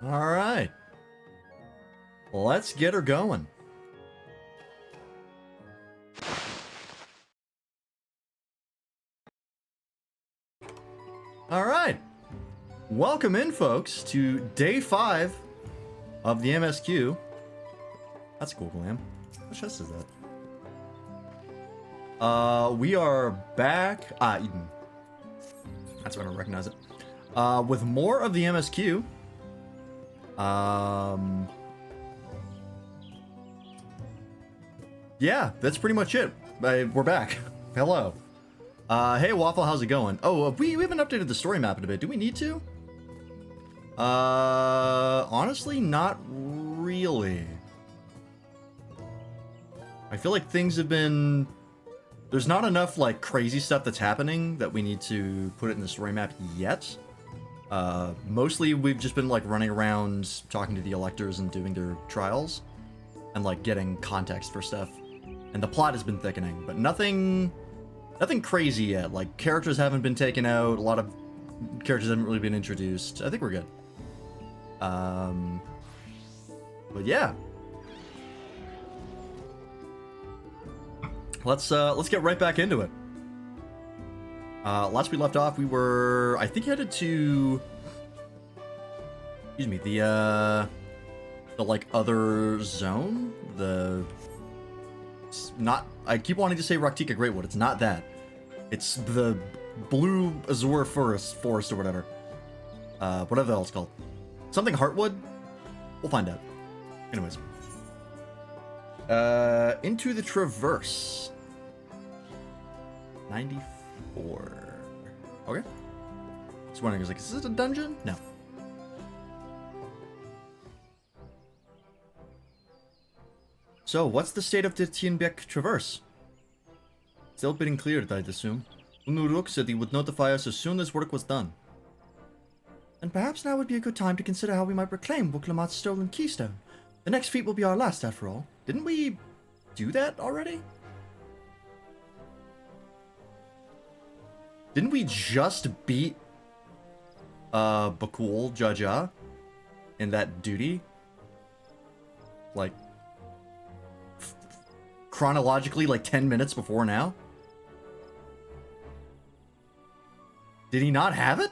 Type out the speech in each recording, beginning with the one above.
All right. Let's get her going. All right. Welcome in, folks, to day 5 of the MSQ. That's a cool glam. What chest is that? We are back. Eden. That's why I don't recognize it. With more of the MSQ. Yeah, that's pretty much it. We're back. Hello. Hey Waffle, how's it going? Oh, we haven't updated the story map in a bit. Do we need to? Honestly, not really. I feel like things have been... There's not enough, like, crazy stuff that's happening that we need to put it in the story map yet. Mostly we've just been, like, running around talking to the electors and doing their trials. And, like, getting context for stuff. And the plot has been thickening, but nothing crazy yet. Like, characters haven't been taken out, a lot of characters haven't really been introduced. I think we're good. But yeah. Let's get right back into it. Last we left off, we were, I think, headed to, excuse me, the like other zone, I keep wanting to say Raktika Greatwood. It's not that. It's the Blue Azure Forest or whatever. Whatever the hell it's called. Something Heartwood? We'll find out. Anyways. Into the Traverse. 94. Okay. Just wondering, I was like, is this a dungeon? No. So, what's the state of the Tienbeck Traverse? Still being cleared, I'd assume. Unuruk said he would notify us as soon as work was done. And perhaps now would be a good time to consider how we might reclaim Wuklamat's stolen keystone. The next feat will be our last, after all. Didn't we do that already? Didn't we just beat Bakul Jaja in that duty? Like, chronologically, like 10 minutes before now? Did he not have it?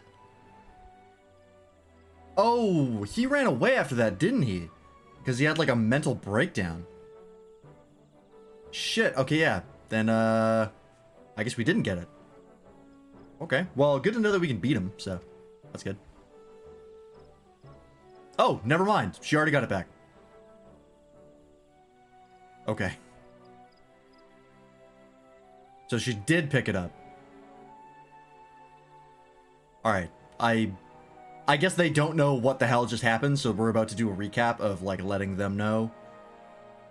Oh, he ran away after that, didn't he? Because he had like a mental breakdown. Shit, okay, yeah. Then, I guess we didn't get it. Okay, well, good to know that we can beat him, so that's good. Oh, never mind. She already got it back. Okay. So she did pick it up. Alright, I guess they don't know what the hell just happened, so we're about to do a recap of, like, letting them know.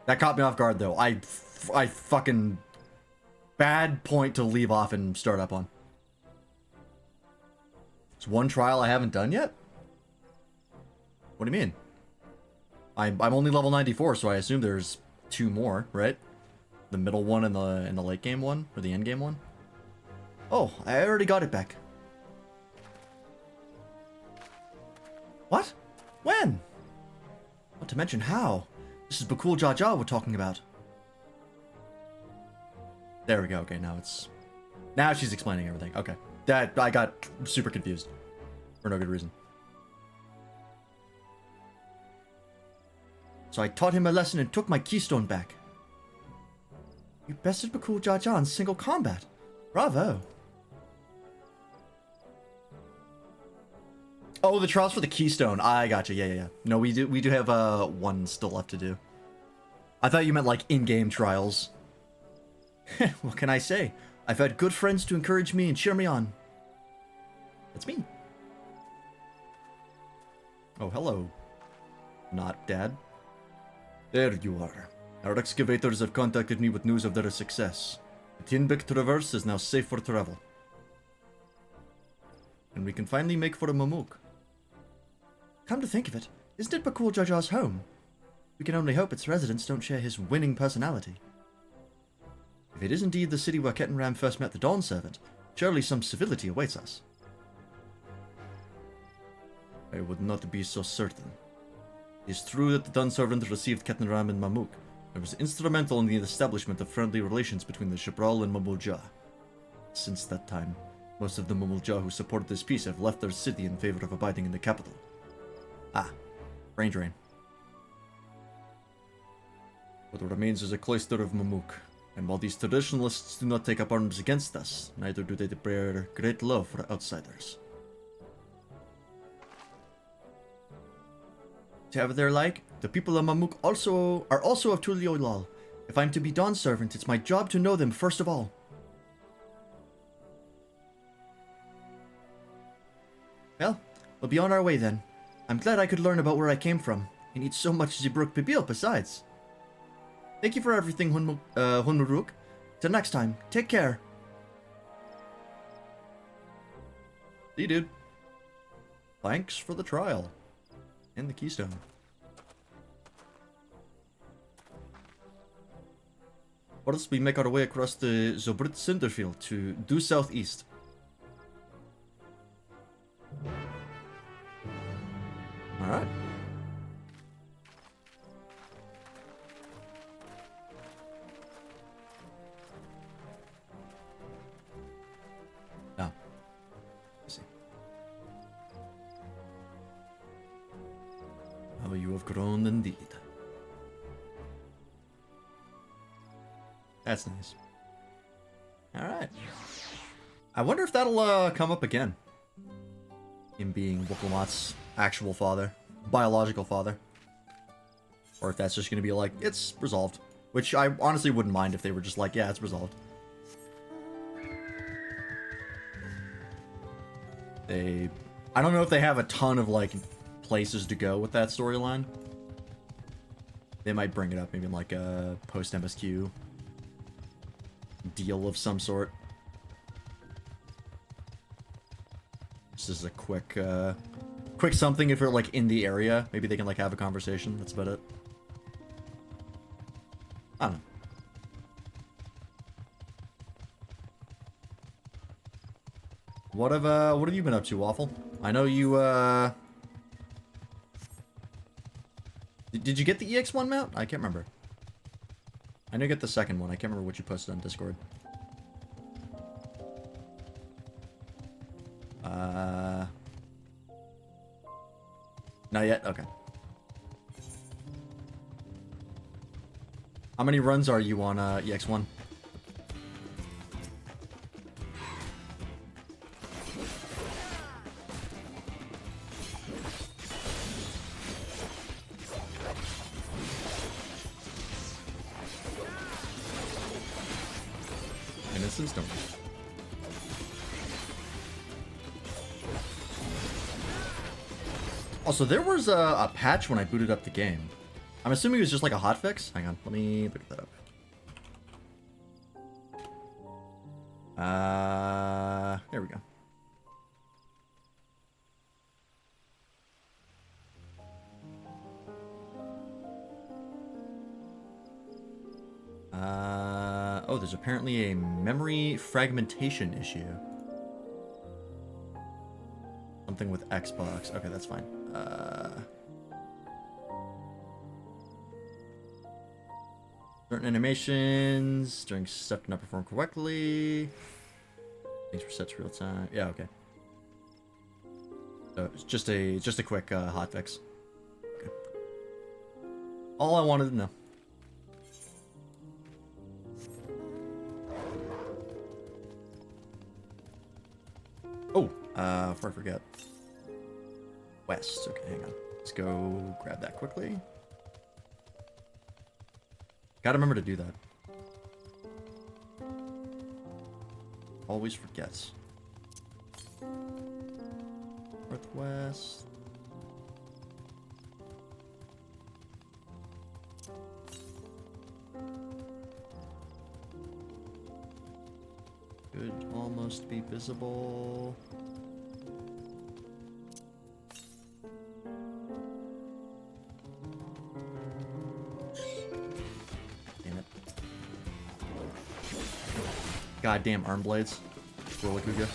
That caught me off guard, though. I fucking... Bad point to leave off and start up on. It's one trial I haven't done yet? What do you mean? I'm only level 94, so I assume there's 2 more, right? The middle one and the late game one? Or the end game one? Oh, I already got it back. What? When? Not to mention how. This is Bakul Jaja we're talking about. There we go. Okay, now she's explaining everything. Okay. That, I got super confused. For no good reason. So I taught him a lesson and took my keystone back. You bested Bakul Jaja in single combat. Bravo. Oh, the trials for the keystone. I gotcha. Yeah. No, we do have one still left to do. I thought you meant like in-game trials. What can I say? I've had good friends to encourage me and cheer me on. That's me. Oh, hello. Not Dad. There you are. Our excavators have contacted me with news of their success. The Tienbeck Traverse is now safe for travel. And we can finally make for a Mamuk. Come to think of it, isn't it Bakul Jaja's home? We can only hope its residents don't share his winning personality. If it is indeed the city where Kettenram first met the Dawn Servant, surely some civility awaits us. I would not be so certain. It is true that the Dun servant received Ketnaram and Mamuk, and was instrumental in the establishment of friendly relations between the Shibral and Mamulja. Since that time, most of the Mamulja who supported this peace have left their city in favor of abiding in the capital. Ah, brain drain. What remains is a cloister of Mamuk, and while these traditionalists do not take up arms against us, neither do they bear great love for outsiders. To have their like, the people of Mamuk are also of Tuliolal. If I'm to be Dawn's servant, it's my job to know them first of all. Well, we'll be on our way then. I'm glad I could learn about where I came from. I need so much Zibruk Pibil besides. Thank you for everything, Hunmuruk. Till next time, take care. See you, dude. Thanks for the trial. And the keystone. What else? We make our way across the Zobrit Cinderfield to due southeast. Alright. How you have grown indeed. That's nice. Alright. I wonder if that'll come up again. Him being Wokelmat's actual father. Biological father. Or if that's just going to be like, it's resolved. Which I honestly wouldn't mind if they were just like, yeah, it's resolved. I don't know if they have a ton of, like, places to go with that storyline. They might bring it up maybe in like a post-MSQ deal of some sort. This is a quick something if you're like in the area. Maybe they can like have a conversation. That's about it. I don't know. What have you been up to, Waffle? I know you Did you get the EX1 mount? I can't remember. I know you get the second one. I can't remember what you posted on Discord. Not yet? Okay. How many runs are you on EX1? System. Also, there was a patch when I booted up the game. I'm assuming it was just like a hotfix. Hang on, let me look that up. There we go. Oh, there's apparently a memory fragmentation issue. Something with Xbox. Okay, that's fine. Certain animations during step do not perform correctly. Things reset to real time. Yeah, okay. So it's just a quick hotfix. Okay. All I wanted to know. Oh, before I forget. West. Okay, hang on. Let's go grab that quickly. Gotta remember to do that. Always forgets. Northwest. Could almost be visible. Damn it. Goddamn arm blades. Rolikuga.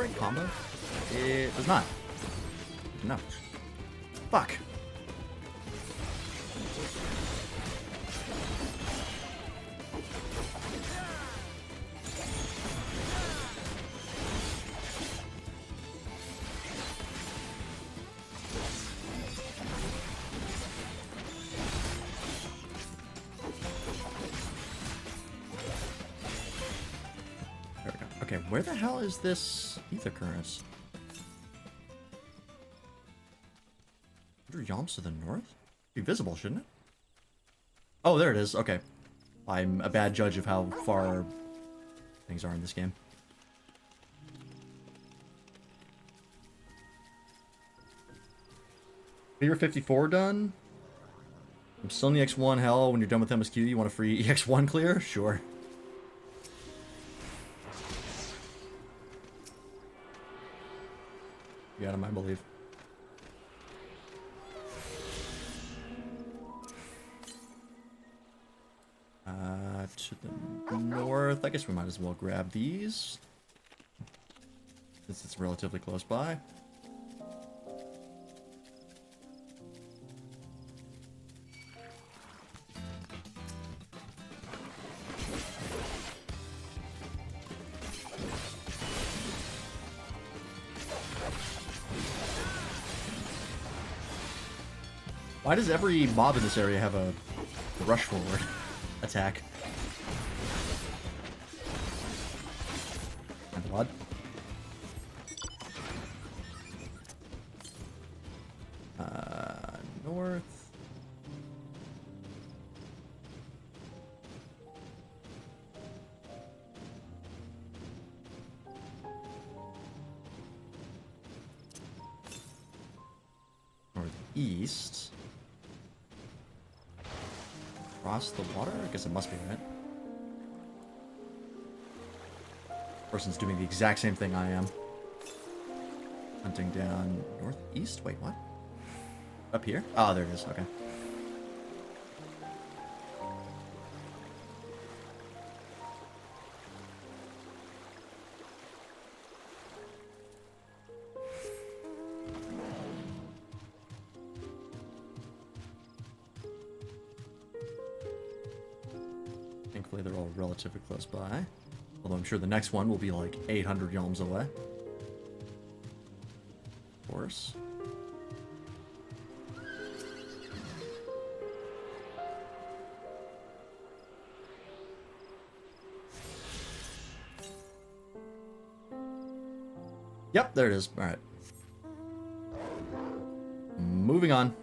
strike combo? It does not. No. Fuck. There we go. Okay, where the hell is this ether current? 100 yalms to the north? Be visible, shouldn't it? Oh, there it is. Okay. I'm a bad judge of how far things are in this game. Clear 54 done. I'm still in the X1. Hell, when you're done with MSQ, you want a free EX1 clear? Sure. You got him, I believe. To the north. I guess we might as well grab these, since it's relatively close by. Why does every mob in this area have a rush forward attack? And blood. North. Northeast. Across the water? I guess it must be, right? Person's doing the exact same thing I am. Hunting down northeast? Wait, what? Up here? Oh, there it is. Okay. Thankfully, they're all relatively close by. Although I'm sure the next one will be like 800 yalms away. Of course. Yep, there it is. Alright. Moving on.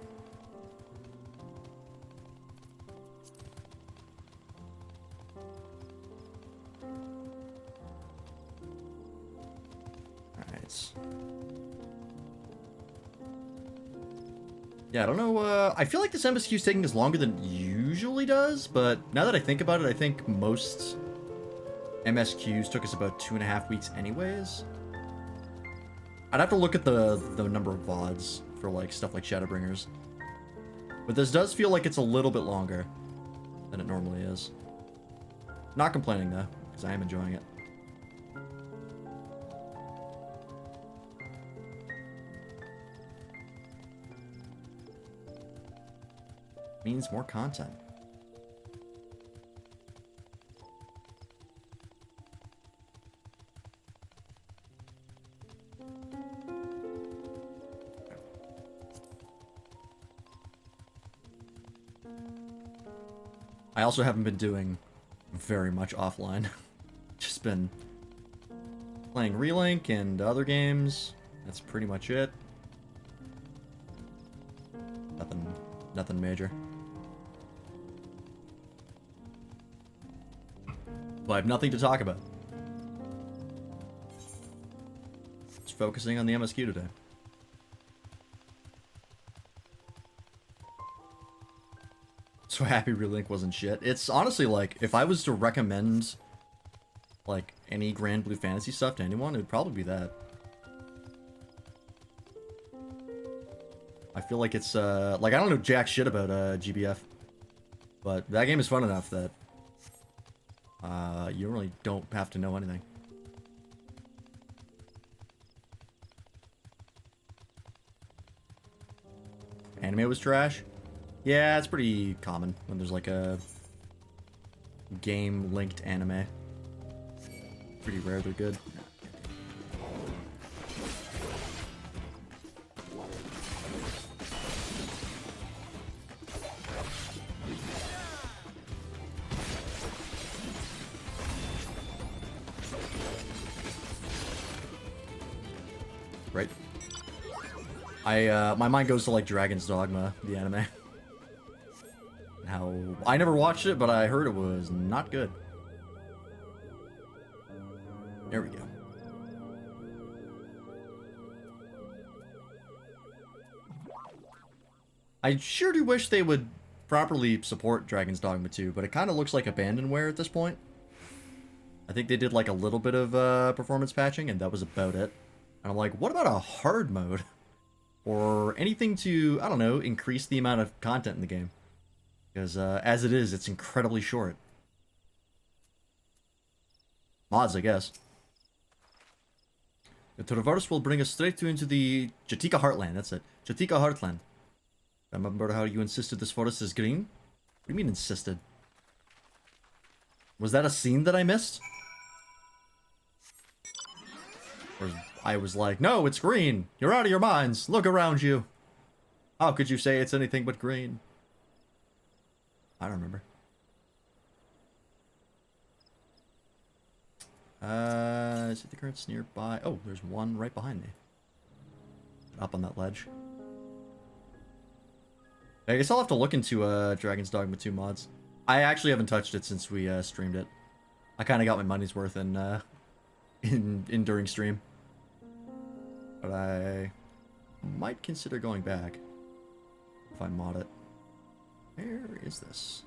Yeah, I don't know, I feel like this MSQ is taking us longer than it usually does, but now that I think about it, I think most MSQs took us about 2.5 weeks anyways. I'd have to look at the number of VODs for, like, stuff like Shadowbringers. But this does feel like it's a little bit longer than it normally is. Not complaining, though, because I am enjoying it. Means more content. I also haven't been doing very much offline. Just been playing Relink and other games. That's pretty much it. Nothing major. Well, I have nothing to talk about. Just focusing on the MSQ today. So happy Relink wasn't shit. It's honestly like, if I was to recommend like any Grand Blue Fantasy stuff to anyone, it would probably be that. I feel like it's like, I don't know jack shit about GBF, but that game is fun enough that you really don't have to know anything. anime was trash. Yeah, it's pretty common when there's like a game-linked anime. Pretty rare they're good. Right. My mind goes to like Dragon's Dogma, the anime. How I never watched it, but I heard it was not good. There we go. I sure do wish they would properly support Dragon's Dogma 2, but it kind of looks like abandonware at this point. I think they did like a little bit of performance patching, and that was about it. And I'm like, what about a hard mode? Or anything to, I don't know, increase the amount of content in the game. Because as it is, it's incredibly short. Mods, I guess. The Traverse will bring us straight into the Jatika Heartland. That's it. Jatika Heartland. Remember how you insisted this forest is green? What do you mean insisted? Was that a scene that I missed? Or I was like, no, it's green. You're out of your minds. Look around you. How could you say it's anything but green? I don't remember. Is it the currents nearby? Oh, there's one right behind me. Up on that ledge. I guess I'll have to look into Dragon's Dogma 2 mods. I actually haven't touched it since we streamed it. I kind of got my money's worth in during stream. But I might consider going back if I mod it. Where is this?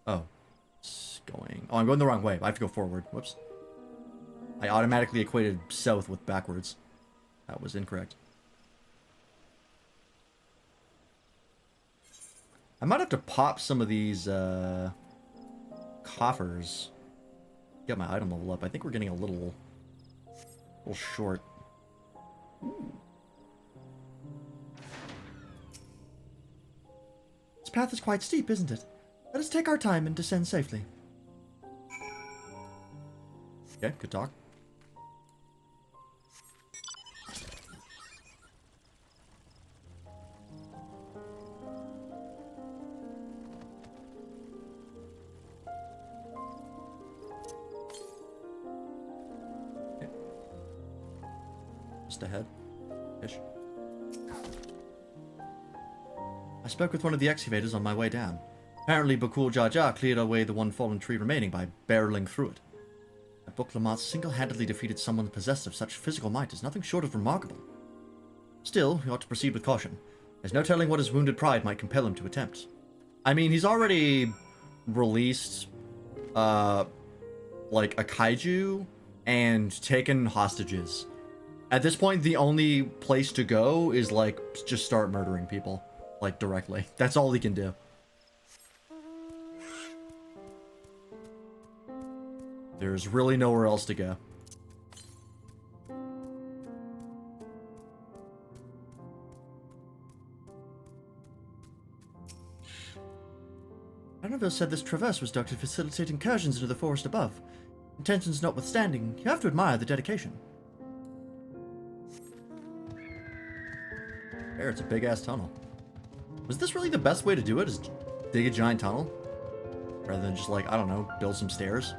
Oh. It's going... Oh, I'm going the wrong way. I have to go forward. Whoops. I automatically equated south with backwards. That was incorrect. I might have to pop some of these coffers. Get my item level up. I think we're getting a little short. Ooh. This path is quite steep, isn't it? Let us take our time and descend safely. Okay, good talk. Okay. Just ahead. Ish. I spoke with one of the excavators on my way down. Apparently, Bakul Jaja cleared away the one fallen tree remaining by barreling through it. That Buklamat single-handedly defeated someone possessed of such physical might is nothing short of remarkable. Still, we ought to proceed with caution. There's no telling what his wounded pride might compel him to attempt. I mean, he's already released, like, a kaiju and taken hostages. At this point, the only place to go is, like, just start murdering people. Like, directly. That's all he can do. There's really nowhere else to go. Annabelle said this traverse was dug to facilitate incursions into the forest above. Intentions notwithstanding, you have to admire the dedication. There, it's a big-ass tunnel. Was this really the best way to do it, is dig a giant tunnel? Rather than just, like, I don't know, build some stairs?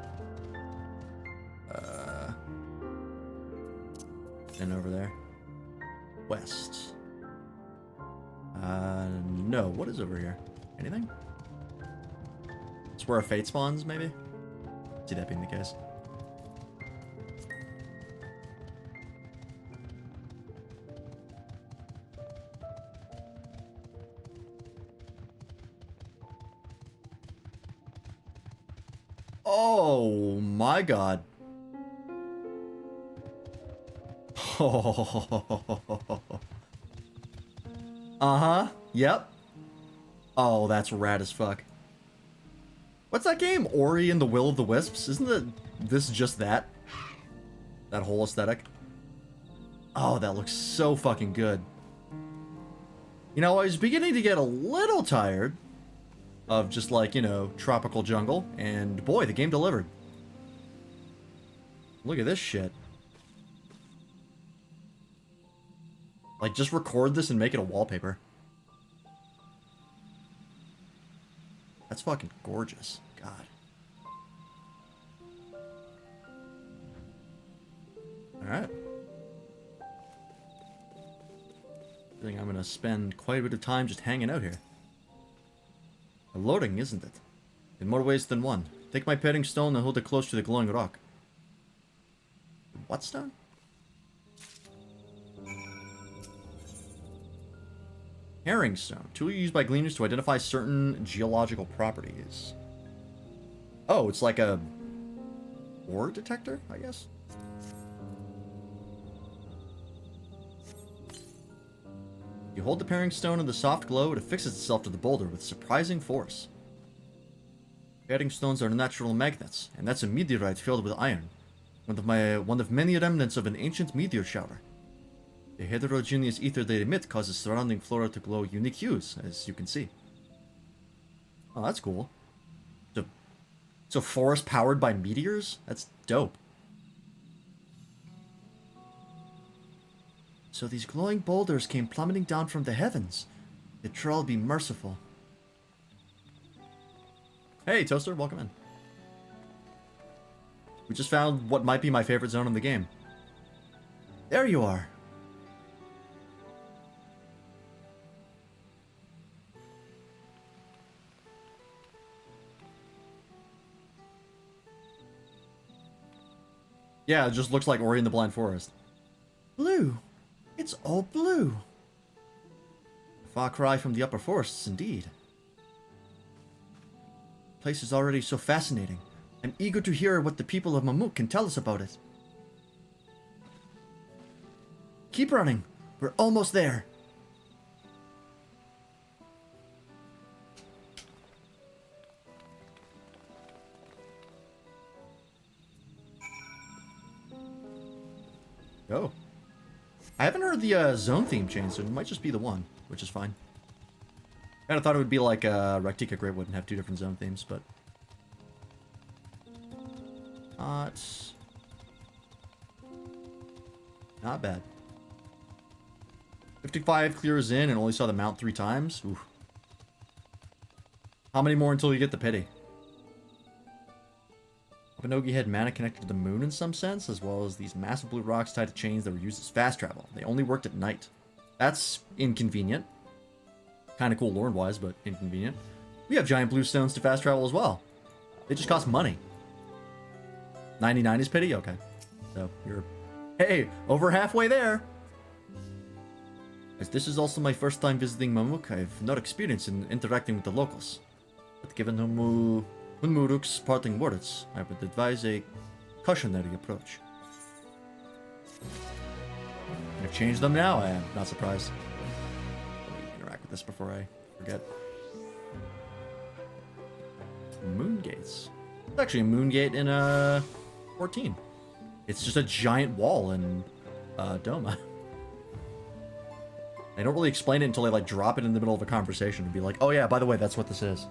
And over there. West. No. What is over here? Anything? It's where a fate spawns, maybe? See that being the case. Oh my god. Uh-huh. Yep. Oh, that's rad as fuck. What's that game? Ori and the Will of the Wisps? Isn't this just that? That whole aesthetic? Oh, that looks so fucking good. You know, I was beginning to get a little tired of just like, you know, tropical jungle, and boy, the game delivered. Look at this shit. Like, just record this and make it a wallpaper. That's fucking gorgeous. God. Alright. I think I'm gonna spend quite a bit of time just hanging out here. Loading, isn't it? In more ways than one. Take my petting stone and hold it close to the glowing rock. What stone? Herring stone. Tool used by gleaners to identify certain geological properties. Oh, it's like a ore detector, I guess? You hold the paring stone in the soft glow, it affixes itself to the boulder with surprising force. Paring stones are natural magnets, and that's a meteorite filled with iron. One of many remnants of an ancient meteor shower. The heterogeneous ether they emit causes surrounding flora to glow unique hues, as you can see. Oh, that's cool. So forest powered by meteors? That's dope. So these glowing boulders came plummeting down from the heavens. The troll be merciful. Hey, Toaster, welcome in. We just found what might be my favorite zone in the game. There you are. Yeah, it just looks like Ori and the Blind Forest. Blue. It's all blue. A far cry from the upper forests, indeed. The place is already so fascinating. I'm eager to hear what the people of Mamuk can tell us about it. Keep running. We're almost there. Oh. I haven't heard the zone theme change, so it might just be the one, which is fine. Kind of thought it would be like Rectica Greatwood and have two different zone themes, but... Not bad. 55 clears in and only saw the mount 3 times? Oof. How many more until you get the pity? Mabinogi had mana connected to the moon in some sense, as well as these massive blue rocks tied to chains that were used as fast travel. They only worked at night. That's inconvenient. Kind of cool lore-wise, but inconvenient. We have giant blue stones to fast travel as well. They just cost money. 99 is pity? Okay. So, you're... Hey, over halfway there! As this is also my first time visiting Mamuk, I have not experience in interacting with the locals. But given Hunmuruk's parting words, I would advise a cautionary approach. I've changed them now, I am not surprised. Let me interact with this before I forget. Moon gates. It's actually a moon gate in 14. It's just a giant wall in Doma. They don't really explain it until they like drop it in the middle of a conversation and be like, oh yeah, by the way, that's what this is.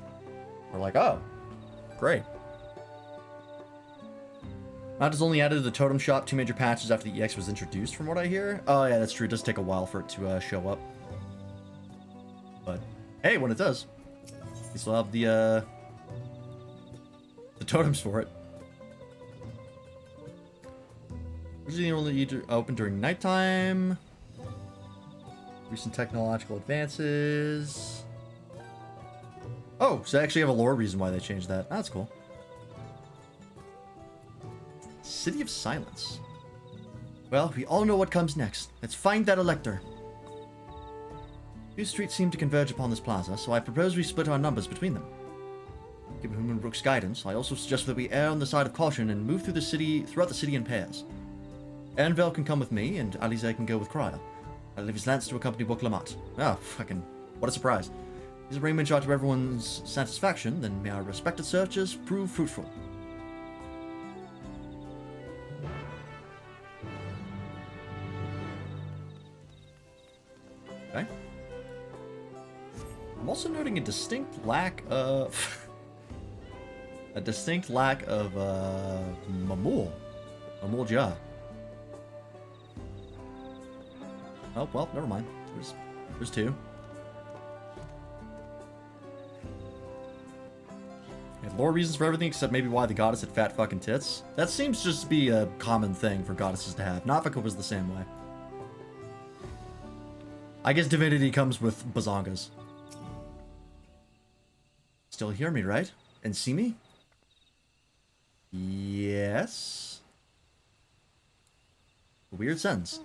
We're like, oh, great. Mount has only added to the totem shop 2 major patches after the EX was introduced, from what I hear. Oh yeah, that's true. It does take a while for it to show up. But hey, when it does, you still have the totems for it. Usually only open during nighttime. Recent technological advances. Oh, so they actually have a lore reason why they changed that. That's cool. City of Silence. Well, we all know what comes next. Let's find that elector. 2 streets seem to converge upon this plaza, so I propose we split our numbers between them. Given Moonbrook's guidance, I also suggest that we err on the side of caution and move throughout the city in pairs. Anvel can come with me, and Alize can go with Cryo. I'll leave his lance to accompany Boklamat. Oh, fucking, what a surprise. These arrangements are to everyone's satisfaction, then may our respected searches prove fruitful. Okay. noting a distinct lack of Mamul Ja. Oh well, never mind. There's two. Lore reasons for everything except maybe why the goddess had fat fucking tits. That seems just to be a common thing for goddesses to have. Nafika was the same way. I guess divinity comes with bazongas. Still hear me, right? And see me? Yes. A weird sentence.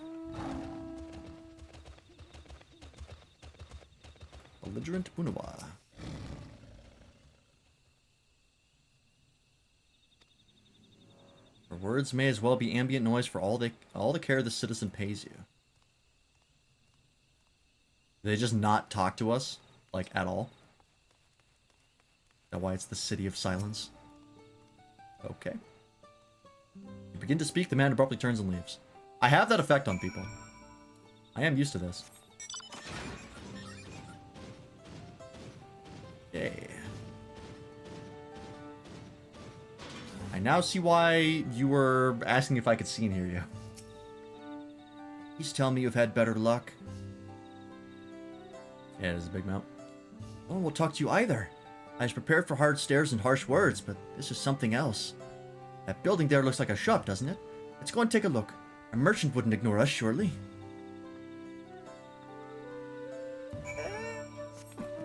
Belligerent Bunawa. Your words may as well be ambient noise for all the care the citizen pays you. Do they just not talk to us, like, at all? Is that why it's the city of silence? Okay. You begin to speak, the man abruptly turns and leaves. I have that effect on people. I am used to this. Yay. I now see why you were asking if I could see and hear you. Please tell me you've had better luck. Yeah, it is a big mount. No one will talk to you either. I was prepared for hard stares and harsh words, but this is something else. That building there looks like a shop, doesn't it? Let's go and take a look. A merchant wouldn't ignore us, surely.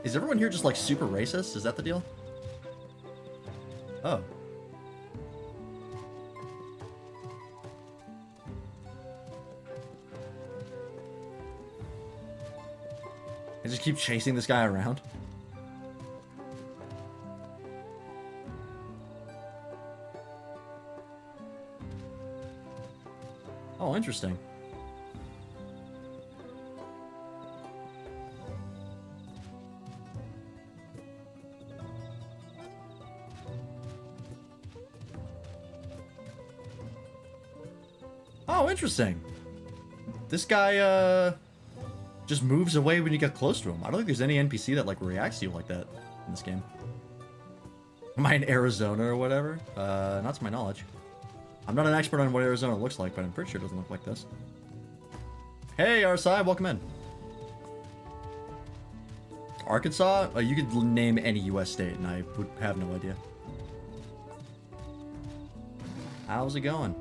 Is everyone here just like super racist? Is that the deal? Oh. I just keep chasing this guy around. Oh, interesting. Oh, interesting. This guy, just moves away when you get close to him. I don't think there's any NPC that, like, reacts to you like that in this game. Am I in Arizona or whatever? Not to my knowledge. I'm not an expert on what Arizona looks like, but I'm pretty sure it doesn't look like this. Hey, RSI, welcome in. Arkansas? You could name any U.S. state, and I would have no idea. How's it going?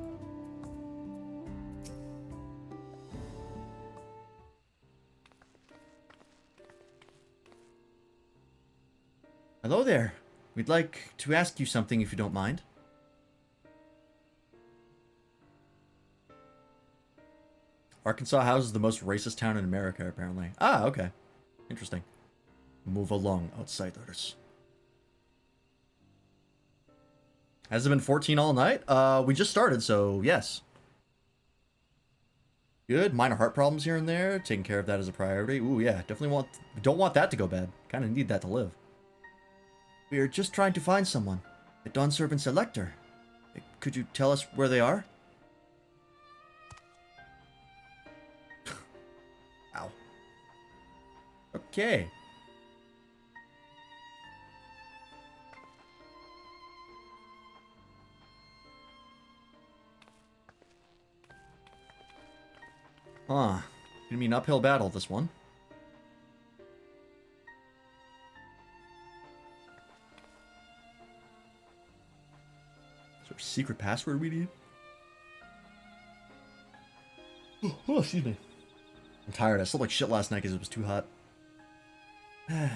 Hello there. We'd like to ask you something if you don't mind. Arkansas houses the most racist town in America, apparently. Ah, okay. Interesting. Move along, outsiders. Has it been 14 all night? We just started, so yes. Good. Minor heart problems here and there. Taking care of that as a priority. Ooh, yeah. Definitely don't want that to go bad. Kind of need that to live. We are just trying to find someone. A Dawn Servant's elector. Could you tell us where they are? Ow. Okay. Huh. Gonna be an uphill battle, this one. Is there a secret password we need? Oh, excuse me. I'm tired. I slept like shit last night because it was too hot. How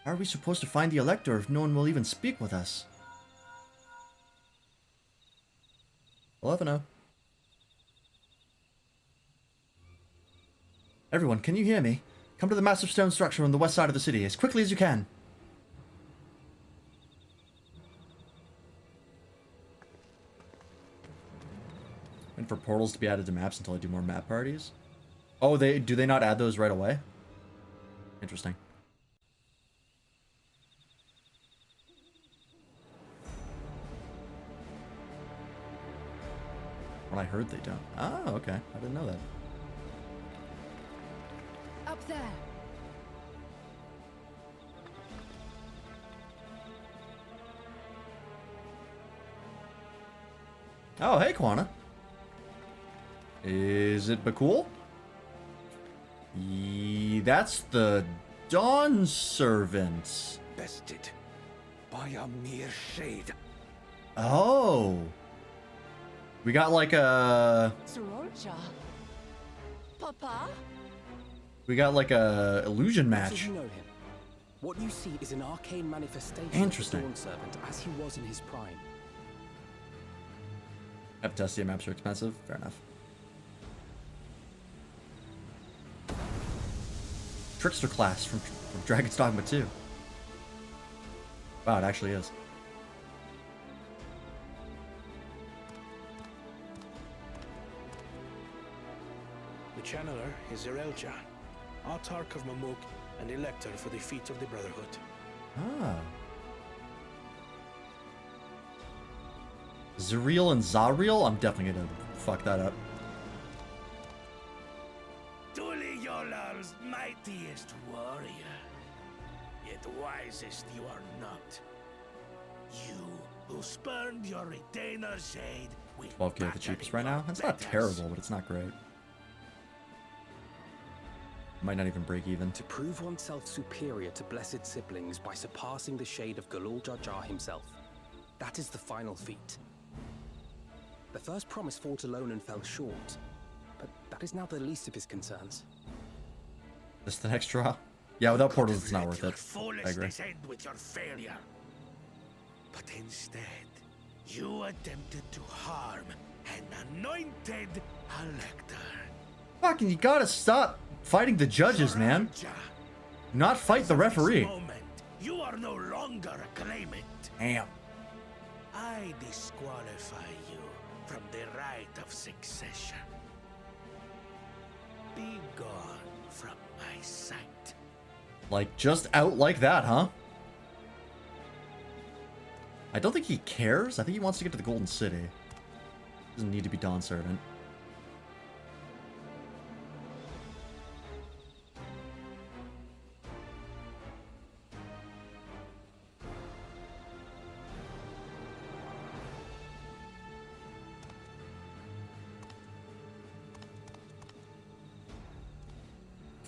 are we supposed to find the Elector if no one will even speak with us? We'll have to know. Everyone, can you hear me? Come to the massive stone structure on the west side of the city as quickly as you can. Wait for portals to be added to maps until I do more map parties. Oh, do they not add those right away? Interesting. Well, I heard they don't. Oh, okay. I didn't know that. Up there. Oh, hey, Quana. Is it Bakul? That's the Dawn Servant. Bested by a mere shade. Oh. We got like a... Sororja. Papa? We got like a illusion Did match. you know him? What you see is an arcane manifestation Interesting. of the Dawn Servant as he was in his prime. Epitestia maps are expensive. Fair enough. Trickster class from Dragon's Dogma 2. Wow, it actually is. The channeler is Zerelja, Autarch of Mamuk and Elector for the feet of the Brotherhood. Ah. Zeriel and Zariel? I'm definitely gonna fuck that up. Truly Yolar's mightiest warrior, yet wisest you are not. You who spurned your retainer shade with 12k the cheapest right now? That's not terrible, but it's not great. Might not even break even. To prove oneself superior to blessed siblings by surpassing the shade of Galul Jar Jar himself. That is the final feat. The first promise fought alone and fell short, but that is now the least of his concerns. This the next draw? Yeah, without portals it's not worth your it. I agree. foolishness end with your failure. But instead, you attempted to harm an anointed elector. Fucking, you gotta stop fighting the judges, man. Sororja, Not fight the at referee. this moment, you are no longer a claimant. Damn. I disqualify you from the right of succession. Be gone from my sight. Like, just out like that, huh? I don't think he cares. I think he wants to get to the Golden City. Doesn't need to be Dawn Servant.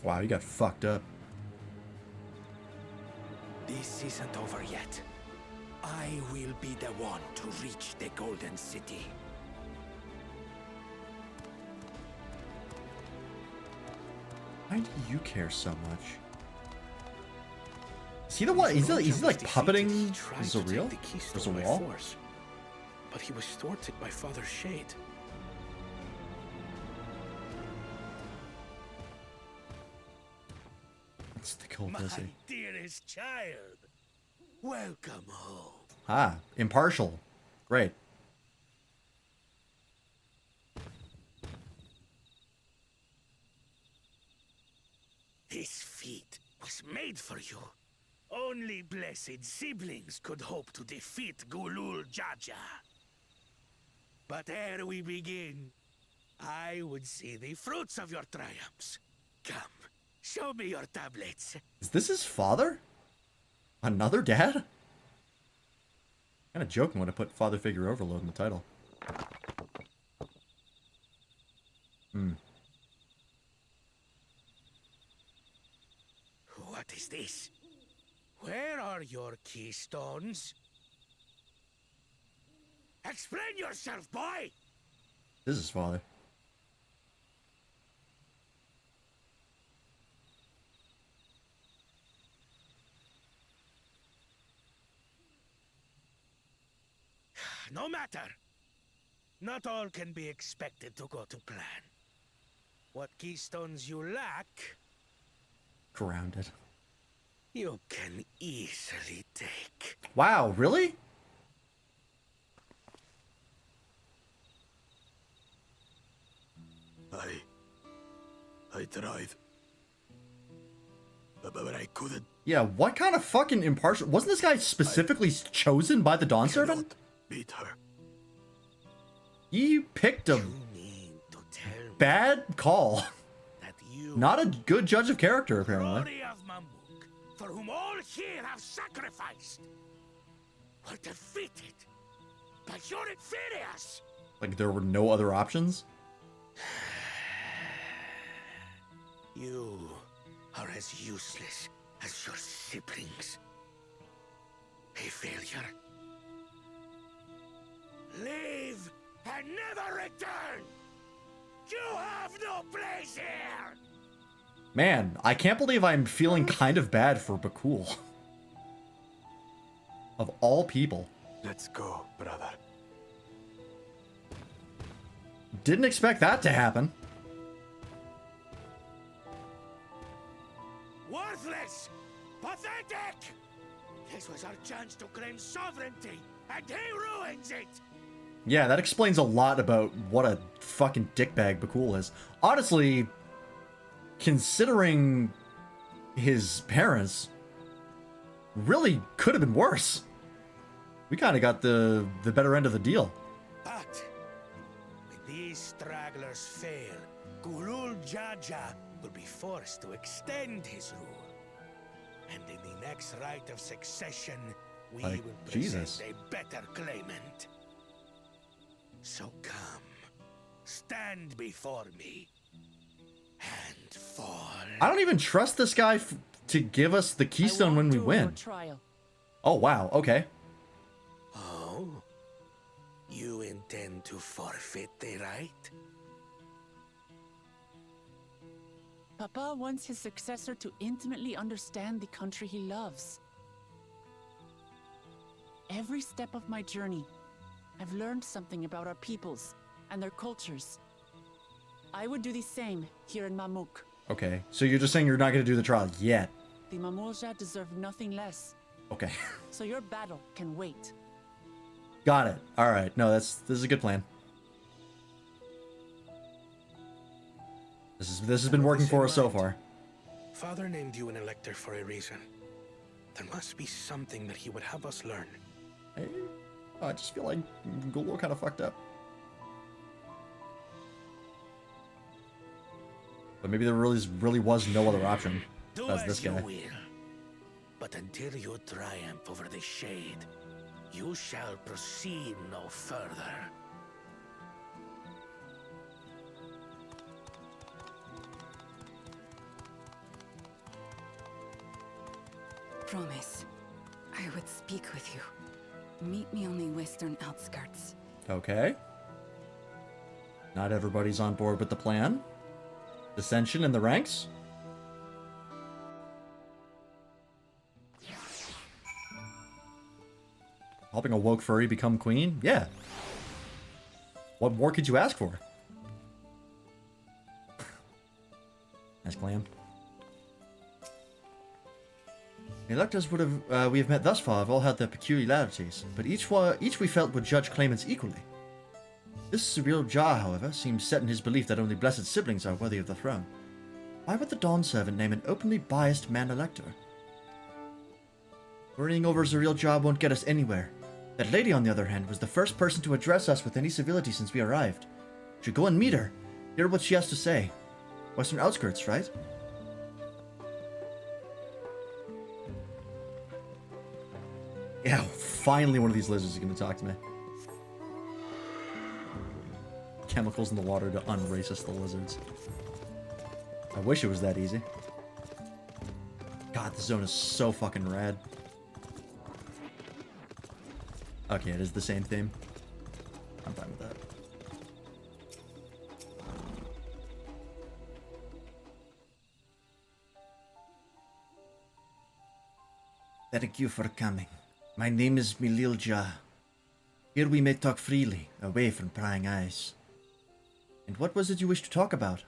Wow, you got fucked up. This isn't over yet. I will be the one to reach the Golden City. Why do you care so much? Is he the one? Is he like puppeting Zeriel? There's a wall? Force, but he was thwarted by Father Shade. What's the gold My busy? dearest child, welcome home. Ah, impartial. Great. This feat was made for you. Only blessed siblings could hope to defeat Gulul Jaja. But ere we begin, I would see the fruits of your triumphs. Come, show me your tablets. Is this his father? Another dad? Kind of joking when I put Father Figure Overload in the title. What is this? Where are your keystones? Explain yourself, boy! This is his father. No matter. Not all can be expected to go to plan. What keystones you lack, Grounded. you can easily take. Wow, really? I tried. But I couldn't. Yeah, what kind of fucking impartial... Wasn't this guy specifically chosen by the Dawn Servant? Beat her. He picked a You mean to tell me bad call. that you, Not a good judge of character, apparently. glory of Mamuk, for whom all here have sacrificed, were defeated by your inferiors? Like there were no other options? You are as useless as your siblings. A failure. Leave and never return! You have no place here! Man, I can't believe I'm feeling kind of bad for Bakul. Of all people. Let's go, brother. Didn't expect that to happen. Worthless! Pathetic! This was our chance to claim sovereignty, and he ruins it! Yeah, that explains a lot about what a fucking dickbag Bakul is. Honestly, considering his parents, really could have been worse. We kind of got the better end of the deal. But when these stragglers fail, Gulul Jaja will be forced to extend his rule. And in the next rite of succession, we Like will present Jesus. a better claimant. So come, stand before me, and fall. I don't even trust this guy to give us the keystone when we win. Trial. Oh, wow. Okay. Oh? You intend to forfeit the right? Papa wants his successor to intimately understand the country he loves. Every step of my journey, I've learned something about our peoples and their cultures. I would do the same here in Mamuk. Okay. So you're just saying you're not going to do the trial yet. The Mamulja deserve nothing less, Okay. so your battle can wait. Got it. All right. No, this is a good plan. This has been working for us so far. Father named you an elector for a reason. There must be something that he would have us learn. I just feel like Gulul kind of fucked up. But maybe there really was no other option Do as as this you guy. will. But until you triumph over the shade, you shall proceed no further. Promise, I would speak with you. Meet me on the western outskirts. Okay. Not everybody's on board with the plan. Dissension in the ranks. Helping a woke furry become queen? Yeah. What more could you ask for? Nice clan. The electors we have met thus far have all had their peculiarities, but each we felt would judge claimants equally. This surreal Jar, however, seems set in his belief that only blessed siblings are worthy of the throne. Why would the Dawn Servant name an openly biased man-elector? Worrying over Zuriel Jar won't get us anywhere. That lady, on the other hand, was the first person to address us with any civility since we arrived. Should go and meet her. Hear what she has to say. Western outskirts, right? Yeah, finally one of these lizards is going to talk to me. Chemicals in the water to unracist the lizards. I wish it was that easy. God, the zone is so fucking rad. Okay, it is the same theme. I'm fine with that. Thank you for coming. My name is Mililja. Here we may talk freely, away from prying eyes. And what was it you wished to talk about?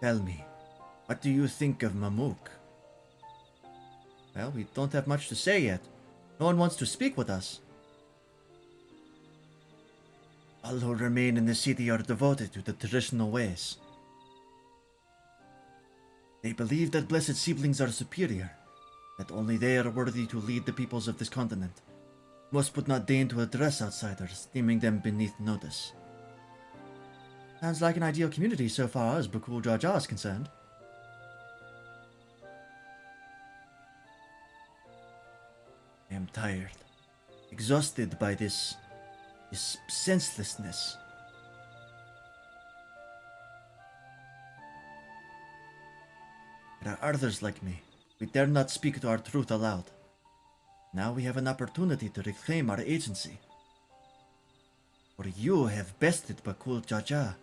Tell me, what do you think of Mamuk? Well, we don't have much to say yet. No one wants to speak with us. All who remain in the city are devoted to the traditional ways. They believe that blessed siblings are superior, that only they are worthy to lead the peoples of this continent. Most would not deign to address outsiders, deeming them beneath notice. Sounds like an ideal community so far as Bakul Jaja is concerned. I am tired, exhausted by this This senselessness. There are others like me. We dare not speak our truth aloud. Now we have an opportunity to reclaim our agency. For you have bested Bakul Jaja.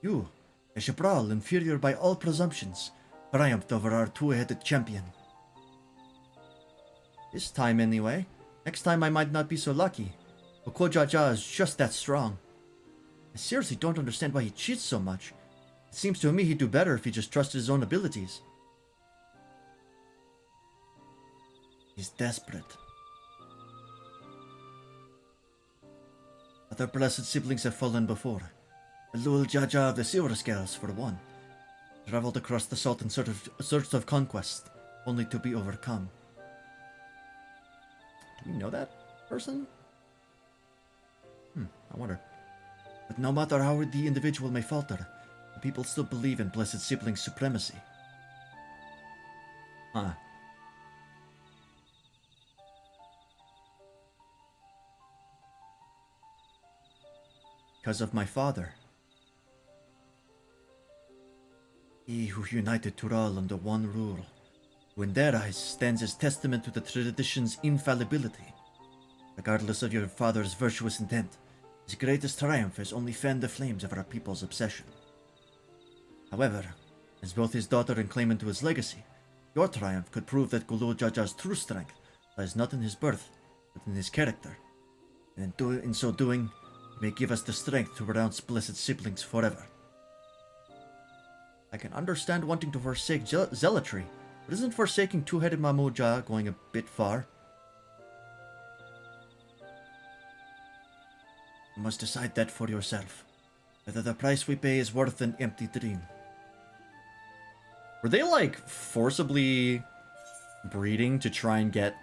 You, a Shabral inferior by all presumptions, triumphed over our two-headed champion. This time anyway. Next time I might not be so lucky. Bakul Jaja is just that strong. I seriously don't understand why he cheats so much. It seems to me he'd do better if he just trusted his own abilities. He's desperate. Other blessed siblings have fallen before. Lul Jaja of the Silver Scales, for one. Traveled across the salt in search of conquest, only to be overcome. Do we know that person? I wonder. But no matter how the individual may falter, the people still believe in blessed sibling supremacy. Huh. Because of my father. He who united Tural under one rule, who in their eyes stands as testament to the tradition's infallibility. Regardless of your father's virtuous intent, his greatest triumph has only fanned the flames of our people's obsession. However, as both his daughter and claimant to his legacy, your triumph could prove that Gulul Jaja's true strength lies not in his birth, but in his character. And in so doing, he may give us the strength to renounce blessed siblings forever. I can understand wanting to forsake zealotry, but isn't forsaking two-headed Mamuja going a bit far? You must decide that for yourself, whether the price we pay is worth an empty dream. Were they, like, forcibly breeding to try and get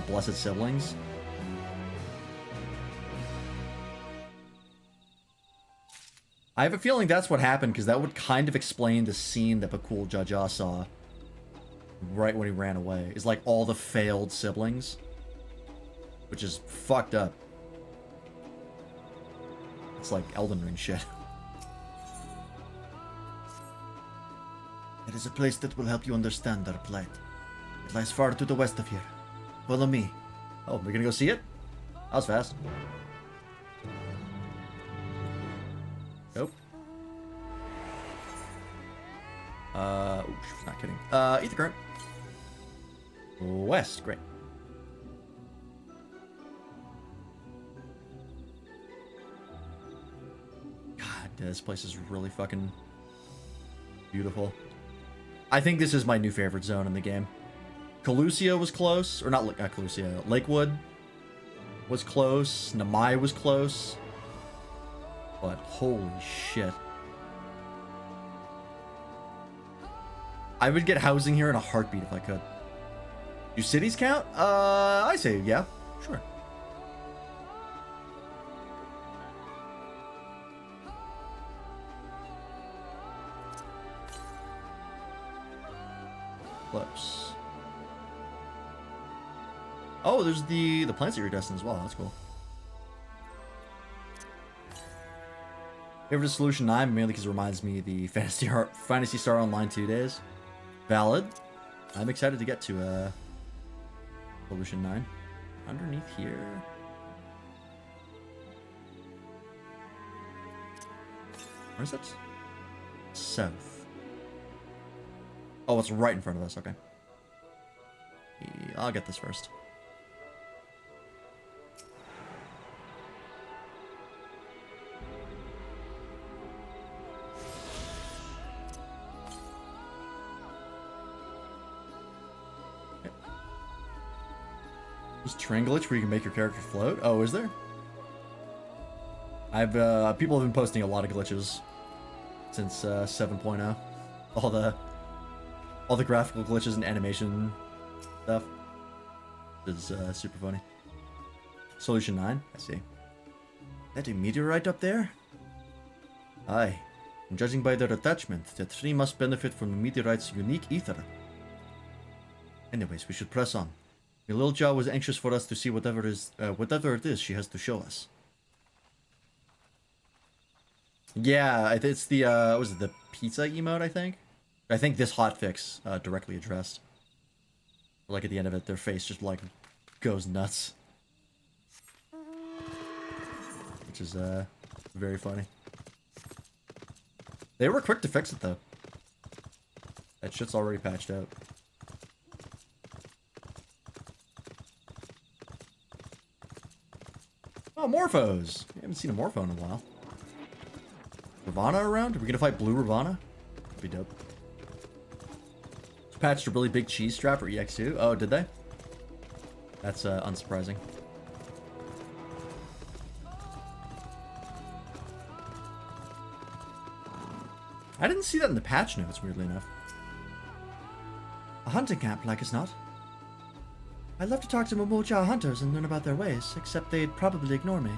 blessed siblings? I have a feeling that's what happened, because that would kind of explain the scene that Bakul Jaja saw right when he ran away. Is like all the failed siblings, which is fucked up. It's like Elden Ring shit. There is a place that will help you understand our plight. It lies far to the west of here. Follow me. Oh, we're gonna go see it? That was fast. Nope. Ooh, not kidding. Ether current. West, great. God, this place is really fucking beautiful. I think this is my new favorite zone in the game. Calusia was close, or not Calusia, Lakewood was close, Namai was close, but holy shit. I would get housing here in a heartbeat if I could. Do cities count? I say yeah, sure. Close. Oh, there's the planets at your destiny as well. That's cool. Favorite Solution 9, mainly because it reminds me of the Fantasy Star Online 2 days. Valid. I'm excited to get to Solution 9. Underneath here. Where is it? South. Oh, it's right in front of us. Okay. I'll get this first. There's terrain glitch where you can make your character float. Oh, is there? I've people have been posting a lot of glitches since 7.0. All the graphical glitches and animation stuff is super funny. Solution 9, I see. That a meteorite up there? Aye. And judging by their attachment, the tree must benefit from the meteorite's unique ether. Anyways, we should press on. The little Jaw was anxious for us to see whatever it is she has to show us. Yeah, it's the was it the pizza emote? I think this hotfix directly addressed. Like at the end of it, their face just like goes nuts, which is very funny. They were quick to fix it though. That shit's already patched out. Oh, Morphos! We haven't seen a Morpho in a while. Ravana around? Are we gonna fight Blue Ravana? That'd be dope. Patched a really big cheese strap for EX2. Oh, did they? That's unsurprising. I didn't see that in the patch notes, weirdly enough. A hunting camp, like as not. I'd love to talk to Momoja hunters and learn about their ways, except they'd probably ignore me.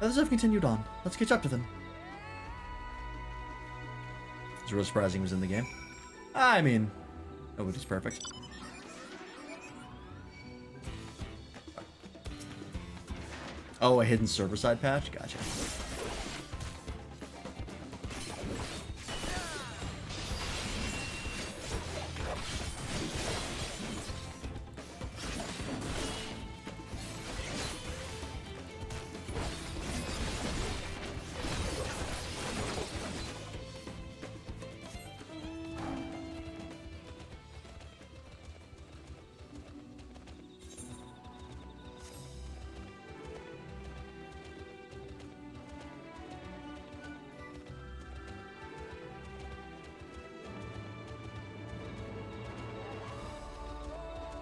Others have continued on. Let's catch up to them. It's real surprising he was in the game. I mean, nobody's perfect. Oh, a hidden server side patch? Gotcha.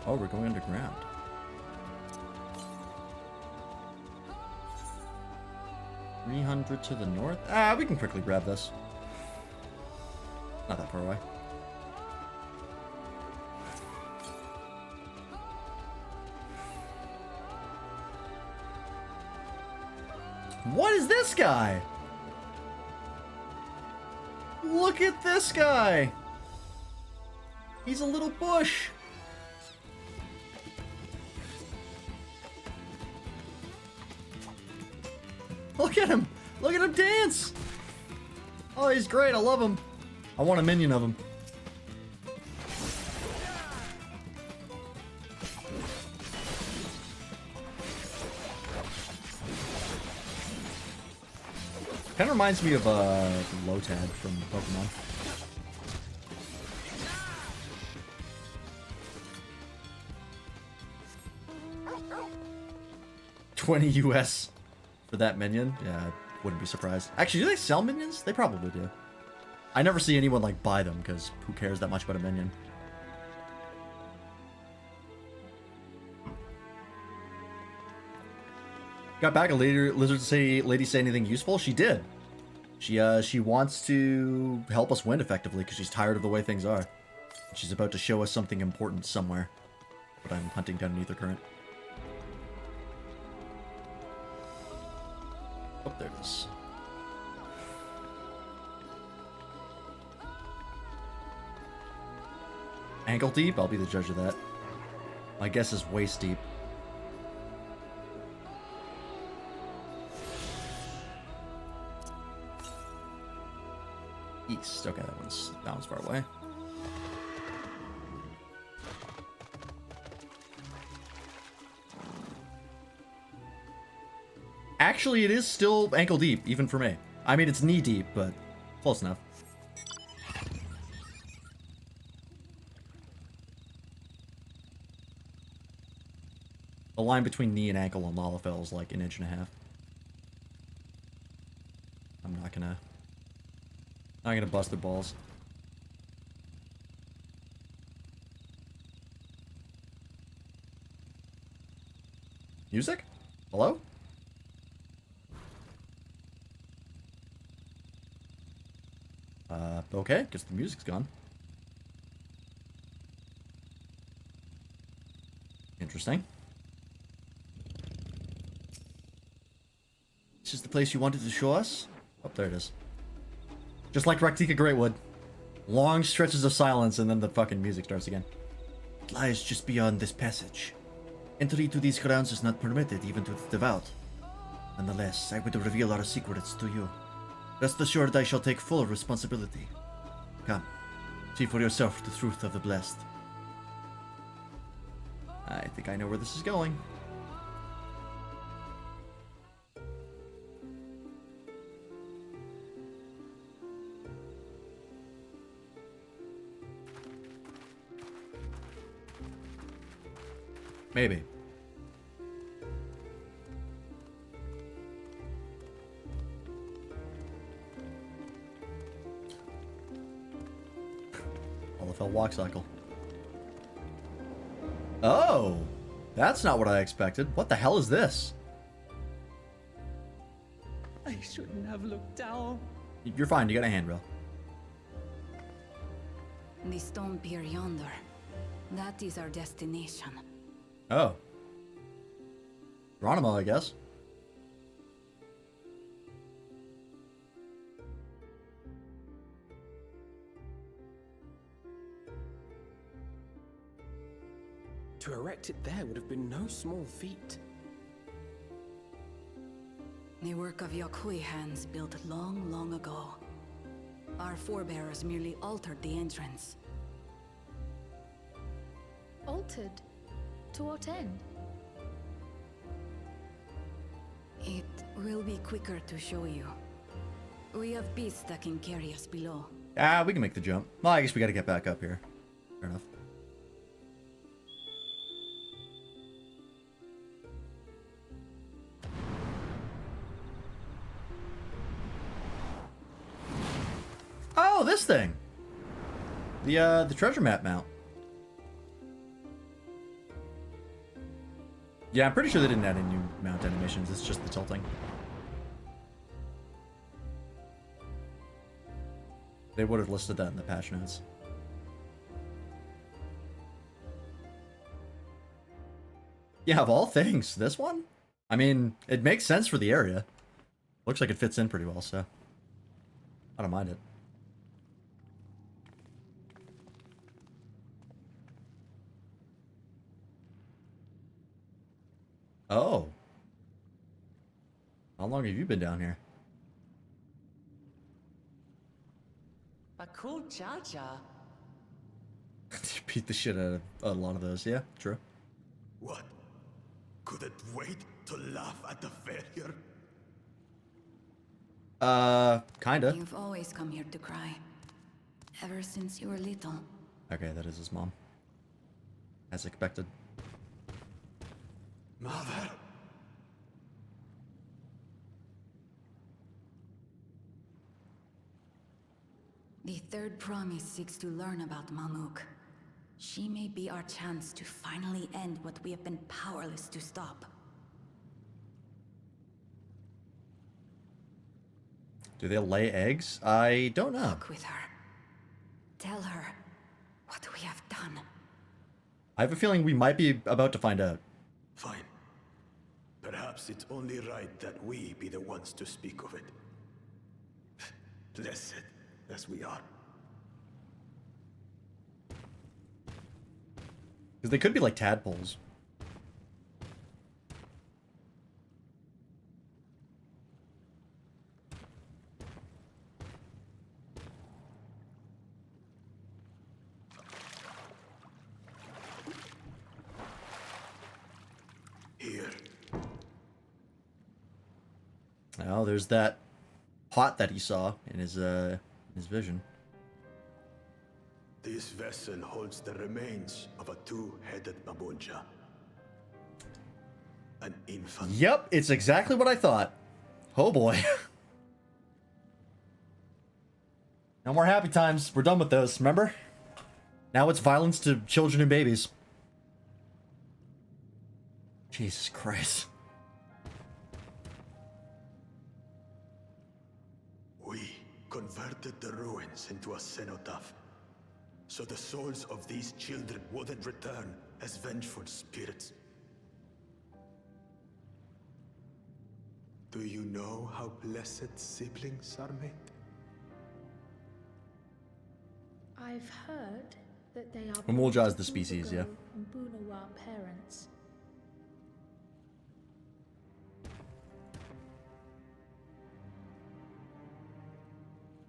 Oh, we're going underground. $300 to the north? Ah, we can quickly grab this. Not that far away. What is this guy? Look at this guy! He's a little bush! Look at him! Look at him dance! Oh, he's great. I love him. I want a minion of him. Kind of reminds me of Lotad from Pokemon. $20 US for that minion? Yeah, I wouldn't be surprised. Actually, do they sell minions? They probably do. I never see anyone like buy them because who cares that much about a minion? Got back a lizard lady say anything useful? She did. She wants to help us win effectively because she's tired of the way things are. She's about to show us something important somewhere. But I'm hunting down an ether current. Oh, there it is. Ankle deep? I'll be the judge of that. My guess is waist deep. East. Okay, that one's far away. Actually, it is still ankle deep, even for me. I mean, it's knee deep, but close enough. The line between knee and ankle on Lalafell is like 1.5 inches. I'm not gonna bust their balls. Music? Hello? Okay, guess the music's gone. Interesting. This is the place you wanted to show us? Oh, there it is. Just like Raktika Greatwood. Long stretches of silence and then the fucking music starts again. It lies just beyond this passage. Entry to these grounds is not permitted even to the devout. Nonetheless, I would reveal our secrets to you. Rest assured I shall take full responsibility. Come, see for yourself the truth of the blessed. I think I know where this is going. Maybe. Olafel walk cycle. Oh! That's not what I expected. What the hell is this? I shouldn't have looked down. You're fine, you got a handrail. The stone pier yonder. That is our destination. Oh. Geronimo, I guess. To erect it there would have been no small feat. The work of Yakui hands built long, long ago. Our forebears merely altered the entrance. Altered? To what end? It will be quicker to show you. We have beasts that can carry us below. Ah, we can make the jump. Well, I guess we gotta get back up here. Fair enough. Oh, this thing! The treasure map mount. Yeah, I'm pretty sure they didn't add any new mount animations. It's just the tilting. They would have listed that in the patch notes. Yeah, of all things, this one? I mean, it makes sense for the area. Looks like it fits in pretty well, so I don't mind it. Oh. How long have you been down here? A cool Jaja. You beat the shit out of a lot of those. Yeah, true. What? Could it wait to laugh at the failure? Kinda. You've always come here to cry. Ever since you were little. Okay, that is his mom. As expected. Mother? The third promise seeks to learn about Mamuk. She may be our chance to finally end what we have been powerless to stop. Do they lay eggs? I don't know. Talk with her. Tell her what we have done. I have a feeling we might be about to find out. Fine. Perhaps it's only right that we be the ones to speak of it. Blessed as we are. Because they could be like tadpoles. Here. Oh, there's that pot that he saw in his vision. This vessel holds the remains of a two-headed babunja. An infant. Yep, it's exactly what I thought. Oh boy. No more happy times. We're done with those, remember? Now it's violence to children and babies. Jesus Christ. We converted the ruins into a cenotaph, so the souls of these children wouldn't return as vengeful spirits. Do you know how blessed siblings are made? I've heard that they are Mamulja is the species, yeah. Mbunawa parents.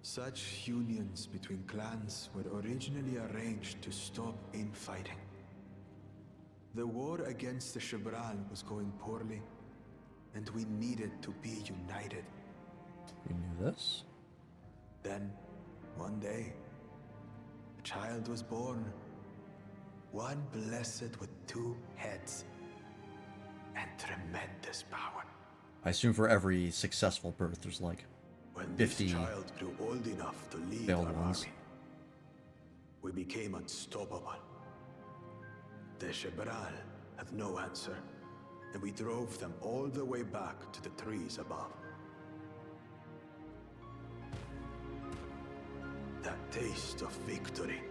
Such unions between clans were originally arranged to stop infighting. The war against the Shibran was going poorly, and we needed to be united. We knew this. Then, one day, a child was born. One blessed with two heads and tremendous power. I assume for every successful birth, there's like When 50 this child grew old enough to lead failed our ones. army, we became unstoppable. The Shibral had no answer, and we drove them all the way back to the trees above. That taste of victory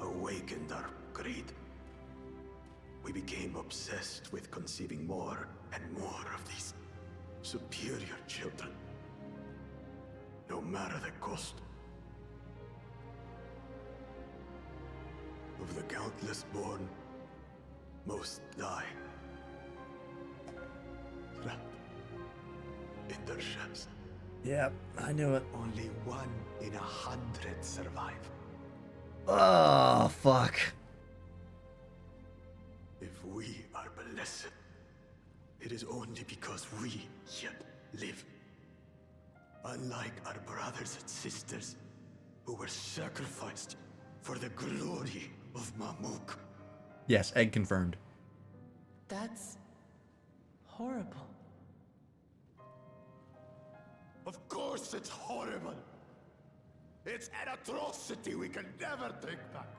awakened our greed. We became obsessed with conceiving more and more of these superior children, no matter the cost. Of the countless born, most die, trapped in their shells. Yeah, I knew it. Only 1 in 100 survive. Oh, fuck. If we are blessed, it is only because we yet live. Unlike our brothers and sisters, who were sacrificed for the glory of Mamuk. Yes, egg confirmed. That's horrible. Of course it's horrible. It's an atrocity we can never take back.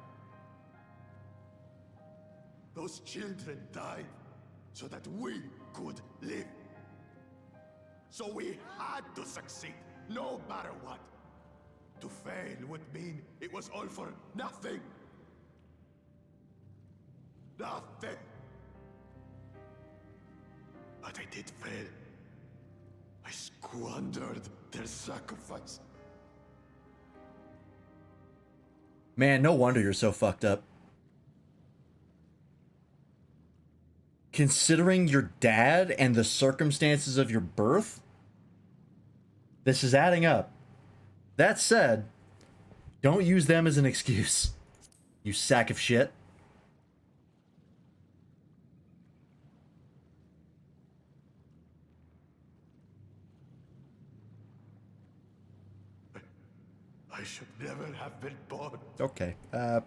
Those children died so that we could live. So we had to succeed, no matter what. To fail would mean it was all for nothing. Nothing. But I did fail. I squandered their sacrifice. Man, no wonder you're so fucked up. Considering your dad and the circumstances of your birth, this is adding up. That said, don't use them as an excuse, you sack of shit. I should never have been born. Okay,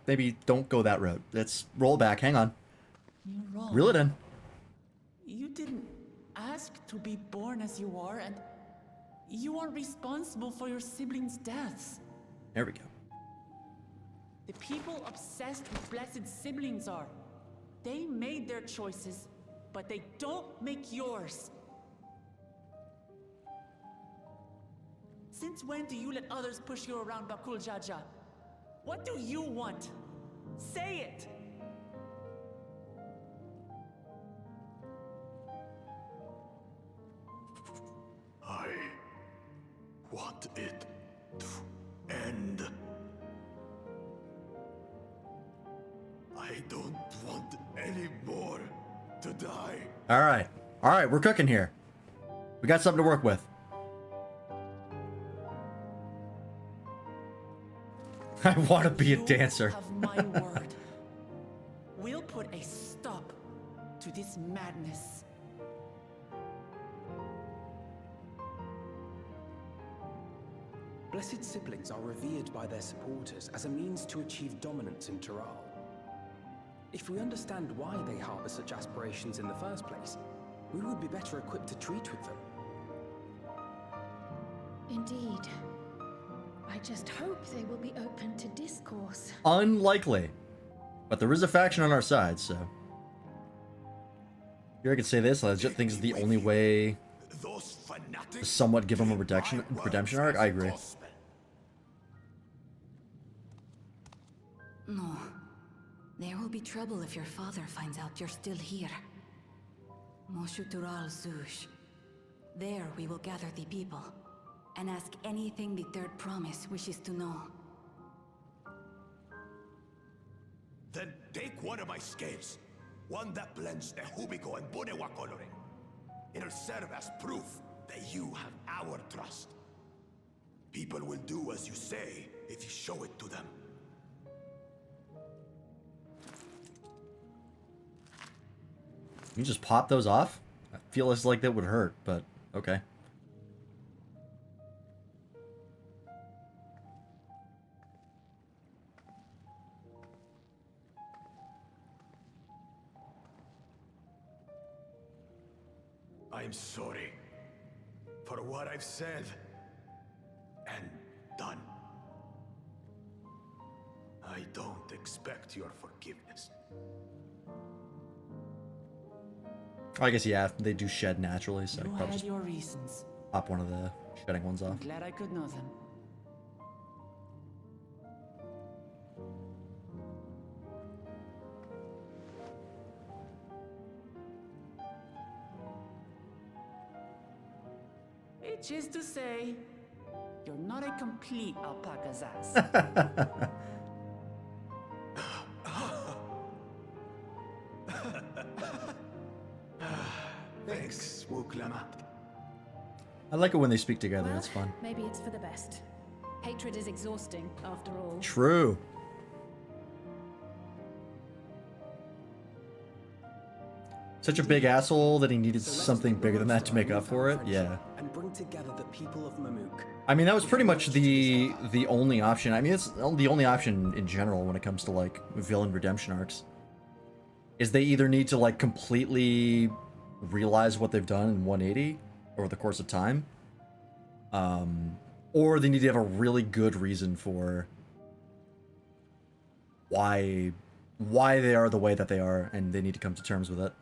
maybe don't go that route. Let's roll back. Hang on. You're wrong. Reel it in. You didn't ask to be born as you are, and you are responsible for your siblings' deaths. There we go. The people obsessed with blessed siblings are. They made their choices, but they don't make yours. Since when do you let others push you around, Bakul Jaja? What do you want? Say it! I want it to end. I don't want any more to die. All right, we're cooking here. We got something to work with. I want to be a dancer. You have my word. We'll put a stop to this madness. Blessed siblings are revered by their supporters as a means to achieve dominance in Tural. If we understand why they harbor such aspirations in the first place, we would be better equipped to treat with them. Indeed. I just hope they will be open to discourse. Unlikely. But there is a faction on our side, so. Here I could say this, I just think it's the only way to somewhat give them a redemption arc. I agree. No. There will be trouble if your father finds out you're still here. Moshutural Zush. There we will gather the people and ask anything the Third Promise wishes to know. Then take one of my scales. One that blends the Hubiko and Bunewa coloring. It'll serve as proof that you have our trust. People will do as you say if you show it to them. You just pop those off? I feel like that would hurt, but okay. I'm sorry for what I've said and done. I don't expect your forgiveness. I guess, yeah, they do shed naturally, so You I'd probably had just your reasons. pop one of the shedding ones I'm off. glad I could know them. Which is to say, you're not a complete alpaca's ass. Thanks, Wuklama. I like it when they speak together, Well, it's fun. maybe it's for the best. Hatred is exhausting, after all. True. Such a big asshole that he needed So let's something take the bigger than that roots to of our make up for it. newfound Yeah. friendship And bring together the people of Mamook. I mean, that was pretty much the only option. I mean, it's the only option in general when it comes to like villain redemption arcs. Is they either need to like completely realize what they've done in 180 over the course of time, or they need to have a really good reason for why they are the way that they are, and they need to come to terms with it.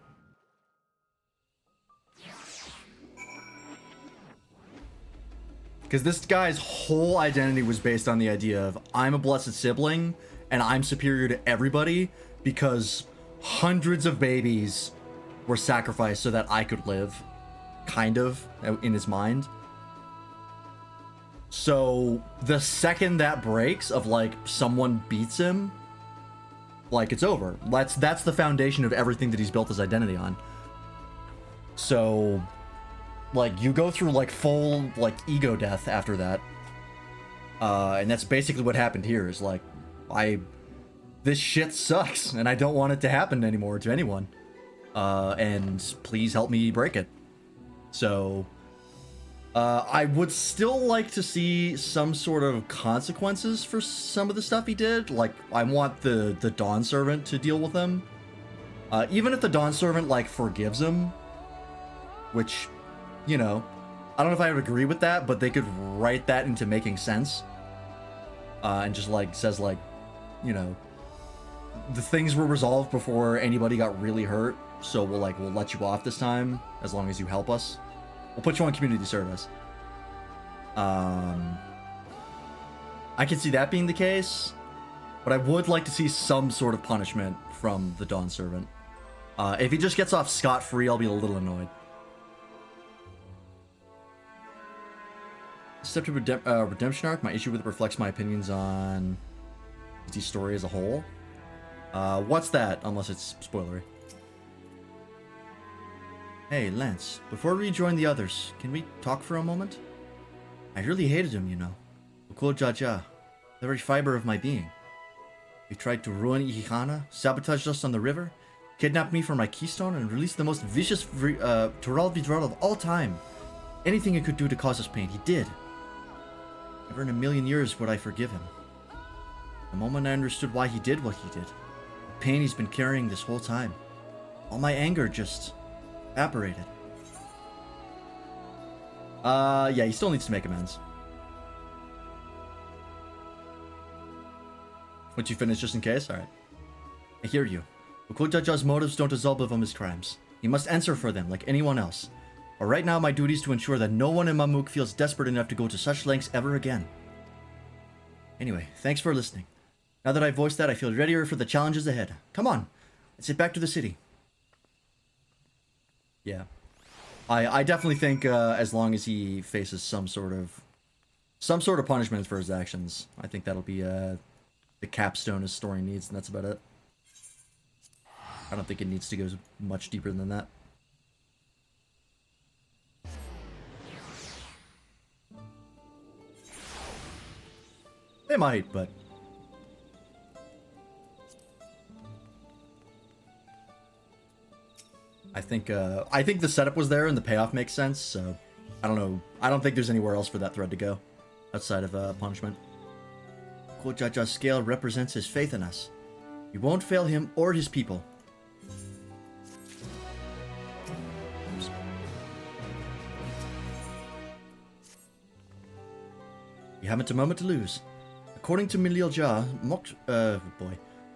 Because this guy's whole identity was based on the idea of, I'm a blessed sibling, and I'm superior to everybody, because hundreds of babies were sacrificed so that I could live. Kind of, in his mind. So, the second that breaks, of like, someone beats him, like, it's over. That's the foundation of everything that he's built his identity on. So, like, you go through, like, full, like, ego death after that. And that's basically what happened here, is, like, this shit sucks, and I don't want it to happen anymore to anyone. And please help me break it. So, I would still like to see some sort of consequences for some of the stuff he did. Like, I want the Dawn Servant to deal with him. Even if the Dawn Servant, like, forgives him, which, you know, I don't know if I would agree with that, but they could write that into making sense. And just, like, says, like, you know, the things were resolved before anybody got really hurt, so we'll let you off this time, as long as you help us. We'll put you on community service. I can see that being the case, but I would like to see some sort of punishment from the Dawn Servant. If he just gets off scot-free, I'll be a little annoyed. Step to redemption arc. My issue with it reflects my opinions on the story as a whole. What's that? Unless it's spoilery. Hey, Lance. Before we rejoin the others, can we talk for a moment? I really hated him, you know. Ukul Jaja, the very fiber of my being. He tried to ruin Ihikana, sabotaged us on the river, kidnapped me for my keystone, and released the most vicious Toral Vidral of all time. Anything he could do to cause us pain, he did. Never in a million years would I forgive him. The moment I understood why he did what he did, the pain he's been carrying this whole time, all my anger just evaporated. Yeah, he still needs to make amends. Would you finish just in case? Alright. I hear you. Ukujaja's motives don't absolve him his crimes. He must answer for them like anyone else. But right now, my duty is to ensure that no one in Mamook feels desperate enough to go to such lengths ever again. Anyway, thanks for listening. Now that I've voiced that, I feel readier for the challenges ahead. Come on, let's get back to the city. Yeah. I definitely think as long as he faces some sort of punishment for his actions, I think that'll be the capstone his story needs, and that's about it. I don't think it needs to go much deeper than that. They might, but... I think the setup was there and the payoff makes sense, so... I don't know. I don't think there's anywhere else for that thread to go. Outside of punishment. Jaja's scale represents his faith in us. We won't fail him or his people. Oops. You haven't a moment to lose. According to Milil Jah,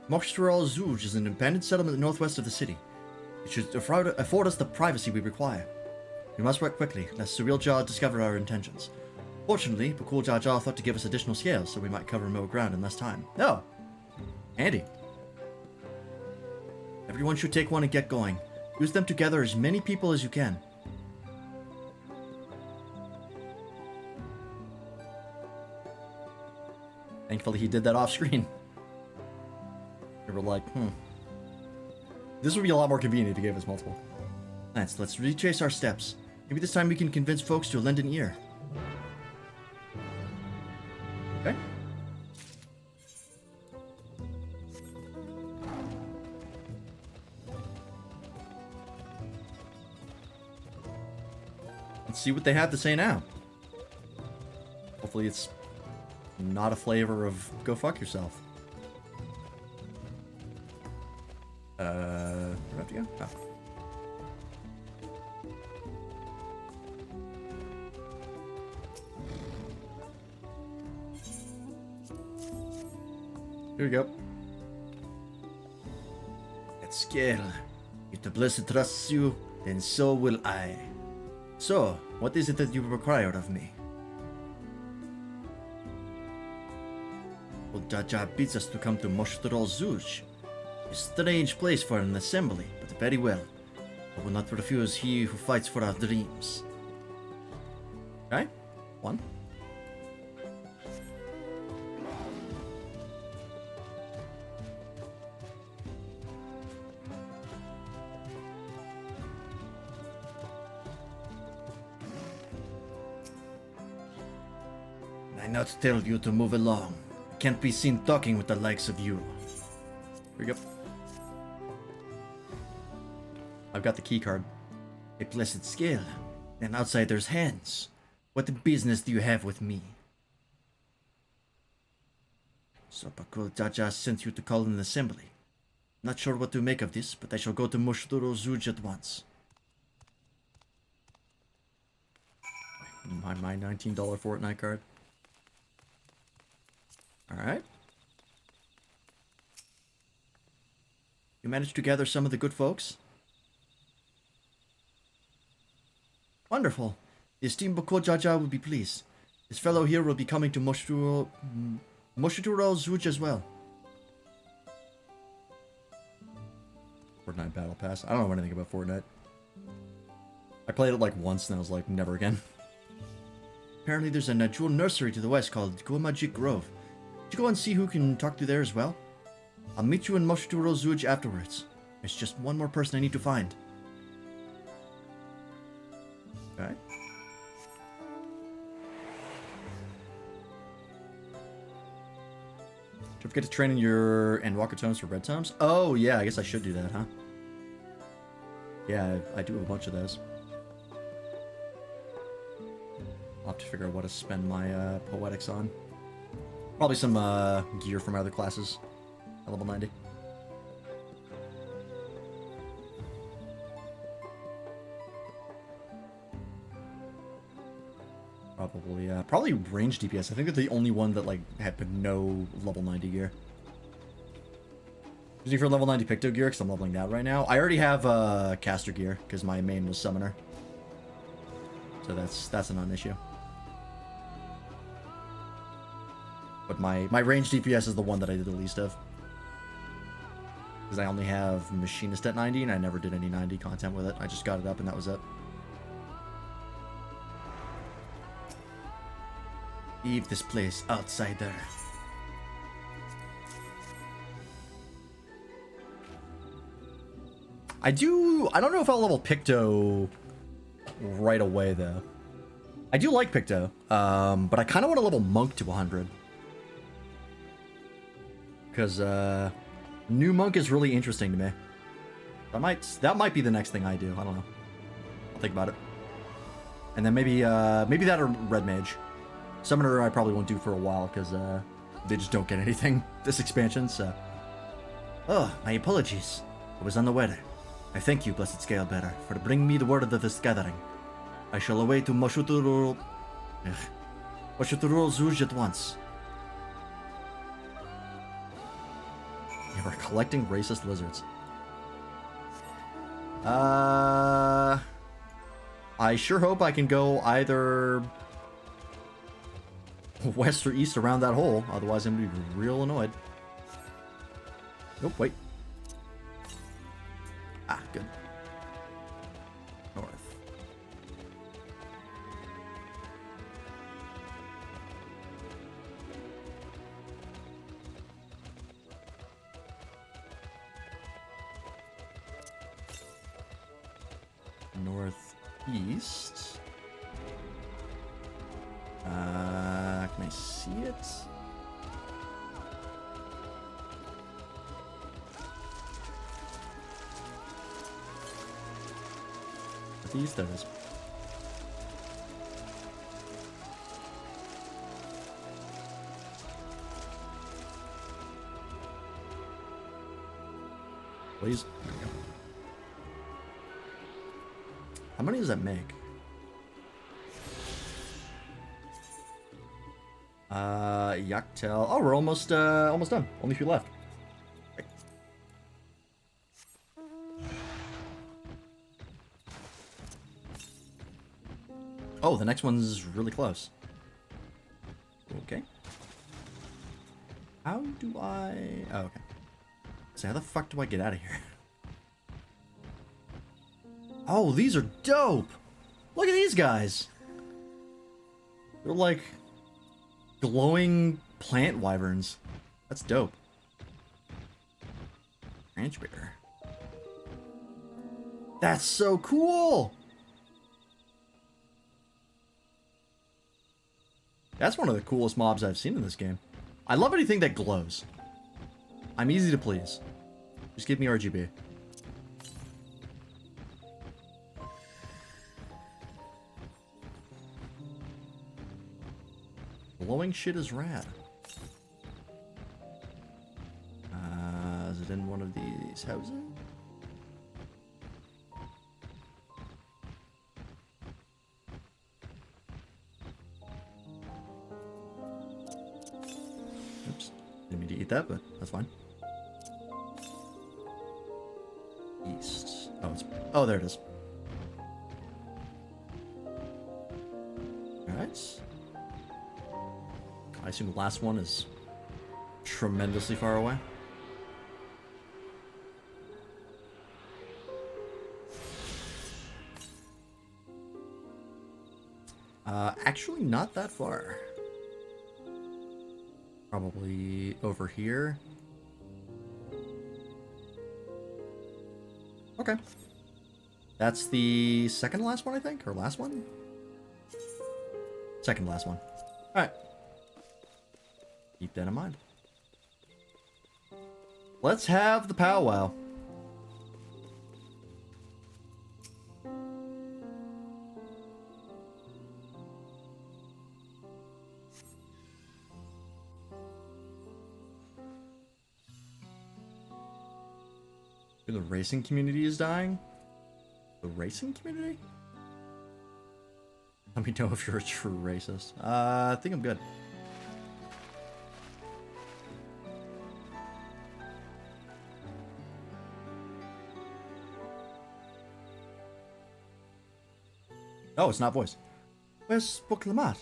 Moxtral Zuj is an abandoned settlement northwest of the city. It should afford us the privacy we require. We must work quickly, lest Surreal Jah discover our intentions. Fortunately, Bakul Jaja thought to give us additional scales, so we might cover more ground in less time. Oh! Handy. Everyone should take one and get going. Use them to gather as many people as you can. Thankfully he did that off screen. They were like, this would be a lot more convenient if he gave us multiple. Let's retrace our steps. Maybe this time we can convince folks to lend an ear. Okay. Let's see what they have to say now. Hopefully it's not a flavor of go fuck yourself. Where do I have to go? Oh. Here we go. At scale, if the Blessed trusts you, then so will I. So, what is it that you require of me? Well, Jaja bids us to come to Moshtrol Zuj. A strange place for an assembly, but very well. I will not refuse he who fights for our dreams. Okay, one. I not tell you to move along. I can't be seen talking with the likes of you. Here we go. I've got the key card. A blessed scale. An outsider's hands. What business do you have with me? So Bakul Jaja sent you to call an assembly. Not sure what to make of this, but I shall go to Mushduro Zuj at once. My $19 Fortnite card. Alright. You managed to gather some of the good folks? Wonderful. The esteemed Bakul Jaja will be pleased. This fellow here will be coming to Moshituro Zuj as well. Fortnite Battle Pass. I don't know anything about Fortnite. I played it like once and I was like, never again. Apparently there's a jewel nursery to the west called Gomajik Grove. Did you go and see who can talk to there as well? I'll meet you in Moshituro Zuj afterwards. There's just one more person I need to find. Okay. Don't forget to train in your and walker tomes for red tomes. Oh yeah, I guess I should do that, huh? Yeah, I do have a bunch of those. I'll have to figure out what to spend my poetics on. Probably some gear from other classes at level 90. Probably range DPS. I think they're the only one that like had no level 90 gear. Using for level 90 Picto gear because I'm leveling that right now. I already have caster gear because my main was summoner, so that's a non-issue. But my range DPS is the one that I did the least of. Because I only have Machinist at 90, and I never did any 90 content with it. I just got it up, and that was it. Leave this place, outsider. I don't know if I'll level Picto right away, though. I do like Picto, but I kind of want to level Monk to 100. Because, new Monk is really interesting to me. That might be the next thing I do. I don't know. I'll think about it. And then maybe that or Red Mage. Summoner I probably won't do for a while, because, they just don't get anything this expansion, so. Oh, my apologies. I was unaware. I thank you, Blessed Scalebearer, for bringing me the word of this gathering. I shall away to Moshuturu Zuj at once. Yeah, we're collecting racist lizards. I sure hope I can go either west or east around that hole, otherwise I'm gonna be real annoyed. Nope, wait. Ah, good. North. Northeast. Can I see it? Northeast, there it is. Please. There we go. How many does that make? Yaktel. Oh, we're almost done. Only a few left. Great. Oh, the next one's really close. Okay. How do I... Oh, okay. So how the fuck do I get out of here? Oh, these are dope! Look at these guys! They're like glowing plant wyverns. That's dope. Ranch bear. That's so cool! That's one of the coolest mobs I've seen in this game. I love anything that glows. I'm easy to please. Just give me RGB. Glowing shit is rad. Is it in one of these houses? Oops. Didn't mean to eat that, but that's fine. East. Oh, there it is. Alright. I assume the last one is tremendously far away. Actually not that far. Probably over here. Okay. That's the second to last one, I think? Or last one? Second to last one. Alright. Keep that in mind. Let's have the powwow. The racing community is dying? The racing community? Let me know if you're a true racist. I think I'm good. Oh, it's not voice. Where's Boclamat?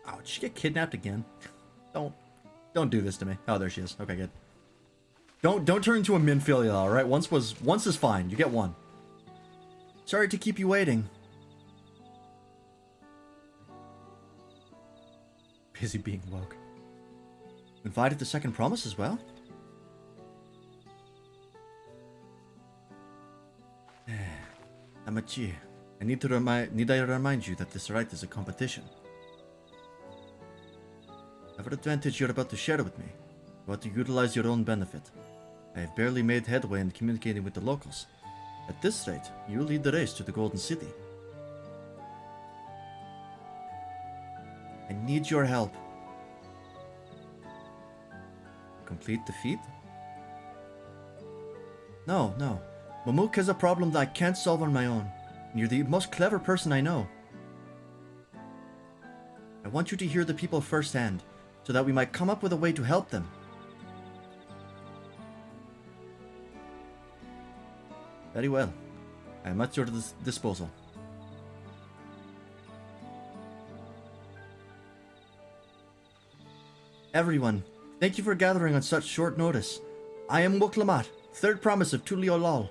Oh, did she get kidnapped again? Don't do this to me. Oh, there she is. Okay, good. Don't turn into a Minfilia, alright? Once is fine. You get one. Sorry to keep you waiting. Busy being woke. Invited the second promise as well? Amachi, need I remind you that this right is a competition. Whatever advantage you're about to share with me, you ought to utilize your own benefit. I have barely made headway in communicating with the locals. At this rate, you lead the race to the Golden City. I need your help. Complete the feat? No. Mamook has a problem that I can't solve on my own. And you're the most clever person I know. I want you to hear the people firsthand, so that we might come up with a way to help them. Very well. I am at your disposal. Everyone, thank you for gathering on such short notice. I am Woklamat, third promise of Tuliolal.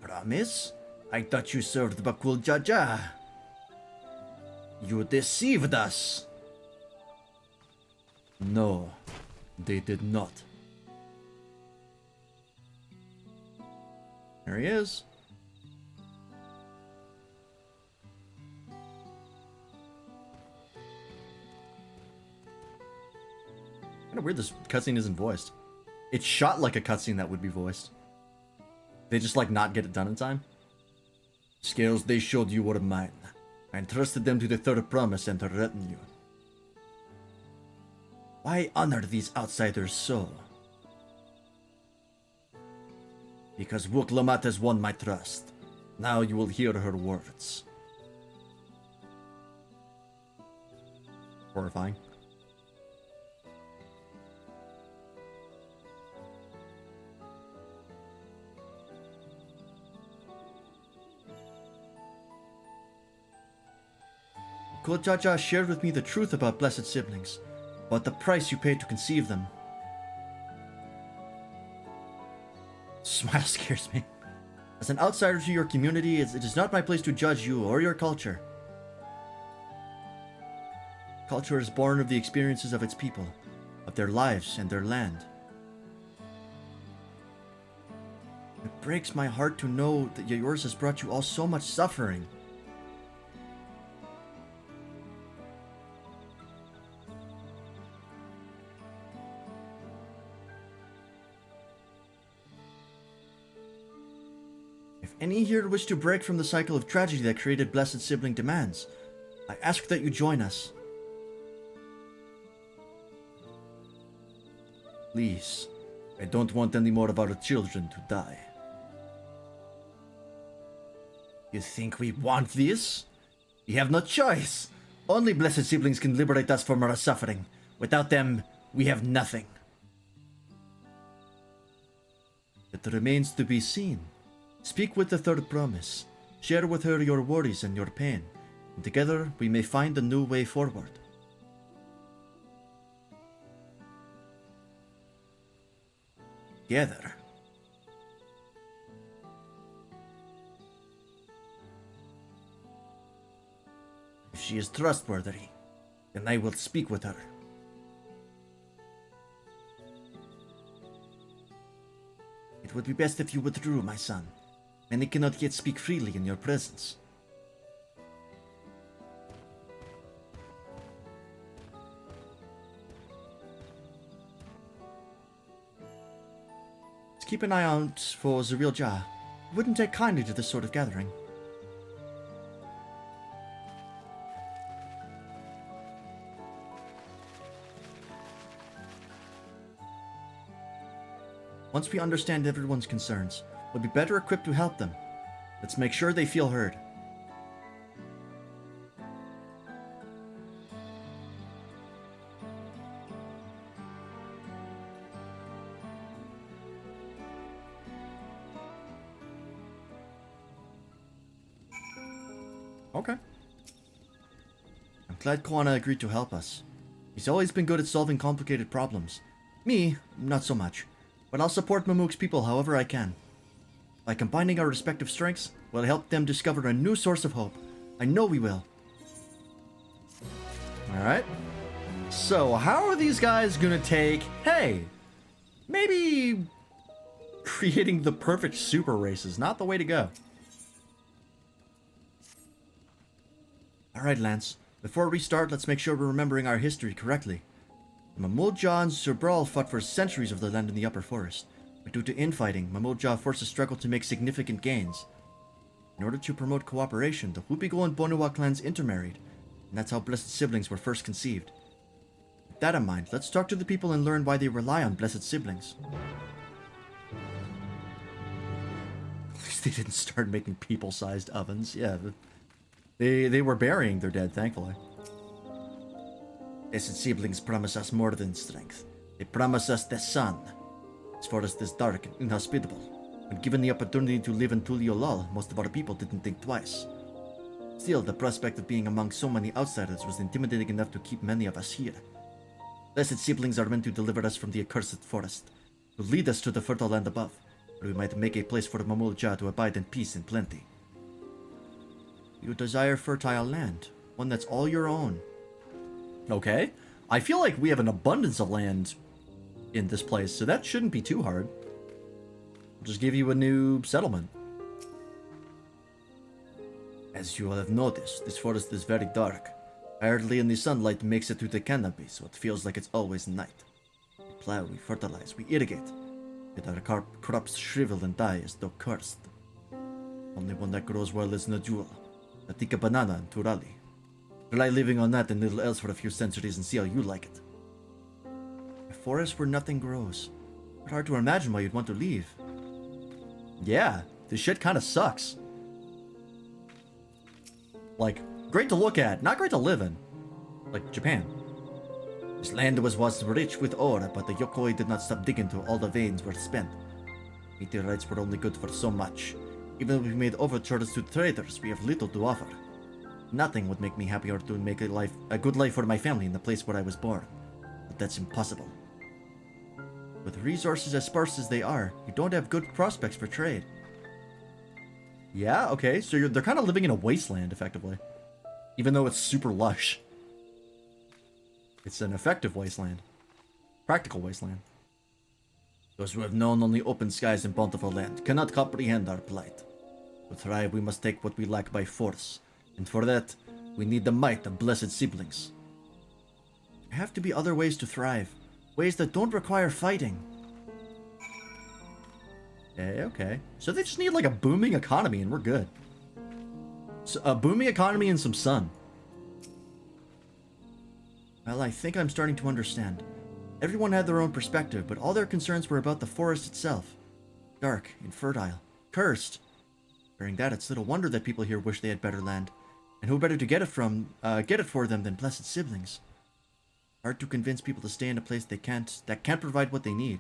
Promise? I thought you served Bakul Jaja. You deceived us. No, they did not. There he is. Kind of weird this cutscene isn't voiced. It's shot like a cutscene that would be voiced. They just like not get it done in time. Skills they showed you were mine. I entrusted them to the third promise and her retinue. Why honor these outsiders so? Because Woklamat has won my trust. Now you will hear her words. Horrifying. Kuljaja shared with me the truth about blessed siblings, about the price you paid to conceive them. Smile scares me. As an outsider to your community, it is not my place to judge you or your culture. Culture is born of the experiences of its people, of their lives and their land. It breaks my heart to know that yours has brought you all so much suffering. Any here wish to break from the cycle of tragedy that created blessed sibling demands, I ask that you join us. Please, I don't want any more of our children to die. You think we want this? We have no choice. Only blessed siblings can liberate us from our suffering. Without them, we have nothing. It remains to be seen. Speak with the third promise. Share with her your worries and your pain, and together we may find a new way forward. Together. If she is trustworthy, then I will speak with her. It would be best if you withdrew, my son. Many cannot yet speak freely in your presence. Let's keep an eye out for Zariel Jah. He wouldn't take kindly to this sort of gathering. Once we understand everyone's concerns, we'll be better equipped to help them. Let's make sure they feel heard. Okay. I'm glad Kwana agreed to help us. He's always been good at solving complicated problems. Me, not so much. But I'll support Mamook's people however I can. By combining our respective strengths, we'll help them discover a new source of hope. I know we will. Alright. So, how are these guys gonna take... Hey, maybe Creating the perfect super race is not the way to go. Alright, Lance. Before we start, let's make sure we're remembering our history correctly. The Mamulja and Zerbral fought for centuries of the land in the upper forest. But due to infighting, Mamulja forced the struggle to make significant gains. In order to promote cooperation, the Whoopigo and Bonua clans intermarried, and that's how Blessed Siblings were first conceived. With that in mind, let's talk to the people and learn why they rely on Blessed Siblings. At least they didn't start making people-sized ovens. Yeah, they were burying their dead, thankfully. Blessed Siblings promise us more than strength. They promise us the sun. This forest is dark and inhospitable. When given the opportunity to live in Tuliolal, most of our people didn't think twice. Still, the prospect of being among so many outsiders was intimidating enough to keep many of us here. Blessed Siblings are meant to deliver us from the accursed forest, to lead us to the fertile land above, where we might make a place for Mamulja to abide in peace and plenty. You desire fertile land, one that's all your own. Okay. I feel like we have an abundance of land in this place, so that shouldn't be too hard. I'll just give you a new settlement. As you have noticed, this forest is very dark. Hardly any sunlight makes it to the canopy, so it feels like it's always night. We plow, we fertilize, we irrigate. Yet our crops shrivel and die as though cursed. Only one that grows well is Najul, Natika Banana and Turali. Try living on that and little else for a few centuries and see how you like it. A forest where nothing grows. It's hard to imagine why you'd want to leave. Yeah, this shit kind of sucks. Like, great to look at, not great to live in. Like Japan. This land was once rich with ore, but the Yokoi did not stop digging till all the veins were spent. Meteorites were only good for so much. Even if we made overtures to traders, we have little to offer. Nothing would make me happier to make a good life for my family in the place where I was born. But that's impossible. With resources as sparse as they are, you don't have good prospects for trade. Yeah, okay, so they're kind of living in a wasteland, effectively. Even though it's super lush. It's an effective wasteland. Practical wasteland. Those who have known only open skies and bountiful land cannot comprehend our plight. To thrive, we must take what we lack by force. And for that, we need the might of Blessed Siblings. There have to be other ways to thrive. Ways that don't require fighting. Okay. So they just need like a booming economy and we're good. So, a booming economy and some sun. Well, I think I'm starting to understand. Everyone had their own perspective, but all their concerns were about the forest itself. Dark, infertile, cursed. Hearing that, it's little wonder that people here wish they had better land. And who better to get it for them than Blessed Siblings? Hard to convince people to stay in a place that can't provide what they need.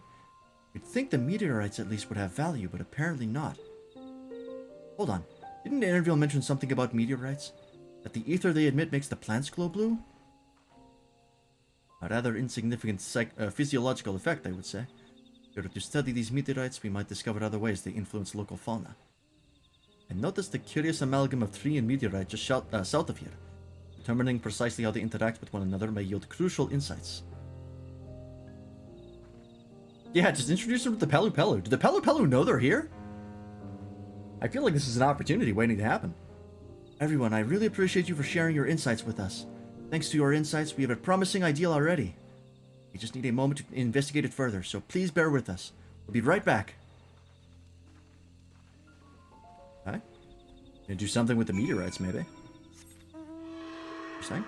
You'd think the meteorites at least would have value, but apparently not. Hold on. Didn't Interville mention something about meteorites? That the ether they emit makes the plants glow blue? A rather insignificant physiological effect, I would say. In order to study these meteorites, we might discover other ways they influence local fauna. And notice the curious amalgam of tree and meteorite just south of here. Determining precisely how they interact with one another may yield crucial insights. Yeah, just introduce them to the Pelu Pelu. Do the Pelu Pelu know they're here? I feel like this is an opportunity waiting to happen. Everyone, I really appreciate you for sharing your insights with us. Thanks to your insights, we have a promising ideal already. We just need a moment to investigate it further, so please bear with us. We'll be right back. Okay. Gonna do something with the meteorites, maybe. You're saying?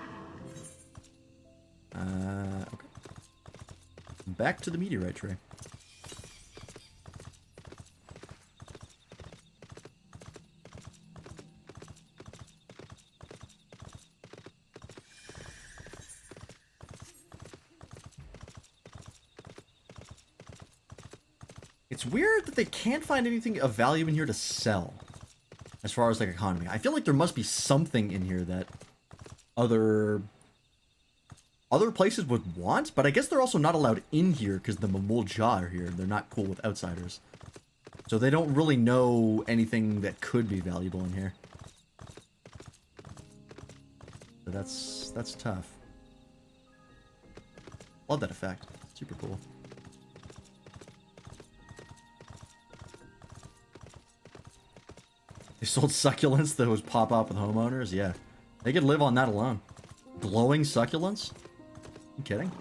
Okay. Back to the meteorite tree. It's weird that they can't find anything of value in here to sell. As far as like economy. I feel like there must be something in here that other places would want, but I guess they're also not allowed in here because the Mamulja are here. They're not cool with outsiders. So they don't really know anything that could be valuable in here. So that's tough. Love that effect. Super cool. They sold succulents that would pop up with homeowners? Yeah. They could live on that alone. Glowing succulents? You kidding?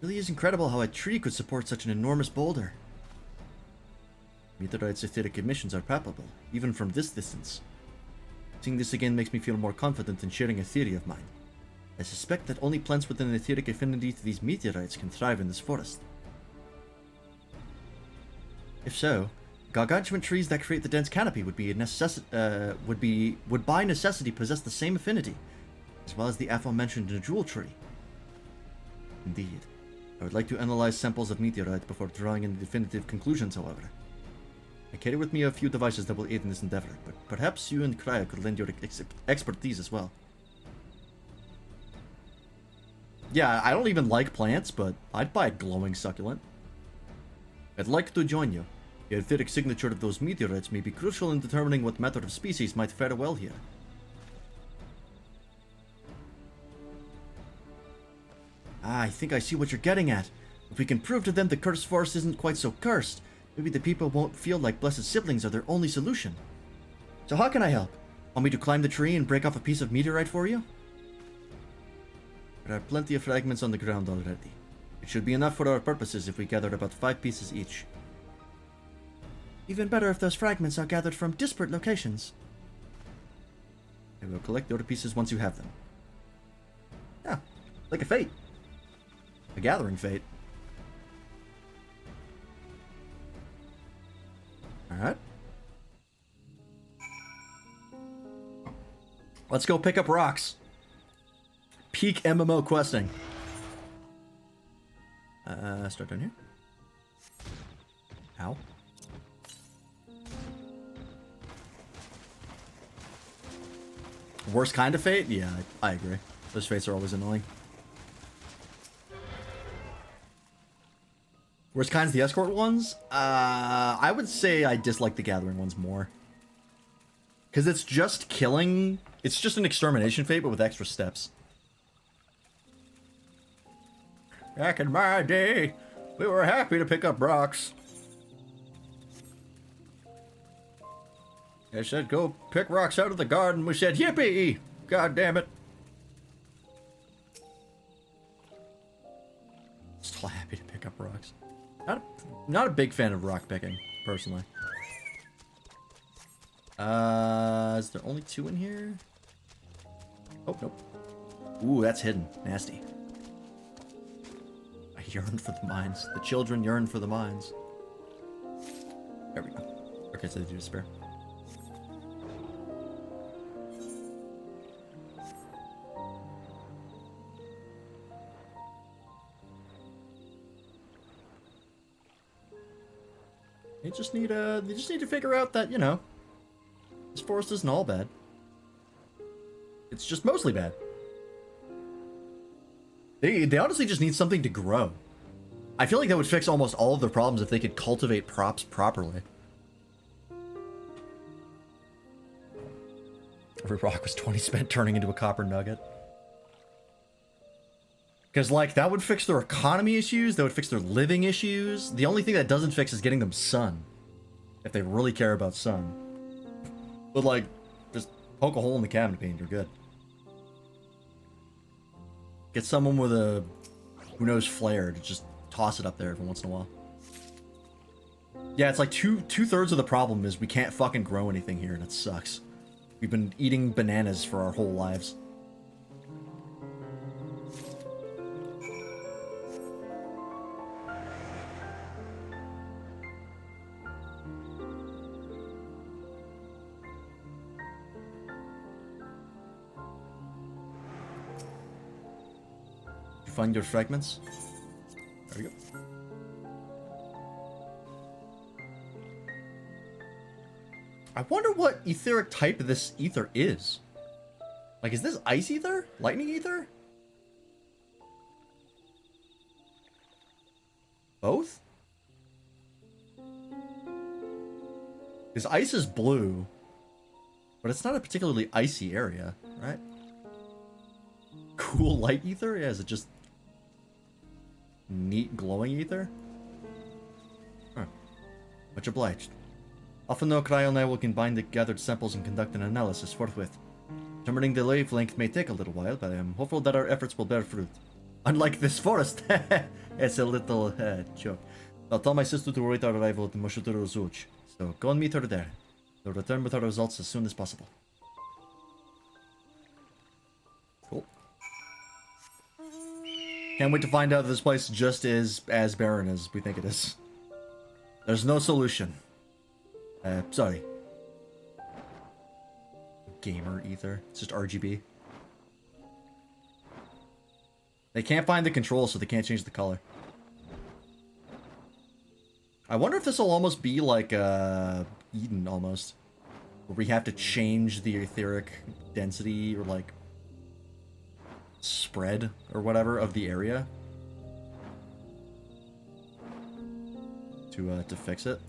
Really is incredible how a tree could support such an enormous boulder. Meteorite's etheric emissions are palpable, even from this distance. Seeing this again makes me feel more confident in sharing a theory of mine. I suspect that only plants with an etheric affinity to these meteorites can thrive in this forest. If so, gargantuan trees that create the dense canopy would by necessity possess the same affinity, as well as the aforementioned jewel tree. Indeed. I would like to analyze samples of meteorite before drawing any definitive conclusions, however. I carry with me a few devices that will aid in this endeavor, but perhaps you and Krya could lend your expertise as well. Yeah, I don't even like plants, but I'd buy a glowing succulent. I'd like to join you. The etheric signature of those meteorites may be crucial in determining what method of species might fare well here. Ah, I think I see what you're getting at. If we can prove to them the cursed forest isn't quite so cursed, maybe the people won't feel like blessed siblings are their only solution. So how can I help? Want me to climb the tree and break off a piece of meteorite for you? There are plenty of fragments on the ground already. It should be enough for our purposes if we gathered about 5 pieces each. Even better if those fragments are gathered from disparate locations. I will collect the other pieces once you have them. Yeah, like a fate. A gathering fate. Alright. Let's go pick up rocks. Peak MMO questing. Start down here. Ow. Worst kind of fate? Yeah, I agree. Those fates are always annoying. Worst kinds, the escort ones? I would say I dislike the gathering ones more. Because it's just killing... It's just an extermination fate, but with extra steps. Back in my day, we were happy to pick up rocks. They said, go pick rocks out of the garden. We said, yippee! God damn it. Still happy to pick up rocks. Not a big fan of rock picking, personally. Is there only 2 in here? Oh, nope. Ooh, that's hidden. Nasty. I yearn for the mines. The children yearn for the mines. There we go. Okay, so they do spare. They just need to figure out that, you know, this forest isn't all bad. It's just mostly bad. They honestly just need something to grow. I feel like that would fix almost all of their problems if they could cultivate props properly. Every rock was 20 spent turning into a copper nugget. Because, like, that would fix their economy issues, that would fix their living issues. The only thing that doesn't fix is getting them sun. If they really care about sun. But, like, just poke a hole in the cabinet pane, you're good. Get someone with a, who knows, flare to just toss it up there every once in a while. Yeah, it's like two-thirds of the problem is we can't fucking grow anything here, and it sucks. We've been eating bananas for our whole lives. Find your fragments. There we go. I wonder what etheric type this ether is. Like, is this ice ether? Lightning ether? Both? Because ice is blue, but it's not a particularly icy area, right? Cool light ether? Yeah, is it just Neat glowing ether? Huh. Much obliged. Often though, Cryo and I will combine the gathered samples and conduct an analysis forthwith. Determining the wavelength may take a little while, but I am hopeful that our efforts will bear fruit. Unlike this forest. It's a little joke. I'll tell my sister to await our arrival at the Moshuturu Zuch. So go and meet her there. We'll return with our results as soon as possible. Cool. Can't wait to find out if this place just is as barren as we think it is. There's no solution. Sorry. Gamer ether. It's just RGB. They can't find the controls, so they can't change the color. I wonder if this will almost be like Eden, almost. Where we have to change the etheric density, or like spread, or whatever, of the area. To fix it.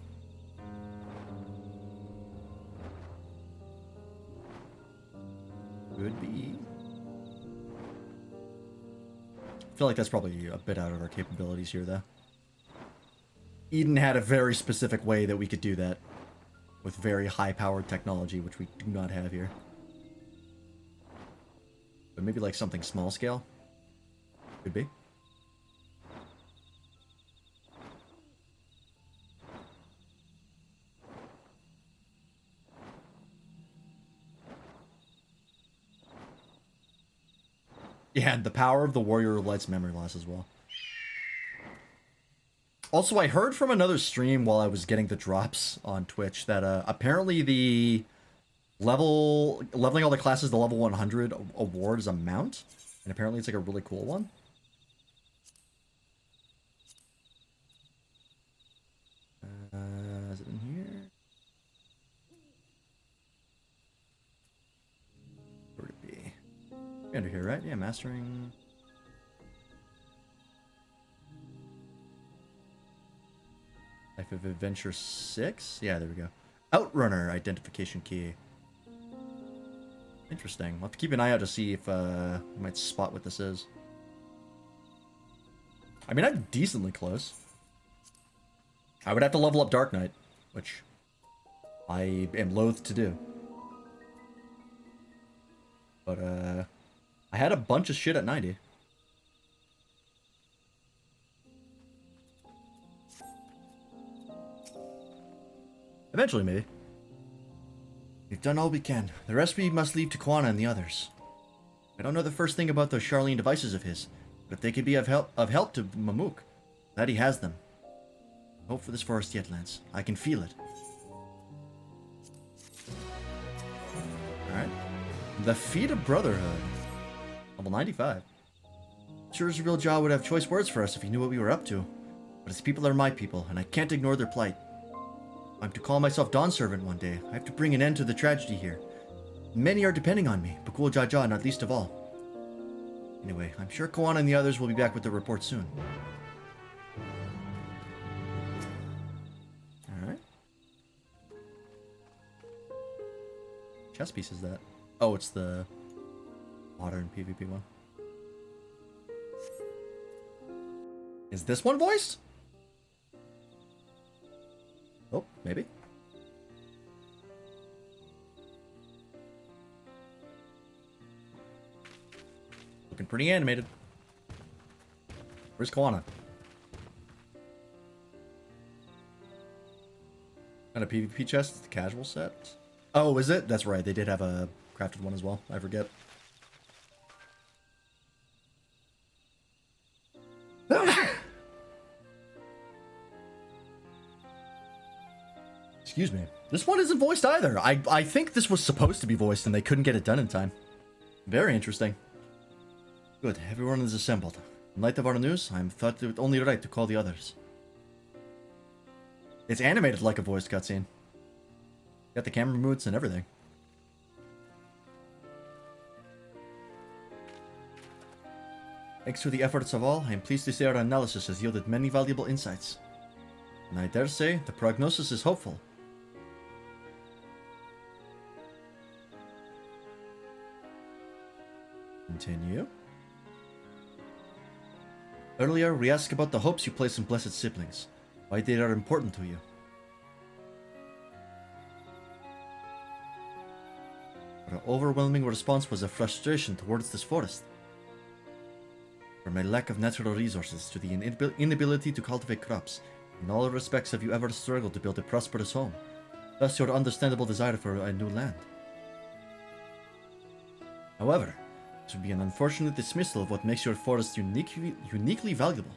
Could be. I feel like that's probably a bit out of our capabilities here, though. Eden had a very specific way that we could do that. With very high-powered technology, which we do not have here. But maybe like something small scale? Could be. Yeah, the power of the warrior lights memory loss as well. Also, I heard from another stream while I was getting the drops on Twitch that apparently the leveling all the classes to level 100 award is a mount, and apparently it's like a really cool one. Is it in here? Where would it be? Under here, right? Yeah, mastering. Life of Adventure 6? Yeah, there we go. Outrunner identification key. Interesting. I'll have to keep an eye out to see if I might spot what this is. I mean, I'm decently close. I would have to level up Dark Knight, which I am loath to do. But, I had a bunch of shit at 90. Eventually, maybe. We've done all we can. The rest we must leave to Kwana and the others. I don't know the first thing about those Charlene devices of his, but if they could be of help to Mamook, glad he has them. Hope for this forest yet, Lance. I can feel it. Alright. The Feet of Brotherhood. Level 95. Sure as real Jaw would have choice words for us if he knew what we were up to. But his people are my people, and I can't ignore their plight. I'm to call myself Dawn Servant one day. I have to bring an end to the tragedy here. Many are depending on me, Bakul Jaja not least of all. Anyway, I'm sure Koana and the others will be back with the report soon. Alright. Chess piece is that? Oh, it's the modern PvP one. Is this one voiced? Oh, maybe. Looking pretty animated. Where's Koana? Got a PvP chest? It's the casual set. Oh, is it? That's right. They did have a crafted one as well. I forget. Excuse me. This one isn't voiced either. I think this was supposed to be voiced and they couldn't get it done in time. Very interesting. Good. Everyone is assembled. In light of our news, I'm thought it only right to call the others. It's animated like a voiced cutscene. Got the camera moods and everything. Thanks to the efforts of all, I am pleased to say our analysis has yielded many valuable insights. And I dare say, the prognosis is hopeful. Continue. Earlier, we asked about the hopes you place in blessed siblings, why they are important to you. Our overwhelming response was a frustration towards this forest. From a lack of natural resources to the inability to cultivate crops, in all respects have you ever struggled to build a prosperous home, thus your understandable desire for a new land. However, this would be an unfortunate dismissal of what makes your forest uniquely valuable.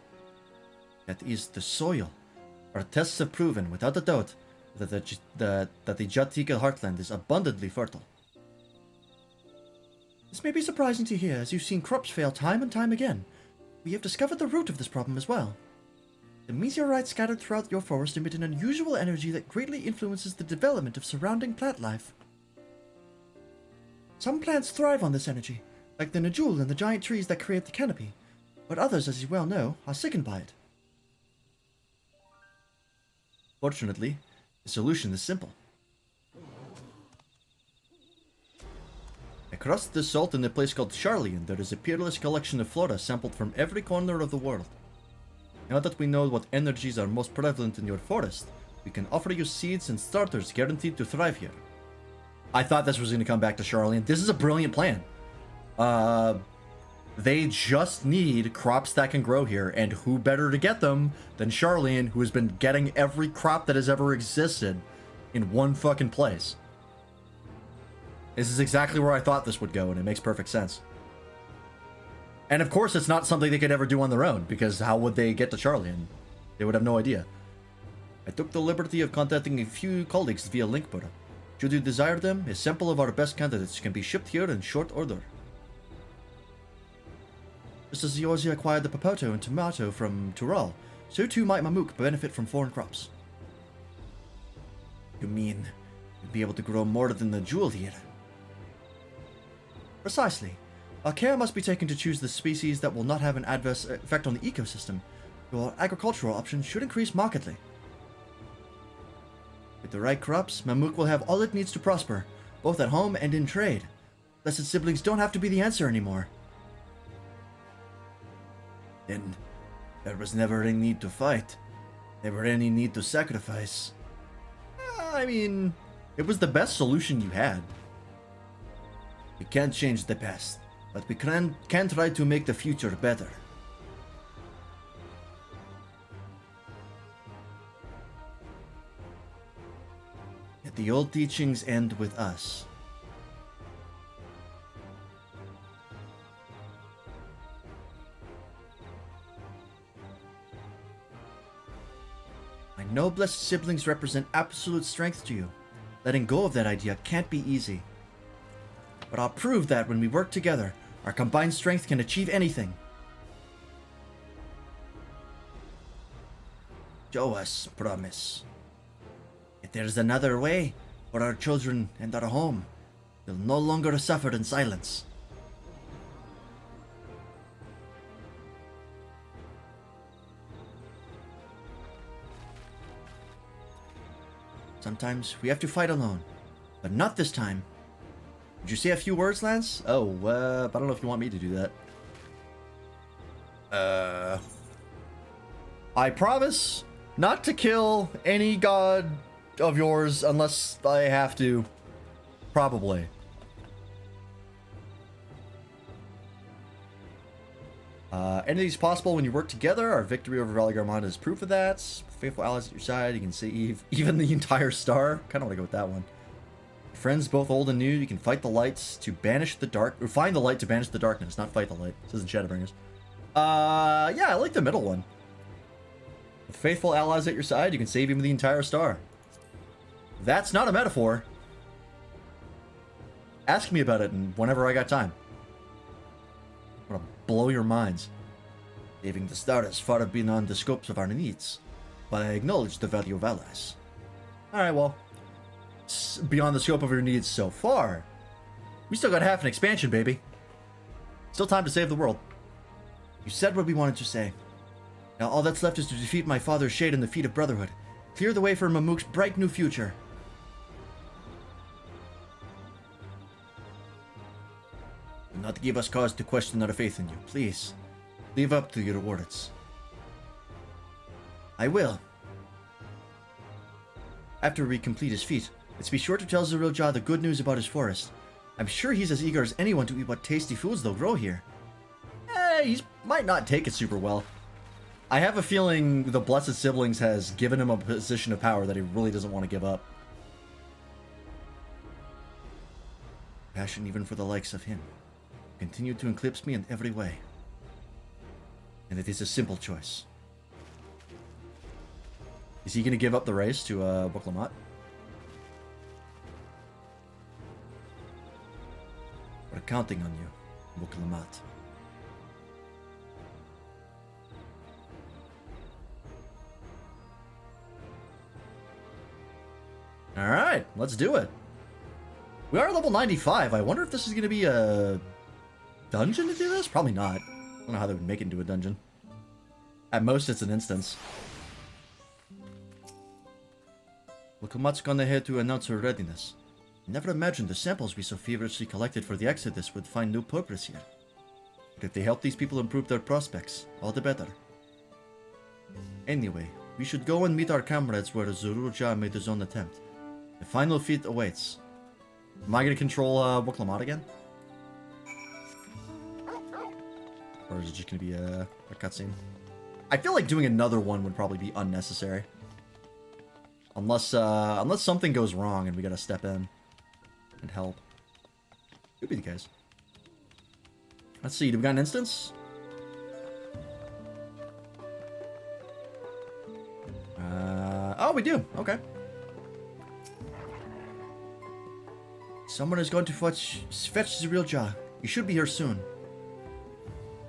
That is, the soil. Our tests have proven, without a doubt, that the Jatika heartland is abundantly fertile. This may be surprising to hear, as you've seen crops fail time and time again. We have discovered the root of this problem as well. The meteorites scattered throughout your forest emit an unusual energy that greatly influences the development of surrounding plant life. Some plants thrive on this energy, like the Najul and the giant trees that create the canopy, but others, as you well know, are sickened by it. Fortunately, the solution is simple. Across the salt in a place called Charlian, there is a peerless collection of flora sampled from every corner of the world. Now that we know what energies are most prevalent in your forest, we can offer you seeds and starters guaranteed to thrive here. I thought this was going to come back to Charlian. This is a brilliant plan. They just need crops that can grow here, and who better to get them than Charlian, who has been getting every crop that has ever existed in one fucking place. This is exactly where I thought this would go, and it makes perfect sense. And of course, it's not something they could ever do on their own, because how would they get to Charlian? They would have no idea. I took the liberty of contacting a few colleagues via link portal. Should you desire them, a sample of our best candidates can be shipped here in short order. Just as Eorzea acquired the Papoto and Tomato from Tural, so too might Mamuk benefit from foreign crops. You mean, you'd be able to grow more than the jewel here? Precisely. Our care must be taken to choose the species that will not have an adverse effect on the ecosystem. Your agricultural options should increase markedly. With the right crops, Mamuk will have all it needs to prosper, both at home and in trade. Blessed siblings don't have to be the answer anymore. Then, there was never any need to fight. Never any need to sacrifice. I mean, it was the best solution you had. We can't change the past, but we can try to make the future better. Yet the old teachings end with us. I know blessed siblings represent absolute strength to you. Letting go of that idea can't be easy. But I'll prove that when we work together, our combined strength can achieve anything. Show us, promise. If there's another way for our children and our home, they'll no longer suffer in silence. Sometimes we have to fight alone, but not this time. Did you say a few words, Lance? Oh, I don't know if you want me to do that. I promise not to kill any god of yours unless I have to. Probably. Any of these possible when you work together. Our victory over Raleigh Garmanda is proof of that. Faithful allies at your side, you can save even the entire star. Kind of want to go with that one. Friends both old and new, you can fight the lights to banish the dark, or find the light to banish the darkness, not fight the light. This isn't Shadowbringers. Yeah, I like the middle one. With faithful allies at your side, you can save even the entire star. That's not a metaphor. Ask me about it whenever I got time. I'm gonna blow your minds. Saving the star is far beyond the scopes of our needs, but I acknowledge the value of allies. Alright, well, it's beyond the scope of your needs so far. We still got half an expansion, baby. Still time to save the world. You said what we wanted to say. Now all that's left is to defeat my father's shade in the feet of Brotherhood. Clear the way for Mamuk's bright new future. Do not give us cause to question our faith in you, please. Live up to your words. I will. After we complete his feat, let's be sure to tell Zerilja the good news about his forest. I'm sure he's as eager as anyone to eat what tasty foods they'll grow here. He might not take it super well. I have a feeling the Blessed Siblings has given him a position of power that he really doesn't want to give up. Passion even for the likes of him continued to eclipse me in every way. And it is a simple choice. Is he going to give up the race to Boklamat? We're counting on you, Boklamat. Alright, let's do it. We are level 95. I wonder if this is going to be a dungeon to do this? Probably not. I don't know how they would make it into a dungeon. At most, it's an instance. Boklamat's gone ahead to announce her readiness. I never imagined the samples we so feverishly collected for the Exodus would find new purpose here. But if they help these people improve their prospects, all the better. Anyway, we should go and meet our comrades where Zerilja made his own attempt. The final feat awaits. Am I going to control Boklamat again? Or is it just going to be a cutscene? I feel like doing another one would probably be unnecessary. Unless something goes wrong and we got to step in and help. Could be the case. Let's see, do we got an instance? Oh, we do. Okay. Someone is going to fetch Zerilja. You should be here soon.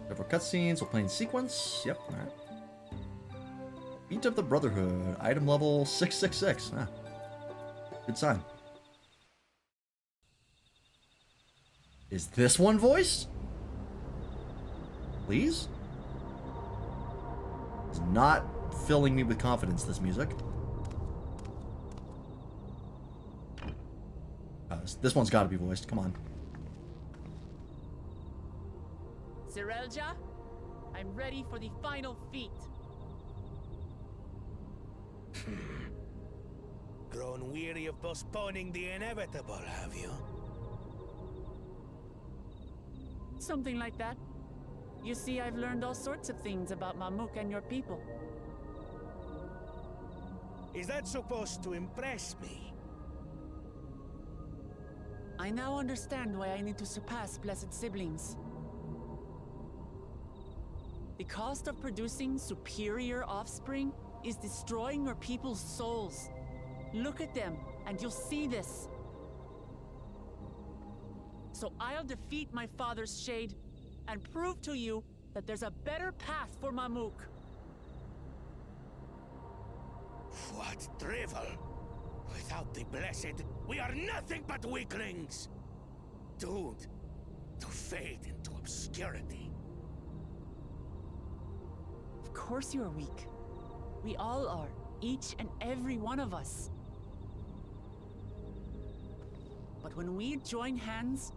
Several cutscenes, we'll play in sequence. Yep, alright. Feat of the Brotherhood. Item level 666. Ah. Good sign. Is this one voiced? Please? It's not filling me with confidence, this music. This one's got to be voiced. Come on. Zerilja, I'm ready for the final feat. Grown weary of postponing the inevitable, have you? Something like that. You see, I've learned all sorts of things about Mamuk and your people. Is that supposed to impress me? I now understand why I need to surpass Blessed Siblings. The cost of producing superior offspring is destroying your people's souls. Look at them, and you'll see this. So I'll defeat my father's shade, and prove to you that there's a better path for Mamuk. What drivel! Without the Blessed, we are nothing but weaklings! Doomed to fade into obscurity. Of course you're weak. We all are, each and every one of us. But when we join hands,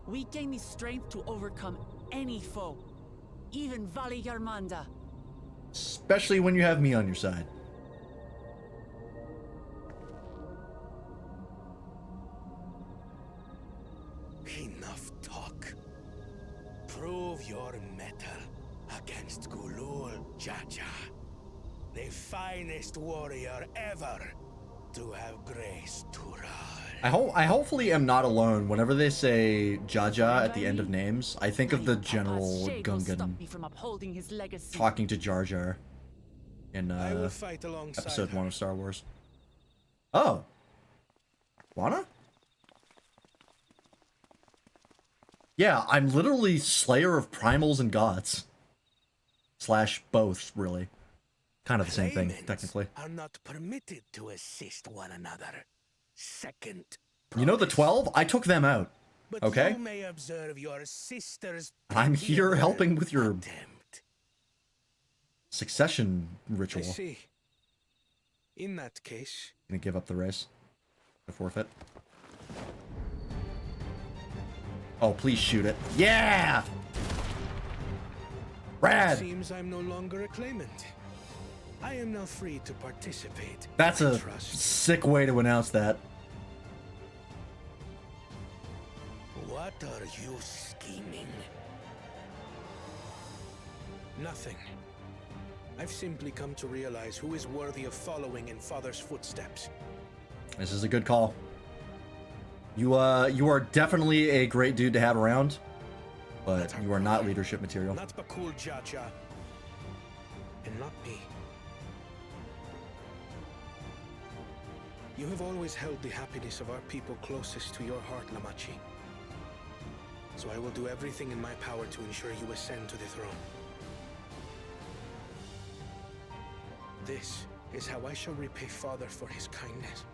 we gain the strength to overcome any foe, even Vali Yarmanda. Especially when you have me on your side. Enough talk. Prove your mettle against Gulul Jaja, the finest warrior ever to have graced Tural. I hopefully am not alone. Whenever they say Jaja at the end of names, I think of the General Gungan talking to Jar Jar in episode 1 of Star Wars. Oh. Wanna? Yeah, I'm literally Slayer of Primals and Gods. Slash both, really. Kind of the same thing, technically. Are not permitted to assist one another. Second. You know the 12? I took them out. But okay? You may observe your sister's I'm here helping with your attempt. succession ritual. I see. In that case, Gonna give up the race. The forfeit. Oh, please shoot it. Yeah! Rad. Seems I'm no longer a claimant. I am now free to participate. That's I a trust. sick way to announce that. What are you scheming? Nothing. I've simply come to realize who is worthy of following in Father's footsteps. This is a good call. You are definitely a great dude to have around, but you are not leadership material. Not Bakul Jaja. And not me. You have always held the happiness of our people closest to your heart, Lamachi. So I will do everything in my power to ensure you ascend to the throne. This is how I shall repay Father for his kindness.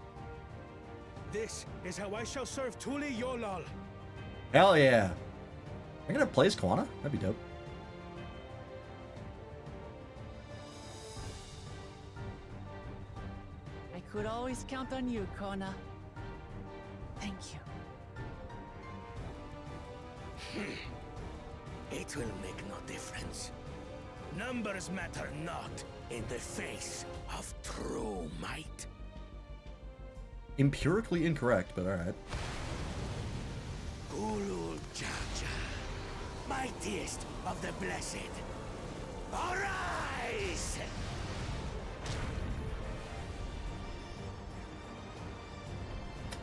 This is how I shall serve Tuli Yolal. Hell yeah. I'm gonna play as Kwana. That'd be dope. I could always count on you, Kona. Thank you. It will make no difference. Numbers matter not in the face of true might. Empirically incorrect, but alright. Gulul Jaja, mightiest of the blessed, arise!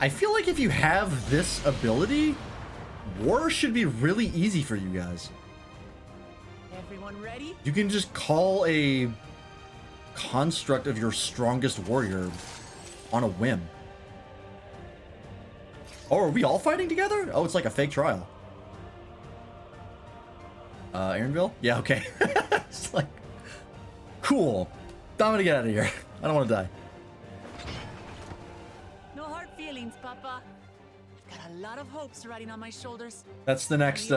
I feel like if you have this ability, war should be really easy for you guys. Everyone ready? You can just call a construct of your strongest warrior on a whim. Oh, are we all fighting together? Oh, it's like a fake trial. Aaronville? Yeah, okay. It's like, cool. I'm gonna get out of here. I don't want to die. No hard feelings, Papa. I've got a lot of hopes riding on my shoulders. That's the next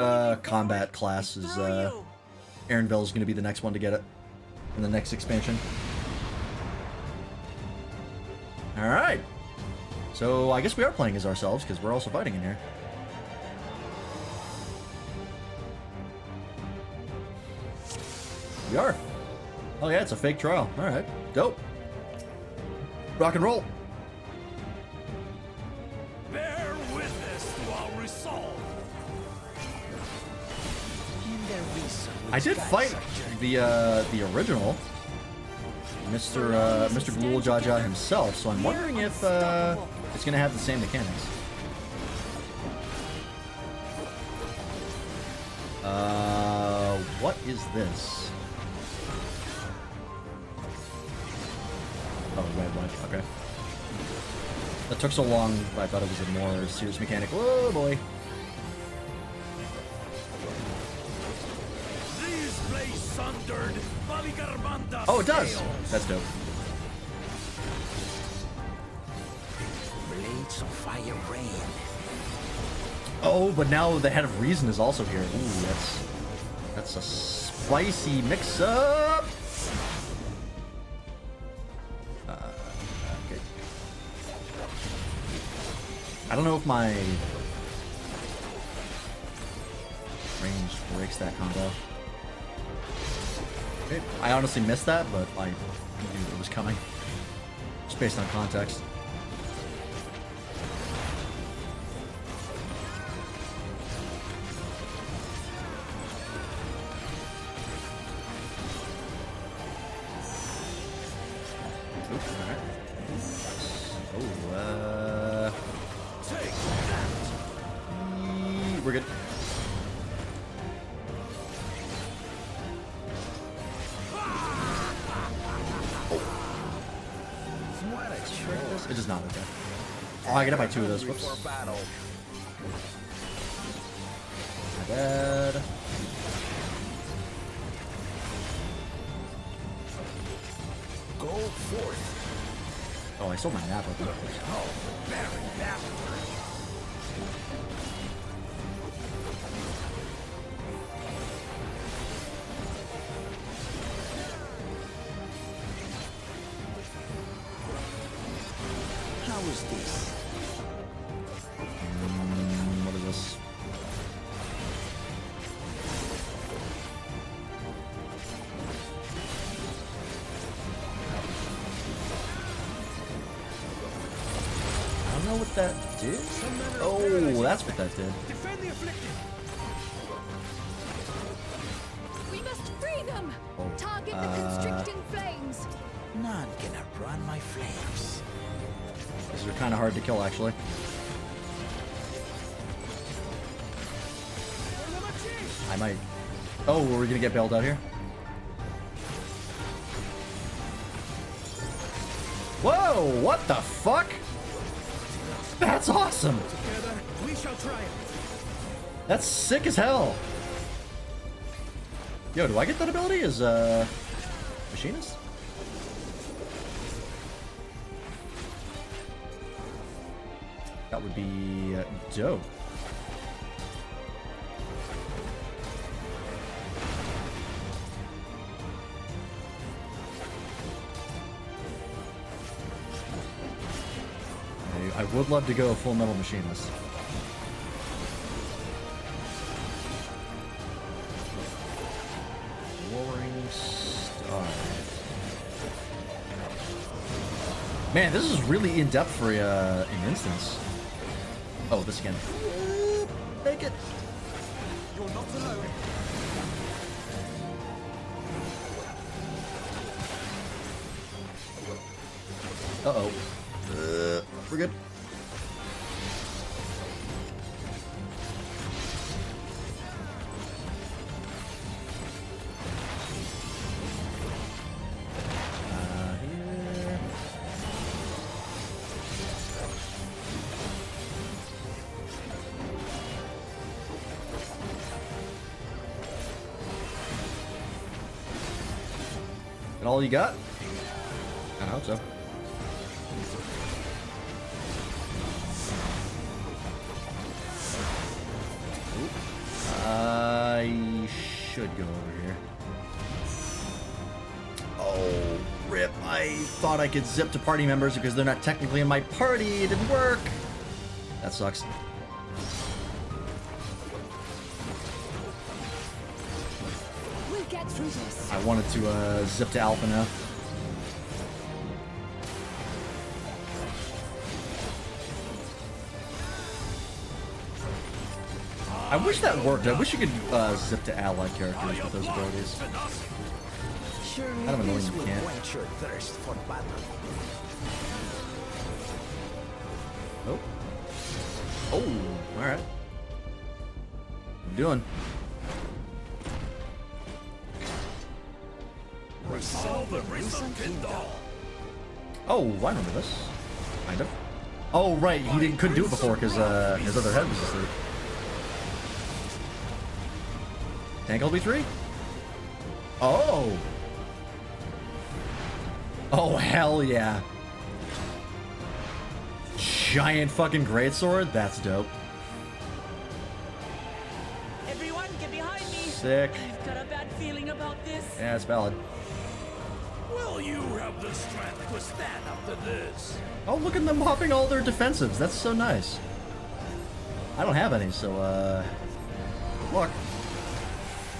combat class. Is Aaronville is gonna be the next one to get it in the next expansion. All right. So I guess we are playing as ourselves because we're also fighting in here. We are. Oh yeah, it's a fake trial. All right, dope. Rock and roll. Bear witness to our resolve. I did fight the original Mr. Ghoul Jaja himself, so I'm wondering if it's gonna have the same mechanics. What is this? Oh, red light. Okay. That took so long, I thought it was a more serious mechanic. Whoa, boy. Oh, it does. That's dope. Blades of fire rain. Oh, but now the Head of Reason is also here. Ooh, that's a spicy mix-up. Okay. I don't know if my range breaks that combo. Okay. I honestly missed that, but I knew it was coming. Just based on context. Oops, alright. Oh, Take that. we're good. It does not, okay. Oh, I gotta buy 2 of those. Whoops. My bad. Go forth. Oh, I sold my map. Okay. Oh, very backward. How is this? What is this? that did? Oh, that's what that did. Defend the afflicted. We must free them! Oh, Target the constricting flames! None can outrun my flames. These are kind of hard to kill, actually. I might... Oh, are we gonna get bailed out here? Whoa! What the fuck? That's awesome! Together, we shall triumph. That's sick as hell! Yo, do I get that ability as, machinist? That would be dope. I would love to go Full Metal Machinist. Roaring Star. Man, this is really in depth for an instance. Oh, this again. Make it. You're not alone. Uh-oh. We're good. Here. That all you got? I hope so. I should go over here. Oh, rip. I thought I could zip to party members because they're not technically in my party. It didn't work. That sucks. We'll get through this. I wanted to zip to Alpha now. I wish that worked. I wish you could zip to allied characters with those abilities. Kind of annoying you can't. Oh. Oh, alright. Doing. Oh, I remember this. Kind of. Oh, right. He couldn't do it before because his other head was asleep. Tank LB3? Oh! Oh, hell yeah. Giant fucking greatsword? That's dope. Everyone, get behind me! Sick. I've got a bad feeling about this. Yeah, it's valid. Will you have the strength to stand up to this? Oh, look at them popping all their defensives. That's so nice. I don't have any, so, look.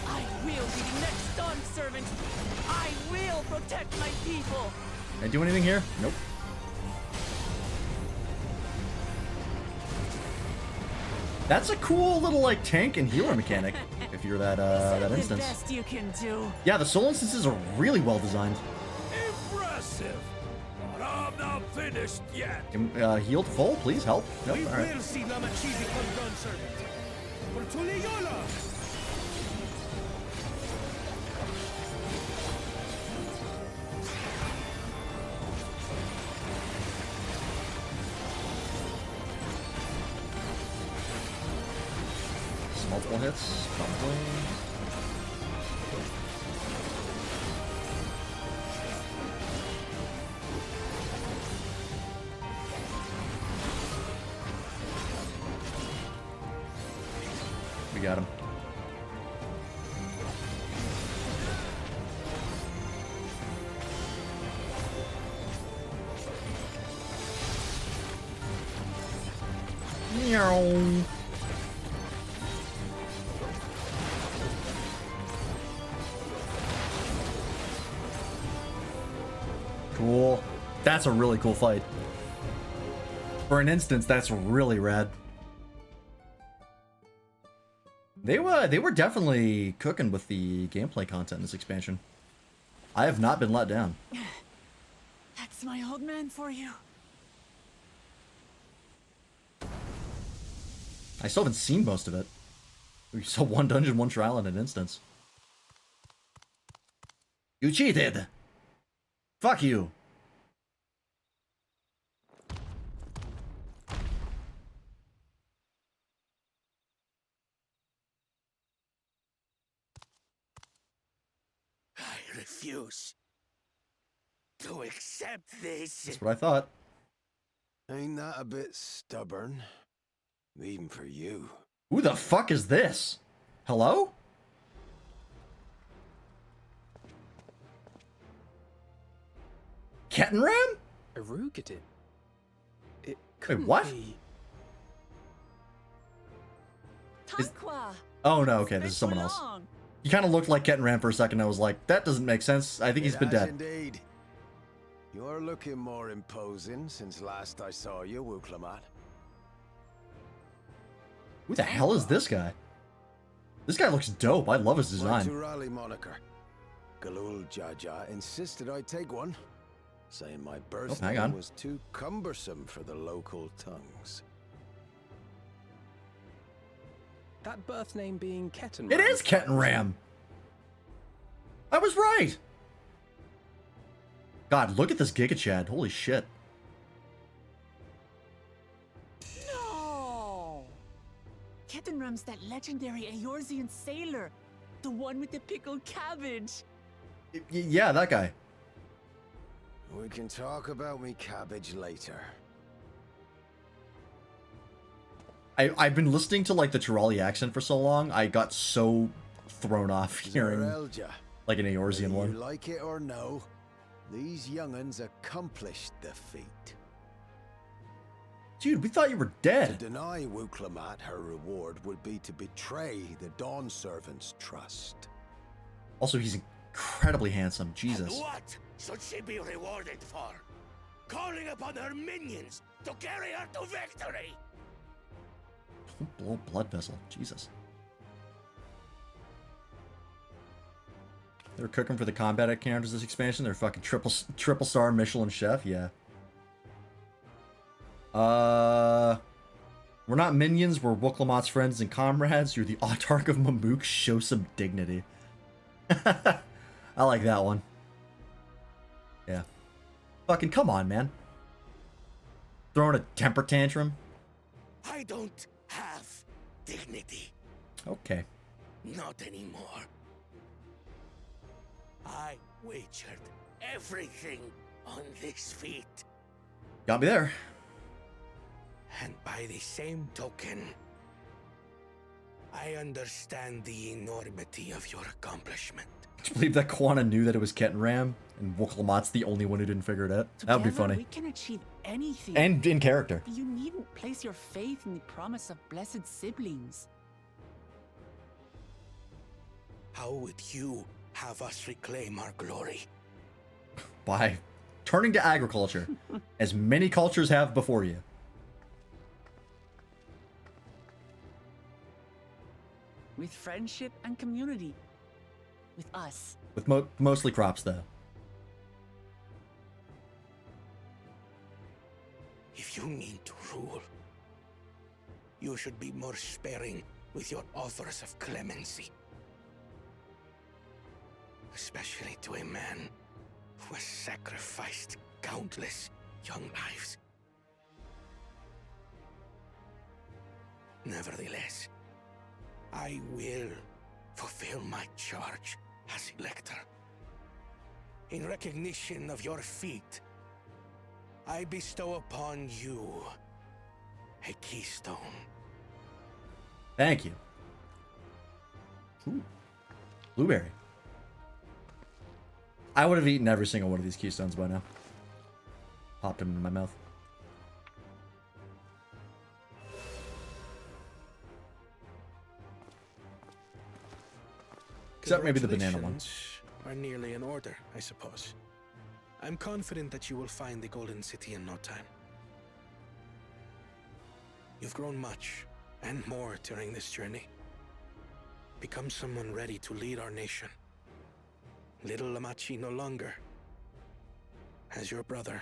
I will be the next Dawn servant. I will protect my people. Can I do anything here? Nope. That's a cool little, like, tank and healer mechanic, if you're that instance. The best you can do. Yeah, the soul instances are really well designed. Impressive! But I'm not finished yet. Healed full, please help. Nope, We alright. will see Namachi become Dawn servant. For Tuliyola! Multiple hits, probably. We got him. Meow. Cool. That's a really cool fight. For an instance, that's really rad. They were definitely cooking with the gameplay content in this expansion. I have not been let down. That's my old man for you. I still haven't seen most of it. We saw one dungeon, one trial in an instance. You cheated! Fuck you! I refuse to accept this. That's what I thought. Ain't that a bit stubborn? Even for you. Who the fuck is this? Hello? Kettenram? Erugated? It Wait, couldn't what? be. Tanqua! Oh no, okay, this is someone else. He kind of looked like Kettenram for a second. I was like, that doesn't make sense. I think he's been dead. Indeed. You're looking more imposing since last I saw you, Wuklamat. Who the hell is this guy? This guy looks dope. I love his My design. Turali moniker. Galul Jaja insisted I take one, saying my birth hang name on. was too cumbersome for the local tongues. That birth name being Kettenram. It is Kettenram! I was right! God, look at this Giga Chad. Holy shit. No! Kettenram's that legendary Eorzean sailor. The one with the pickled cabbage. Yeah, that guy. We can talk about me cabbage later. I've been listening to like the Turali accent for so long, I got so thrown off hearing Zerelja, like an Eorzean whether one. you like it or no, these young'uns accomplished the feat. Dude, we thought you were To dead. deny Wuklamat her reward would be to betray the Dawn Servant's trust. Also, he's incredibly handsome. Jesus. And what should she be rewarded for? Calling upon her minions to carry her to victory! Don't blow a blood vessel. Jesus. They're cooking for the combat encounters this expansion. They're fucking triple star Michelin chef. Yeah. We're not minions. We're Wuklamat's friends and comrades. You're the autarch of Mamook. Show some dignity. I like that one. Yeah. Fucking come on, man. Throwing a temper tantrum. I don't have dignity. Okay. Not anymore. I wagered everything on this feat. Got me there. And by the same token, I understand the enormity of your accomplishment. Do you believe that Kwana knew that it was Kettenram and Wuklamat's the only one who didn't figure it out? That would be Together, funny. We can achieve anything. And in character. You needn't place your faith in the promise of blessed siblings. How would you have us reclaim our glory? By turning to agriculture, as many cultures have before you. With friendship and community. With us. With mostly crops, though. If you mean to rule, you should be more sparing with your offers of clemency. Especially to a man who has sacrificed countless young lives. Nevertheless, I will fulfill my charge as Elector. In recognition of your feat, I bestow upon you a keystone. Thank you. Ooh. Blueberry. I would have eaten every single one of these keystones by now. Popped them in my mouth. Except maybe the banana one. Congratulations are nearly in order, I suppose. I'm confident that you will find the Golden City in no time. You've grown much, and more during this journey. Become someone ready to lead our nation. Little Lamachi no longer. As your brother,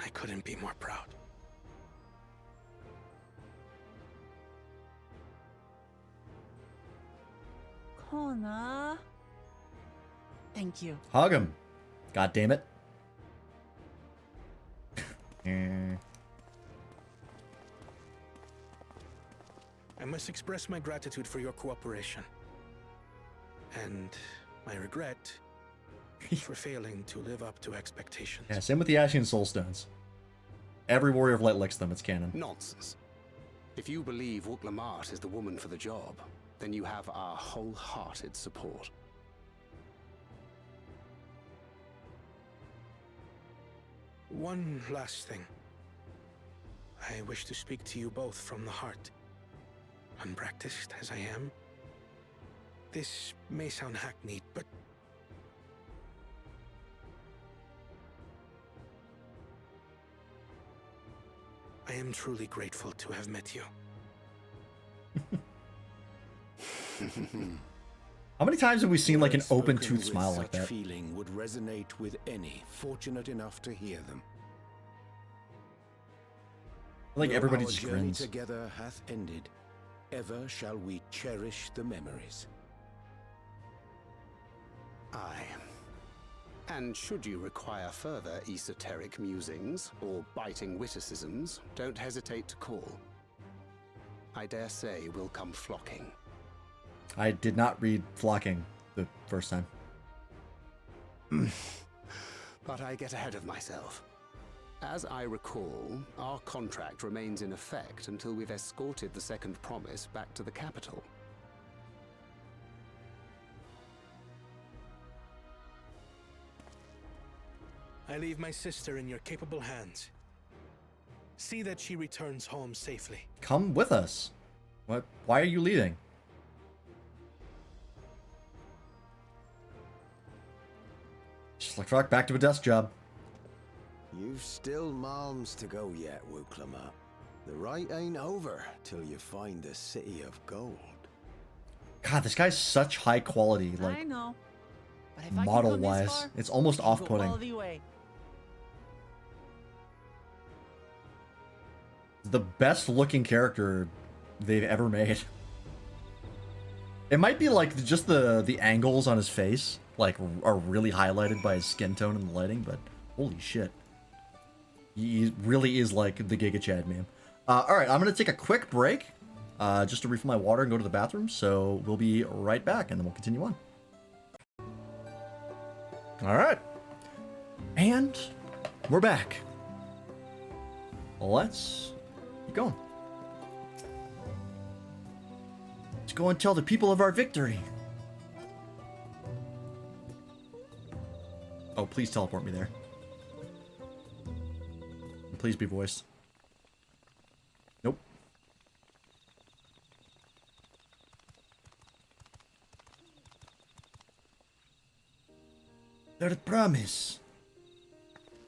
I couldn't be more proud. Kona. Thank you. Hug him. God damn it. I must express my gratitude for your cooperation. And my regret for failing to live up to expectations. Yeah, same with the Ashen Soulstones. Every Warrior of Light licks them, it's canon. Nonsense. If you believe Wuk-Lamat is the woman for the job, then you have our wholehearted support. One last thing. I wish to speak to you both from the heart. Unpracticed as I am, this may sound hackneyed, but I am truly grateful to have met you. How many times have we seen like an Words open spoken tooth smile with like such that? feeling would resonate with any fortunate enough to hear them. Like Though everybody our just journey grins. together hath ended, ever shall we cherish the memories. Aye. And should you require further esoteric musings or biting witticisms, don't hesitate to call. I dare say we'll come flocking. I did not read Flocking the first time. But I get ahead of myself. As I recall, our contract remains in effect until we've escorted the second promise back to the capital. I leave my sister in your capable hands. See that she returns home safely. Come with us. What? Why are you leaving? Just like fuck, back to a desk job. You've still malms to go yet, Wuk-Lamat. The rite ain't over till you find the city of gold. God, this guy's such high quality, I like know. But if I can model come this wise. far, It's almost I can go off-putting. all the way. The best looking character they've ever made. It might be like just the angles on his face like are really highlighted by his skin tone and the lighting, but holy shit. He really is like the Giga Chad meme. Alright, I'm gonna take a quick break just to refill my water and go to the bathroom, so we'll be right back and then we'll continue on. Alright. And we're back. Let's keep going. Let's go and tell the people of our victory. Oh, please teleport me there. Please be voiced. Nope. Third promise.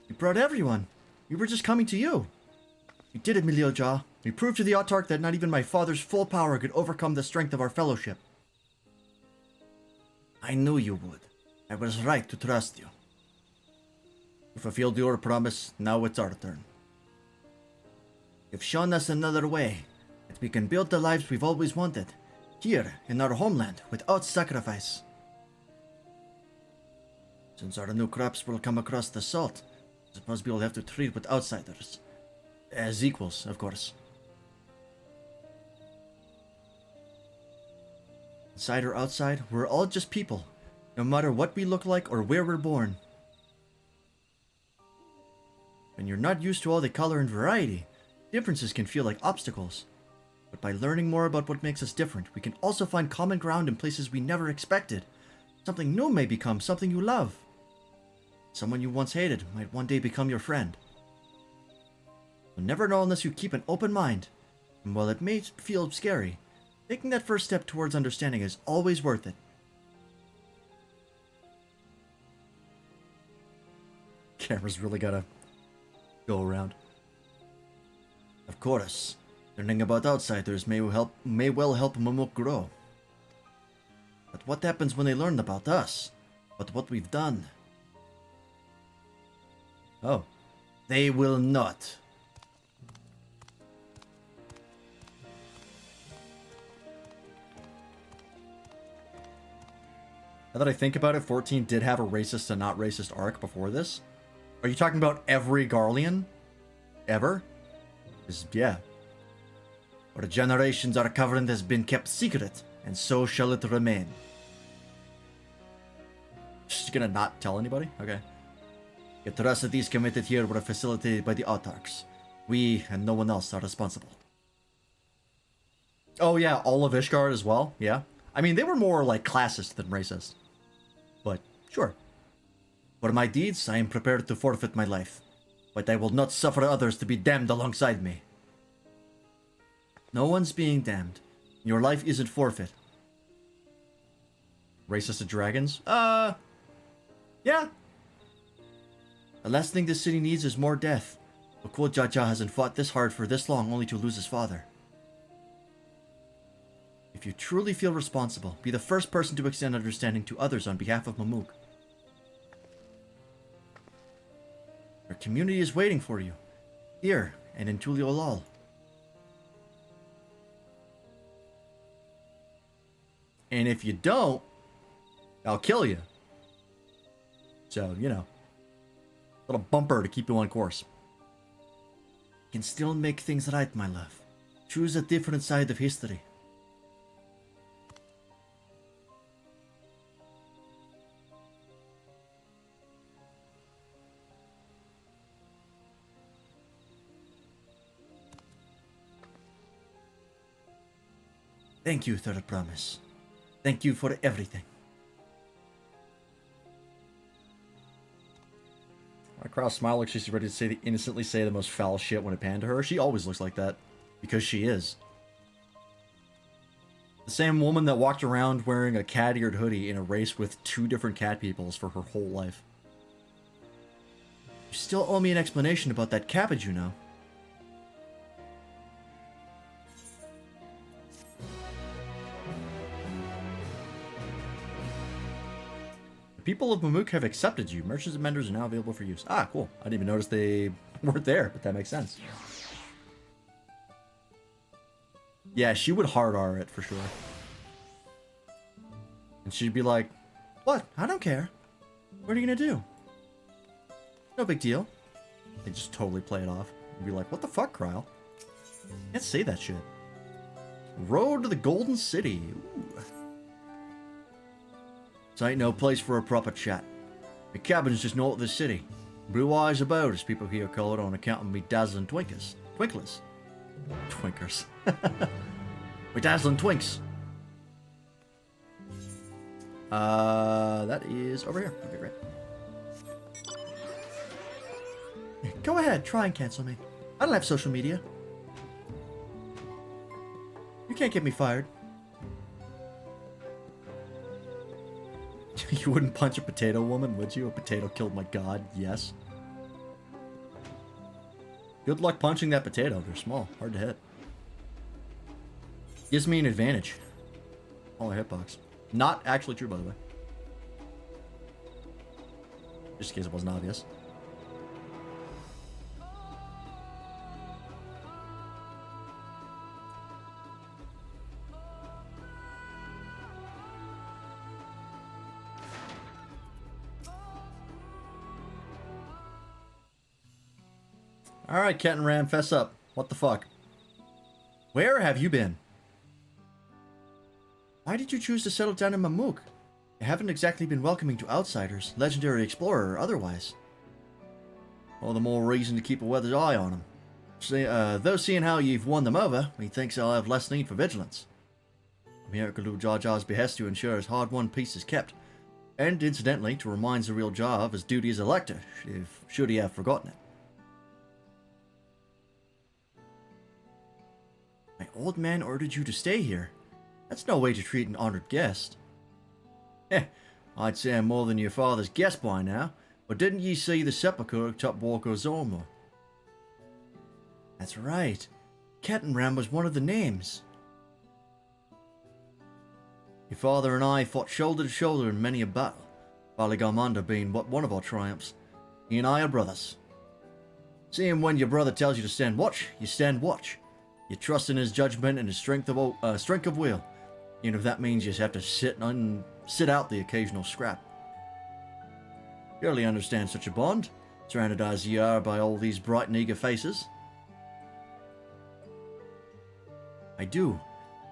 You brought everyone. We were just coming to you. You did it, Milioja. We proved to the Autarch that not even my father's full power could overcome the strength of our fellowship. I knew you would. I was right to trust you. You fulfilled your promise, now it's our turn. You've shown us another way, that we can build the lives we've always wanted, here in our homeland, without sacrifice. Since our new crops will come across the salt, I suppose we'll have to treat with outsiders. As equals, of course. Inside or outside, we're all just people, no matter what we look like or where we're born. When you're not used to all the color and variety, differences can feel like obstacles. But by learning more about what makes us different, we can also find common ground in places we never expected. Something new may become something you love. Someone you once hated might one day become your friend. You'll never know unless you keep an open mind. And while it may feel scary, taking that first step towards understanding is always worth it. Camera's really gotta go around. Of course, learning about outsiders may well help Mamuk grow. But what happens when they learn about us? About what we've done? Oh. They will not. Now that I think about it, 14 did have a racist and not racist arc before this. Are you talking about every Garlean? Ever? Yeah. For generations our covenant has been kept secret, and so shall it remain. She's gonna not tell anybody? Okay. Yet the rest of these committed here were facilitated by the autarchs. We and no one else are responsible. Oh yeah, all of Ishgard as well? Yeah. I mean, they were more like classist than racist. But, sure. For my deeds, I am prepared to forfeit my life. But I will not suffer others to be damned alongside me. No one's being damned. Your life isn't forfeit. Racist to dragons? Yeah. The last thing this city needs is more death. Gulul Jaja hasn't fought this hard for this long only to lose his father. If you truly feel responsible, be the first person to extend understanding to others on behalf of Mamuk. Your community is waiting for you, here and in Tuliolal. And if you don't, I'll kill you. So, you know, a little bumper to keep you on course. You can still make things right, my love. Choose a different side of history. Thank you, Third Promise. Thank you for everything. My cross smile like she's ready to innocently say the most foul shit when it panned to her. She always looks like that. Because she is. The same woman that walked around wearing a cat-eared hoodie in a race with 2 different cat peoples for her whole life. You still owe me an explanation about that cabbage, you know. The people of Mamuk have accepted you. Merchants and vendors are now available for use. Ah, cool. I didn't even notice they weren't there, but that makes sense. Yeah, she would hard R it for sure. And she'd be like, what? I don't care. What are you gonna do? No big deal. They just totally play it off. And be like, what the fuck, Kryle? Can't say that shit. Road to the Golden City. Ooh. This ain't no place for a proper chat. The cabin's just north of the city. Blue eyes about, as people here call it on account of me dazzling twinklers. Twinkers. We dazzling twinks. That is over here. Okay, great. Go ahead, try and cancel me. I don't have social media. You can't get me fired. You wouldn't punch a potato woman, would you? A potato killed my god, yes. Good luck punching that potato. They're small, hard to hit. Gives me an advantage. Smaller hitbox. Not actually true, by the way. Just in case it wasn't obvious. Alright, Cat and Ram, fess up. What the fuck? Where have you been? Why did you choose to settle down in Mamuk? You haven't exactly been welcoming to outsiders, legendary explorer or otherwise. All the more reason to keep a weathered eye on them. Though seeing how you've won them over, methinks I'll have less need for vigilance. I'm here at Gulul Jaja's behest to ensure his hard-won peace is kept, and incidentally, to remind Zariel Jar of his duty as a lector, should he have forgotten it. My old man ordered you to stay here. That's no way to treat an honored guest. Eh, I'd say I'm more than your father's guest by now, but didn't ye see the sepulchre atop Walker Zormo? That's right. Kettenram was one of the names. Your father and I fought shoulder to shoulder in many a battle, Baligarmanda being but one of our triumphs. He and I are brothers. Seeing when your brother tells you to stand watch, you stand watch. You trust in his judgment and his strength of will, even if that means you just have to sit out the occasional scrap. Barely understand such a bond, surrounded as ye are by all these bright and eager faces. I do.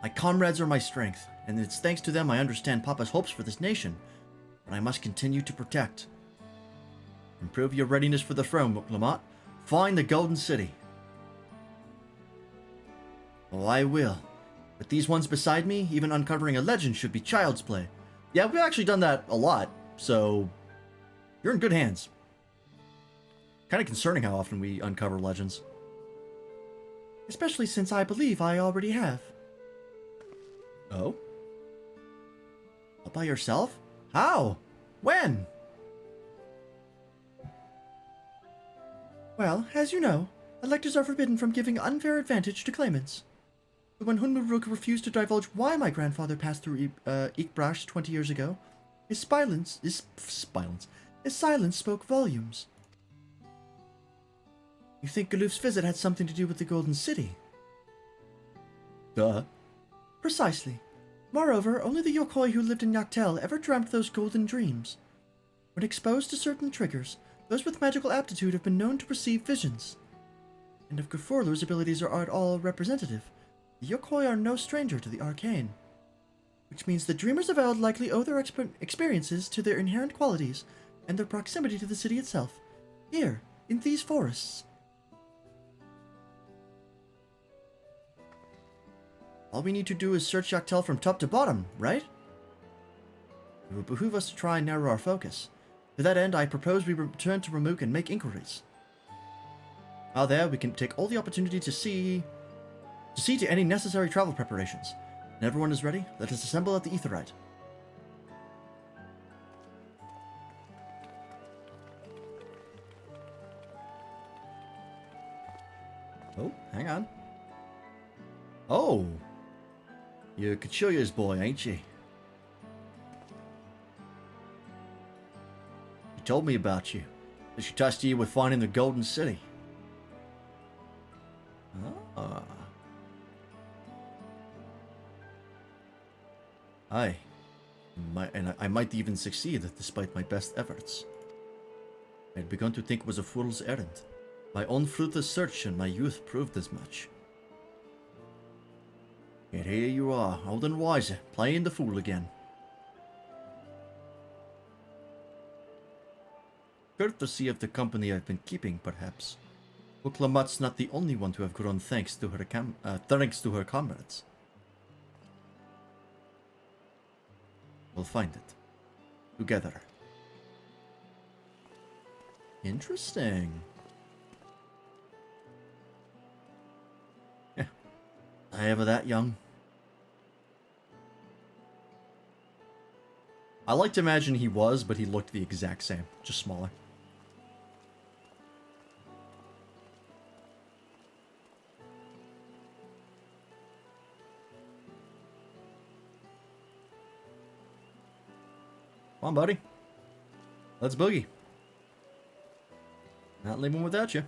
My comrades are my strength, and it's thanks to them I understand Papa's hopes for this nation, but I must continue to protect. Improve your readiness for the throne, Muklamot. Find the Golden City. Oh, I will. With these ones beside me, even uncovering a legend should be child's play. Yeah, we've actually done that a lot, so you're in good hands. Kind of concerning how often we uncover legends. Especially since I believe I already have. Oh? All by yourself? How? When? Well, as you know, electors are forbidden from giving unfair advantage to claimants. But when Hunmuruk refused to divulge why my grandfather passed through Ikbrash 20 years ago, his silence spoke volumes. You think Galuf's visit had something to do with the Golden City? Duh. Precisely. Moreover, only the Yokoi who lived in Yaktel ever dreamt those golden dreams. When exposed to certain triggers, those with magical aptitude have been known to perceive visions. And if Gafurlu's abilities are at all representative, the Yokoi are no stranger to the arcane. Which means the Dreamers of Eld likely owe their experiences to their inherent qualities and their proximity to the city itself, here, in these forests. All we need to do is search Yaktel from top to bottom, right? It would behoove us to try and narrow our focus. To that end, I propose we return to Ramuk and make inquiries. While there, we can take all the opportunity to see to any necessary travel preparations. When everyone is ready, let us assemble at the Aetheryte. Oh, hang on. Oh! You're Kachilya's boy, ain't you? She told me about you. That she trusted you with finding the Golden City. Ah. I might even succeed despite my best efforts. I had begun to think it was a fool's errand. My own fruitless search in my youth proved as much. Yet here you are, old and wiser, playing the fool again. Courtesy of the company I've been keeping, perhaps. Uklamot's not the only one to have grown thanks to her comrades. We'll find it. Together. Interesting. Yeah. I ever that young? I like to imagine he was, but he looked the exact same, just smaller. Come on, buddy. Let's boogie. Not leaving without you.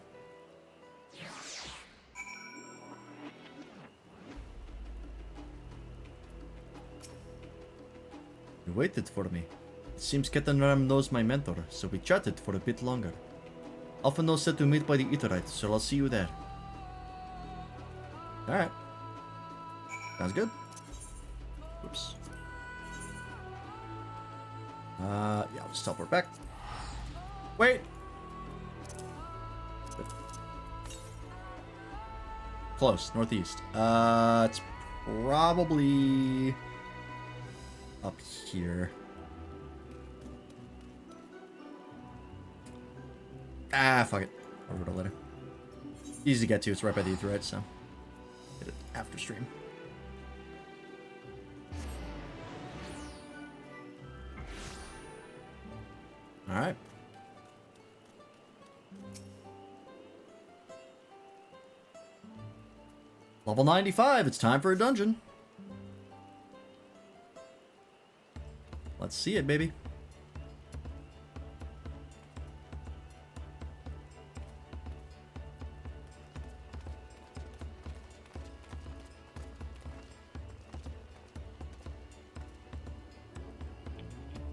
You waited for me. It seems Kettenram knows my mentor, so we chatted for a bit longer. Alphonse said to meet by the Aetheryte, so I'll see you there. Alright. Sounds good. Whoops. Yeah, I'll just teleport back. Wait! Close, northeast. It's probably up here. Ah, fuck it. I'll read it later. Easy to get to, it's right by the Aetheryte, so get it after stream. Alright. Level 95, it's time for a dungeon. Let's see it, baby.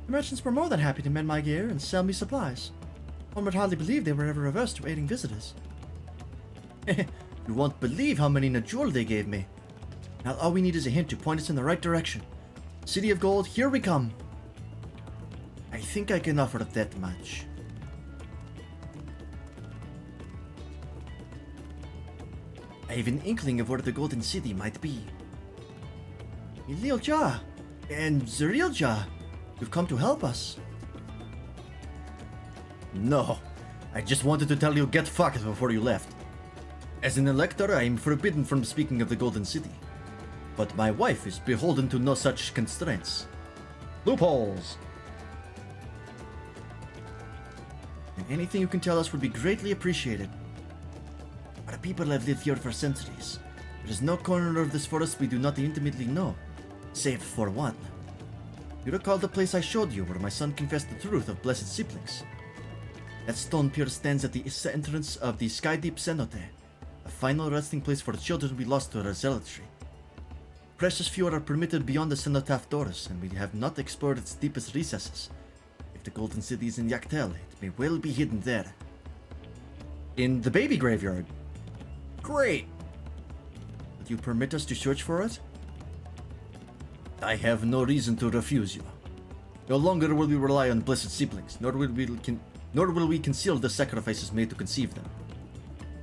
The merchants were more than happy to mend my gear and sell me supplies. One would hardly believe they were ever averse to aiding visitors. You won't believe how many Najul they gave me. Now all we need is a hint to point us in the right direction. City of Gold, here we come. I think I can offer that much. I have an inkling of where the Golden City might be. Lil Ja and the real Ja, you've come to help us. No, I just wanted to tell you get fucked before you left. As an elector, I am forbidden from speaking of the Golden City. But my wife is beholden to no such constraints. Loopholes! And anything you can tell us would be greatly appreciated. Our people have lived here for centuries. There is no corner of this forest we do not intimately know, save for one. You recall the place I showed you where my son confessed the truth of blessed siblings? That stone pier stands at the entrance of the Skydeep Cenote, a final resting place for children we lost to our zealotry. Precious few are permitted beyond the cenotaph doors, and we have not explored its deepest recesses. If the Golden City is in Yaktel, it may well be hidden there. In the baby graveyard. Great! Would you permit us to search for it? I have no reason to refuse you. No longer will we rely on blessed siblings, nor will we conceal the sacrifices made to conceive them.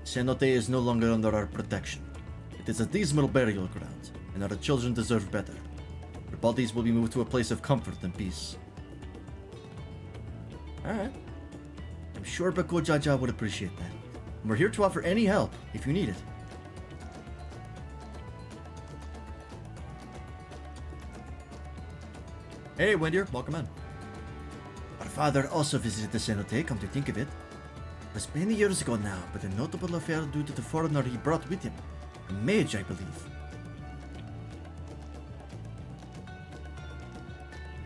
Cenote is no longer under our protection. It is a dismal burial ground, and our children deserve better. Their bodies will be moved to a place of comfort and peace. Alright. I'm sure Bako Jaja would appreciate that. And we're here to offer any help, if you need it. Hey, Windier, welcome in. Our father also visited the cenote, come to think of it. It was many years ago now, but a notable affair due to the foreigner he brought with him. A mage, I believe.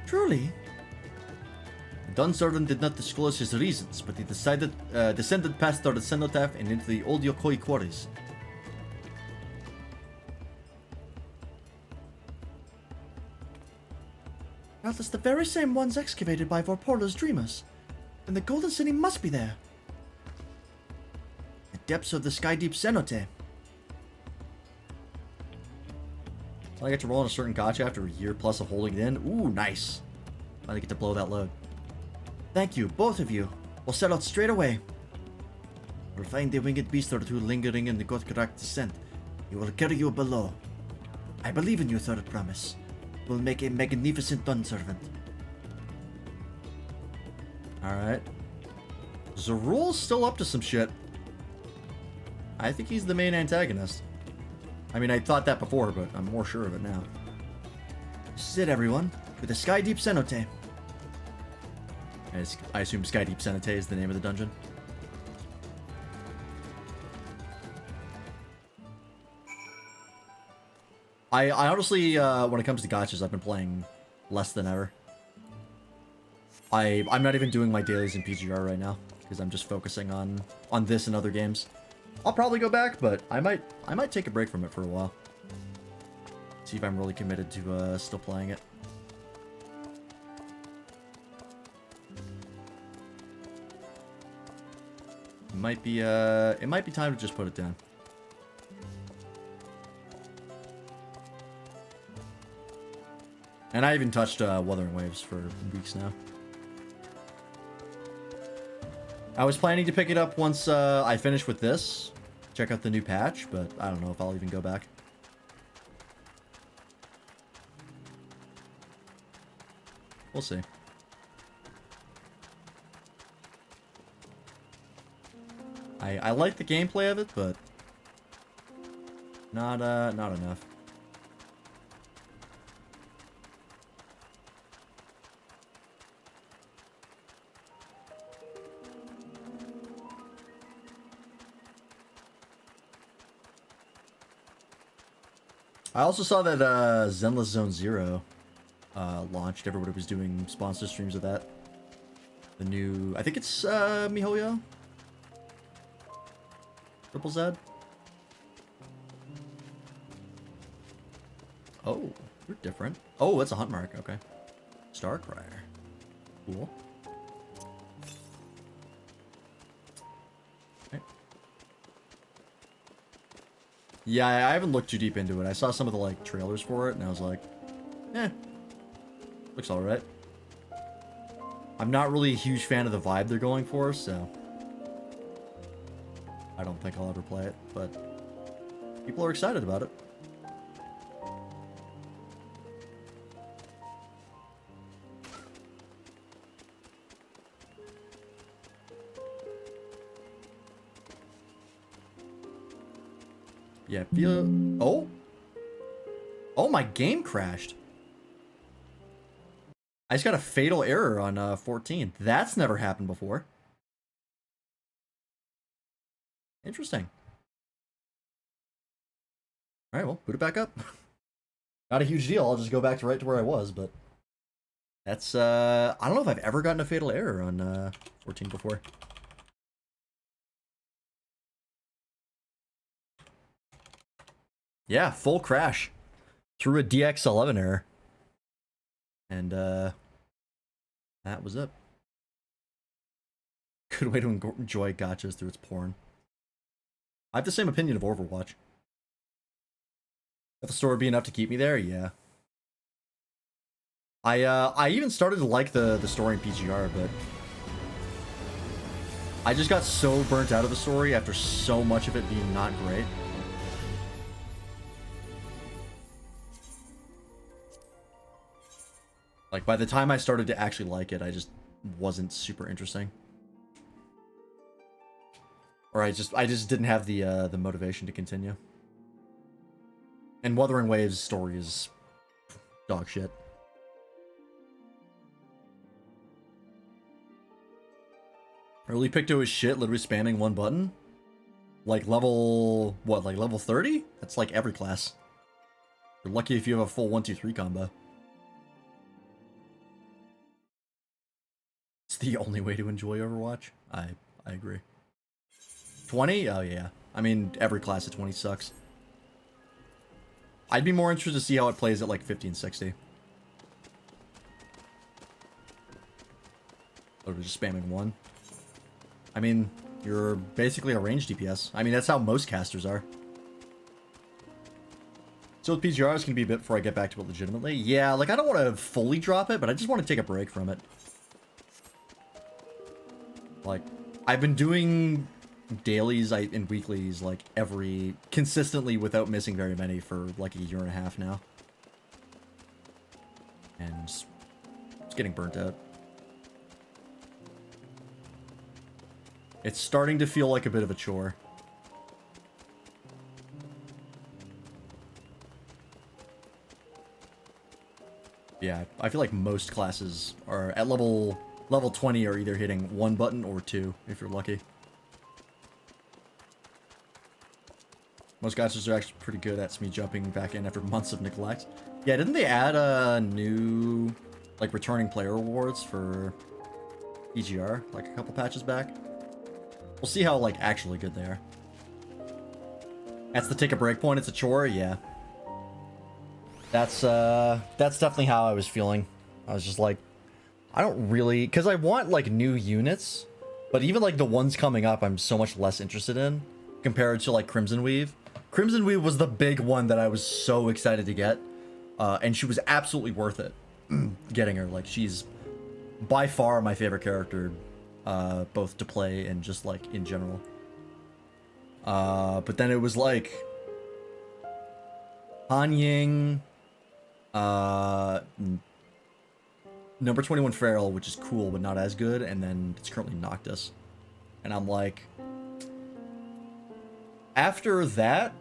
Truly? The Dun servant did not disclose his reasons, but he descended past our cenotaph and into the old Yokoi quarries. Doubtless the very same ones excavated by Vorpola's dreamers. Then the Golden City must be there. The depths of the Skydeep Cenote. I get to roll on a certain gacha after a year plus of holding it in. Ooh, nice. Finally get to blow that load. Thank you, both of you. We'll set out straight away. We'll find a winged beast or two lingering in the Gothkarak descent. He will carry you below. I believe in you, Third Promise. We'll make a magnificent Dun servant. Alright. Zerul's still up to some shit. I think he's the main antagonist. I mean, I thought that before, but I'm more sure of it now. This is it, everyone. To the Skydeep Cenote. I assume Skydeep Cenote is the name of the dungeon. I honestly, when it comes to gachas, I've been playing less than ever. I'm not even doing my dailies in PGR right now because I'm just focusing on this and other games. I'll probably go back, but I might take a break from it for a while. See if I'm really committed to still playing it. It might be time to just put it down. And I haven't touched Wuthering Waves for weeks now. I was planning to pick it up once I finish with this. Check out the new patch, but I don't know if I'll even go back. We'll see. I like the gameplay of it, but not enough. I also saw that Zenless Zone Zero launched. Everybody was doing sponsor streams of that. The new, I think it's MiHoYo? Triple Z? Oh, you're different. Oh, that's a hunt mark. Okay. Starcrier. Cool. Okay. Yeah, I haven't looked too deep into it. I saw some of the like trailers for it, and I was like, eh, looks all right. I'm not really a huge fan of the vibe they're going for, so I don't think I'll ever play it, but people are excited about it. Yeah, oh! Oh, my game crashed. I just got a fatal error on 14. That's never happened before. Interesting. Alright, well, boot it back up. Not a huge deal, I'll just go back to right to where I was, but... That's, I don't know if I've ever gotten a fatal error on 14 before. Yeah, full crash. Through a DX11 error. And, that was it. Good way to enjoy gachas through its porn. I have the same opinion of Overwatch. If the story would be enough to keep me there, yeah. I even started to like the story in PGR, but I just got so burnt out of the story after so much of it being not great. Like, by the time I started to actually like it, I just wasn't super interesting. Or I just didn't have the motivation to continue. And Wuthering Waves' story is dog shit. Early Picto is shit, literally spamming one button. Like level, what, like level 30? That's like every class. You're lucky if you have a full 1-2-3 combo. It's the only way to enjoy Overwatch. I agree. 20? Oh yeah. I mean, every class at 20 sucks. I'd be more interested to see how it plays at like 50 and 60. Or just spamming one. I mean, you're basically a range DPS. I mean, that's how most casters are. So with PGR, it's going to be a bit before I get back to it legitimately. Yeah, like, I don't want to fully drop it, but I just want to take a break from it. Like, I've been doing dailies and weeklies, like, consistently without missing very many for, like, a year and a half now. And it's getting burnt out. It's starting to feel like a bit of a chore. Yeah, I feel like most classes are at level 20 are either hitting one button or two, if you're lucky. Most gachas are actually pretty good at me jumping back in after months of neglect. Yeah, didn't they add new, like, returning player rewards for EGR, like, a couple patches back? We'll see how, like, actually good they are. That's the take a break point, it's a chore? Yeah. That's definitely how I was feeling. I was just like, I don't really... Because I want, like, new units, but even, like, the ones coming up I'm so much less interested in compared to, like, Crimson Weave. Crimson Weave was the big one that I was so excited to get, and she was absolutely worth it getting her. Like, she's by far my favorite character, both to play and just, like, in general. But then it was, like, Han Ying, number 21 Feral, which is cool, but not as good, and then it's currently Noctis. And I'm like... After that,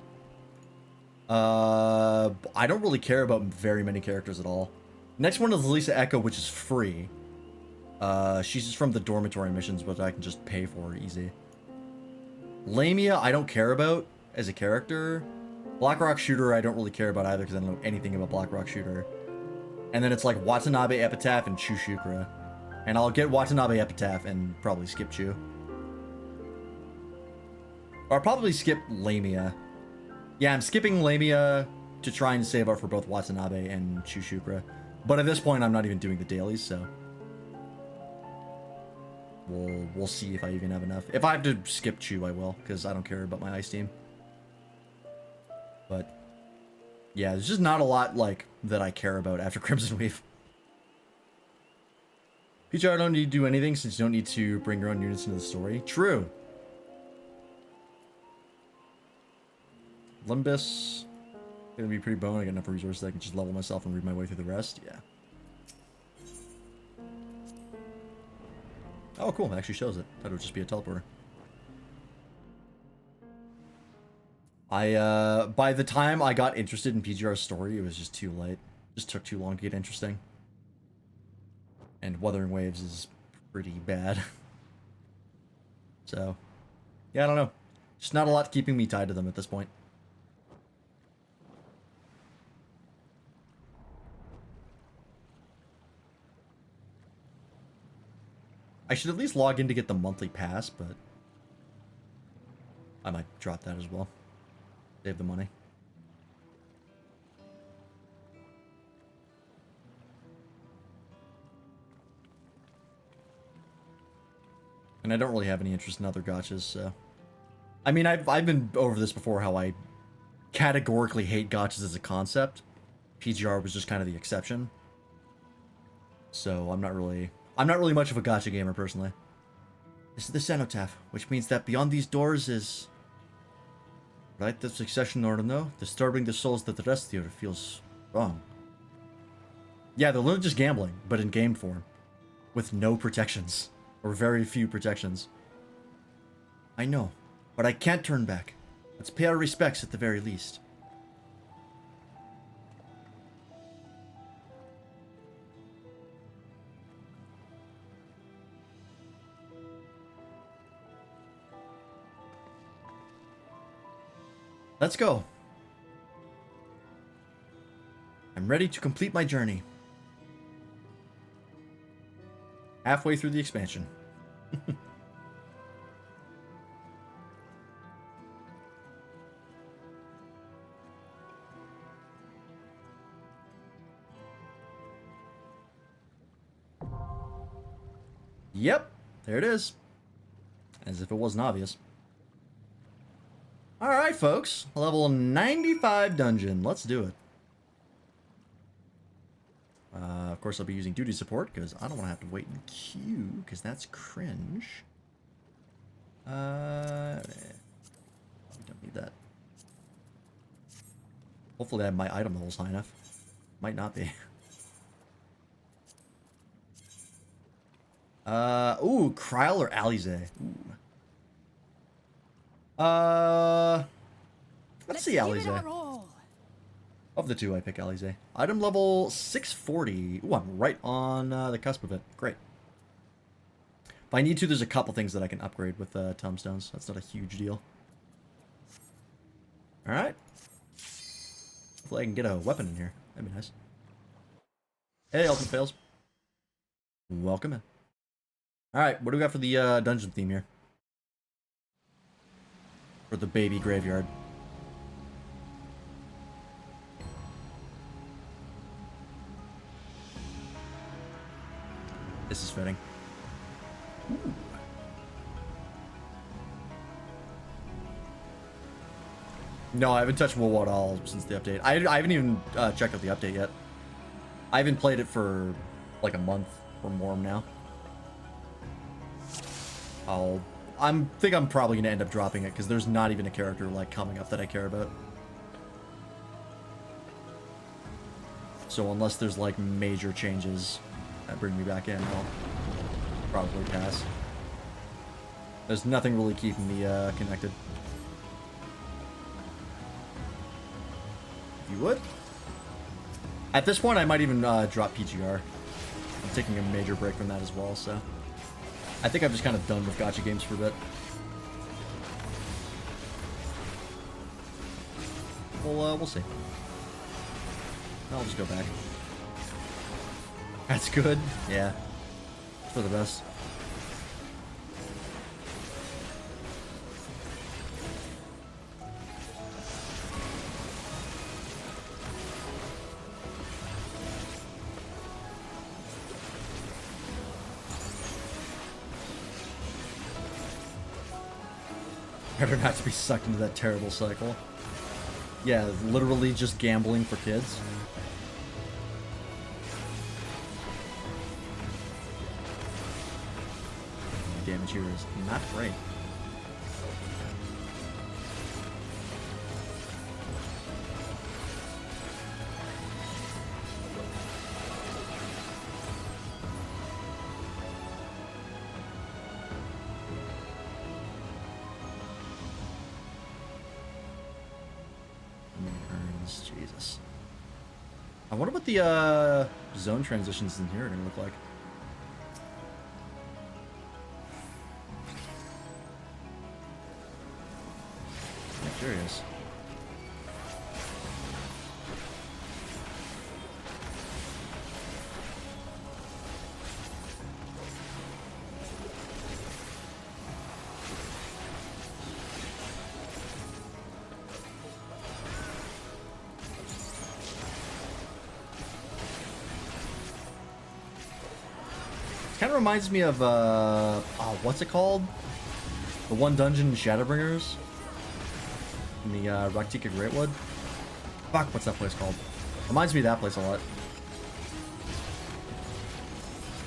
I don't really care about very many characters at all. Next one is Lisa Echo, which is free. She's just from the dormitory missions, but I can just pay for her easy. Lamia, I don't care about as a character. Blackrock Shooter I don't really care about either because I don't know anything about Blackrock Shooter. And then it's like Watanabe Epitaph and Chushukra. And I'll get Watanabe Epitaph and probably skip Chu. Or I'll probably skip Lamia. Yeah, I'm skipping Lamia to try and save up for both Watanabe and Chushukra. But at this point, I'm not even doing the dailies, so... We'll see if I even have enough. If I have to skip Chu, I will, because I don't care about my ice team. But... yeah, there's just not a lot, like, that I care about after Crimson Weave. PTR don't need to do anything since you don't need to bring your own units into the story. True. Limbus. Gonna be pretty bone. I got enough resources that I can just level myself and read my way through the rest. Yeah. Oh, cool. It actually shows it. Thought it would just be a teleporter. By the time I got interested in PGR's story, it was just too late. It just took too long to get interesting. And Wuthering Waves is pretty bad. So, yeah, I don't know. Just not a lot keeping me tied to them at this point. I should at least log in to get the monthly pass, but I might drop that as well. Save the money. And I don't really have any interest in other gachas, so... I mean, I've been over this before, how I categorically hate gachas as a concept. PGR was just kind of the exception. So I'm not really much of a gacha gamer, personally. This is the cenotaph, which means that beyond these doors is... right, the succession order, no? Disturbing the souls that the rest of the order feels wrong. Yeah, they're literally just gambling, but in game form. With no protections. Or very few protections. I know, but I can't turn back. Let's pay our respects at the very least. Let's go. I'm ready to complete my journey. Halfway through the expansion. Yep, there it is. As if it wasn't obvious. Alright, folks. Level 95 dungeon. Let's do it. Of course, I'll be using duty support, because I don't want to have to wait in queue, because that's cringe. We don't need that. Hopefully I have my item levels high enough. Might not be. Ooh, Kryl or Alize? Ooh. Let's see Alize. Of the two, I pick Alize. Item level 640. Ooh, I'm right on the cusp of it. Great. If I need to, there's a couple things that I can upgrade with tombstones. That's not a huge deal. Alright. Hopefully I can get a weapon in here. That'd be nice. Hey, Ultimate Fails. Welcome in. Alright, what do we got for the dungeon theme here? For the baby graveyard. This is fitting. Ooh. No, I haven't touched WoW at all since the update. I haven't even checked out the update yet. I haven't played it for like a month or more now. I think I'm probably gonna end up dropping it because there's not even a character like coming up that I care about. So unless there's like major changes that bring me back in, I'll probably pass. There's nothing really keeping me connected. If you would. At this point, I might even drop PGR. I'm taking a major break from that as well, so... I think I'm just kind of done with gacha games for a bit. We'll see. I'll just go back. That's good. Yeah. For the best. Better not to be sucked into that terrible cycle. Yeah, literally just gambling for kids. Damage here is not great. Jesus. I wonder what the zone transitions in here are gonna look like. I'm curious. Kind of reminds me of, oh, what's it called? The one dungeon in Shadowbringers? In the, Raktika Greatwood? Fuck, what's that place called? Reminds me of that place a lot.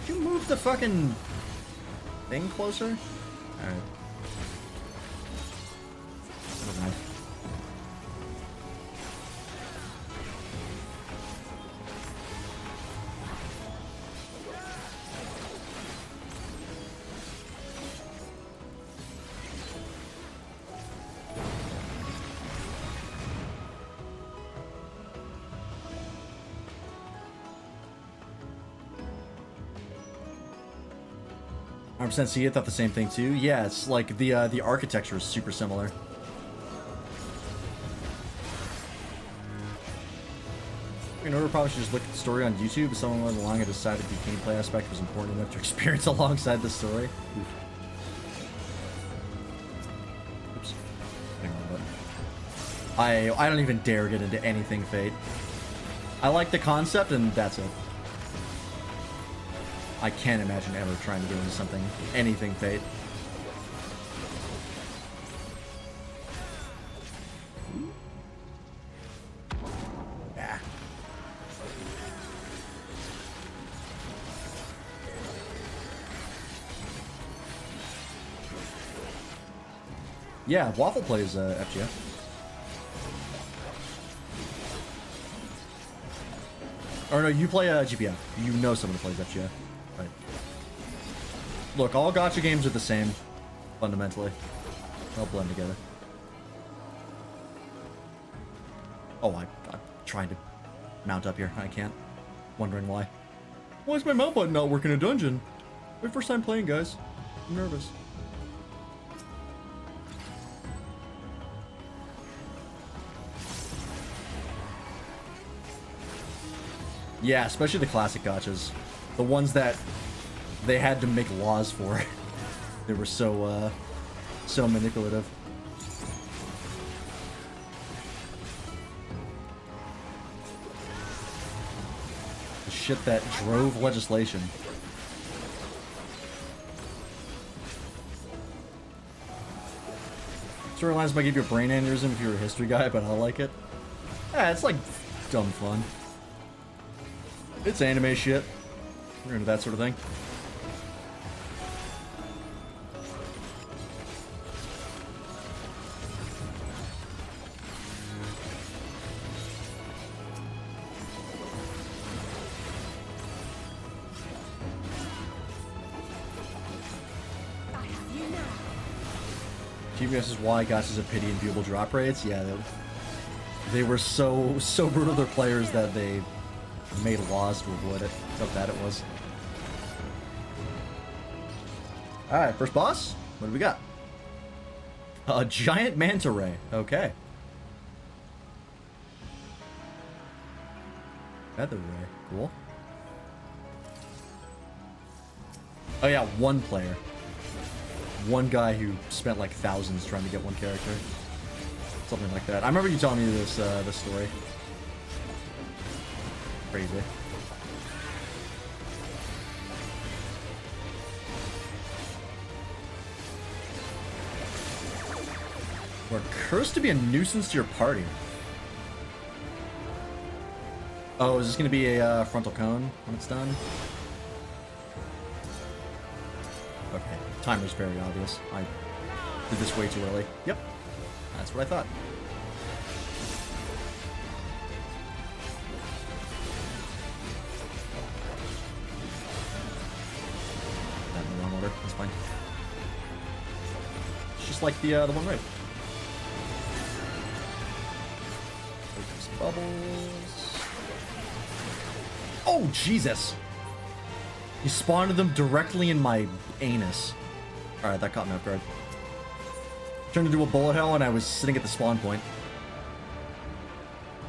Did you move the fucking thing closer? Alright. Never mind. See, I thought the same thing too. Yeah, it's like the architecture is super similar. You know, we probably should just look at the story on YouTube. If someone went along and decided the gameplay aspect was important enough to experience alongside the story. Oops. I don't even dare get into anything Fate. I like the concept and that's it. I can't imagine ever trying to get into something, anything Fate. Yeah. Yeah, Waffle plays FGF. Or no, you play GPF. You know someone who plays FGF. Right. Look, all gacha games are the same, fundamentally. They'll blend together. Oh, I'm trying to mount up here. I can't. Wondering why. Why is my mount button not working in a dungeon? My first time playing, guys. I'm nervous. Yeah, especially the classic gachas. The ones that they had to make laws for. They were so manipulative. The shit that drove legislation. Storylines might give you a brain aneurysm if you're a history guy, but I like it. Yeah, it's like dumb fun. It's anime shit. We're into that sort of thing. GBS is why gachas have pity and viewable drop rates. Yeah, they were so brutal to their players that they made laws to avoid it. How bad it was. Alright, first boss. What do we got? A giant manta ray. Okay. Feather Ray. Cool. Oh yeah, one player. One guy who spent like thousands trying to get one character. Something like that. I remember you telling me this story. Crazy. We're cursed to be a nuisance to your party. Oh, is this going to be a frontal cone when it's done? Okay, timer's very obvious. I did this way too early. Yep, that's what I thought. That in the wrong order. That's fine. It's just like the one right. There's bubbles. Oh Jesus! You spawned them directly in my anus. Alright, that caught me off guard. Turned into a bullet hell and I was sitting at the spawn point.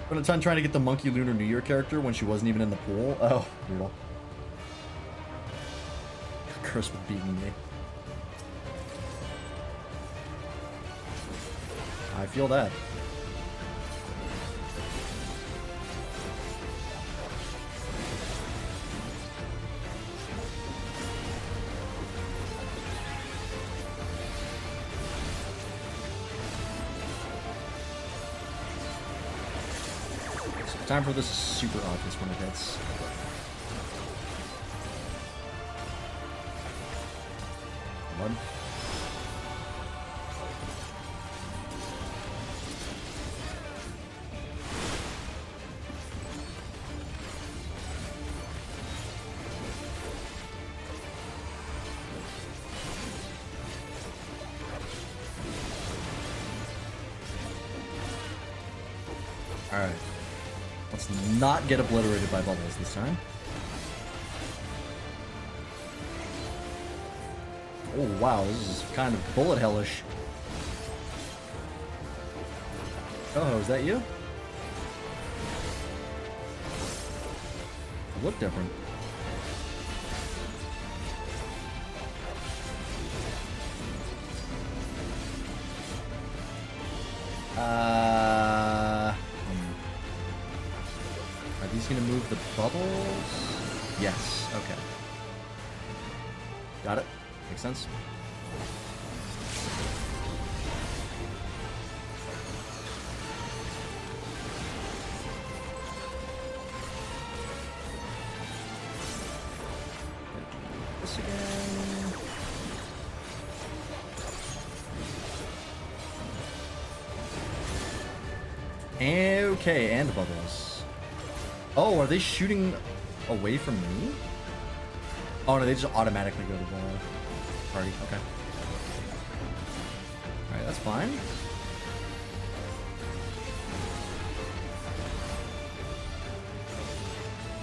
Spent a ton trying to get the Monkey Lunar New Year character when she wasn't even in the pool. Oh, brutal. Curse with beating me. I feel that. Time for this super obvious when it hits. One. All right. Let's not get obliterated by bubbles this time. Oh wow, this is kind of bullet hellish. Oh, is that you? You look different. Are these gonna move the bubbles? Yes, okay. Got it. Makes sense. This again. Okay, and bubbles. Oh, are they shooting away from me? Oh no, they just automatically go to the party. Okay. Alright, that's fine.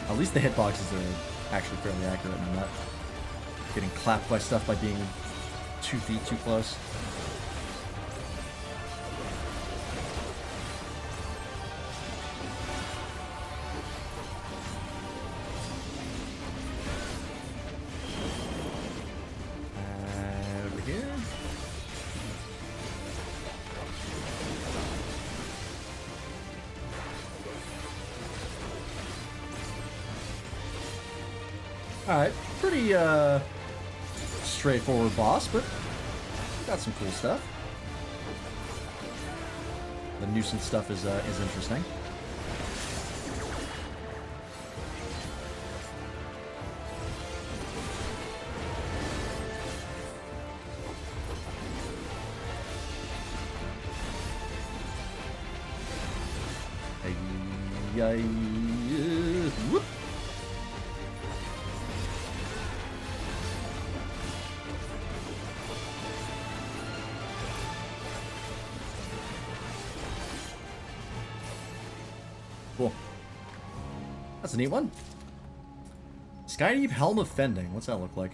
At least the hitboxes are actually fairly accurate and I'm not getting clapped by stuff by being 2 feet too close. Over here. Alright, pretty straightforward boss, but got some cool stuff. The nuisance stuff is interesting. Whoop. Cool. That's a neat one. Skydeep Helm of Fending. What's that look like?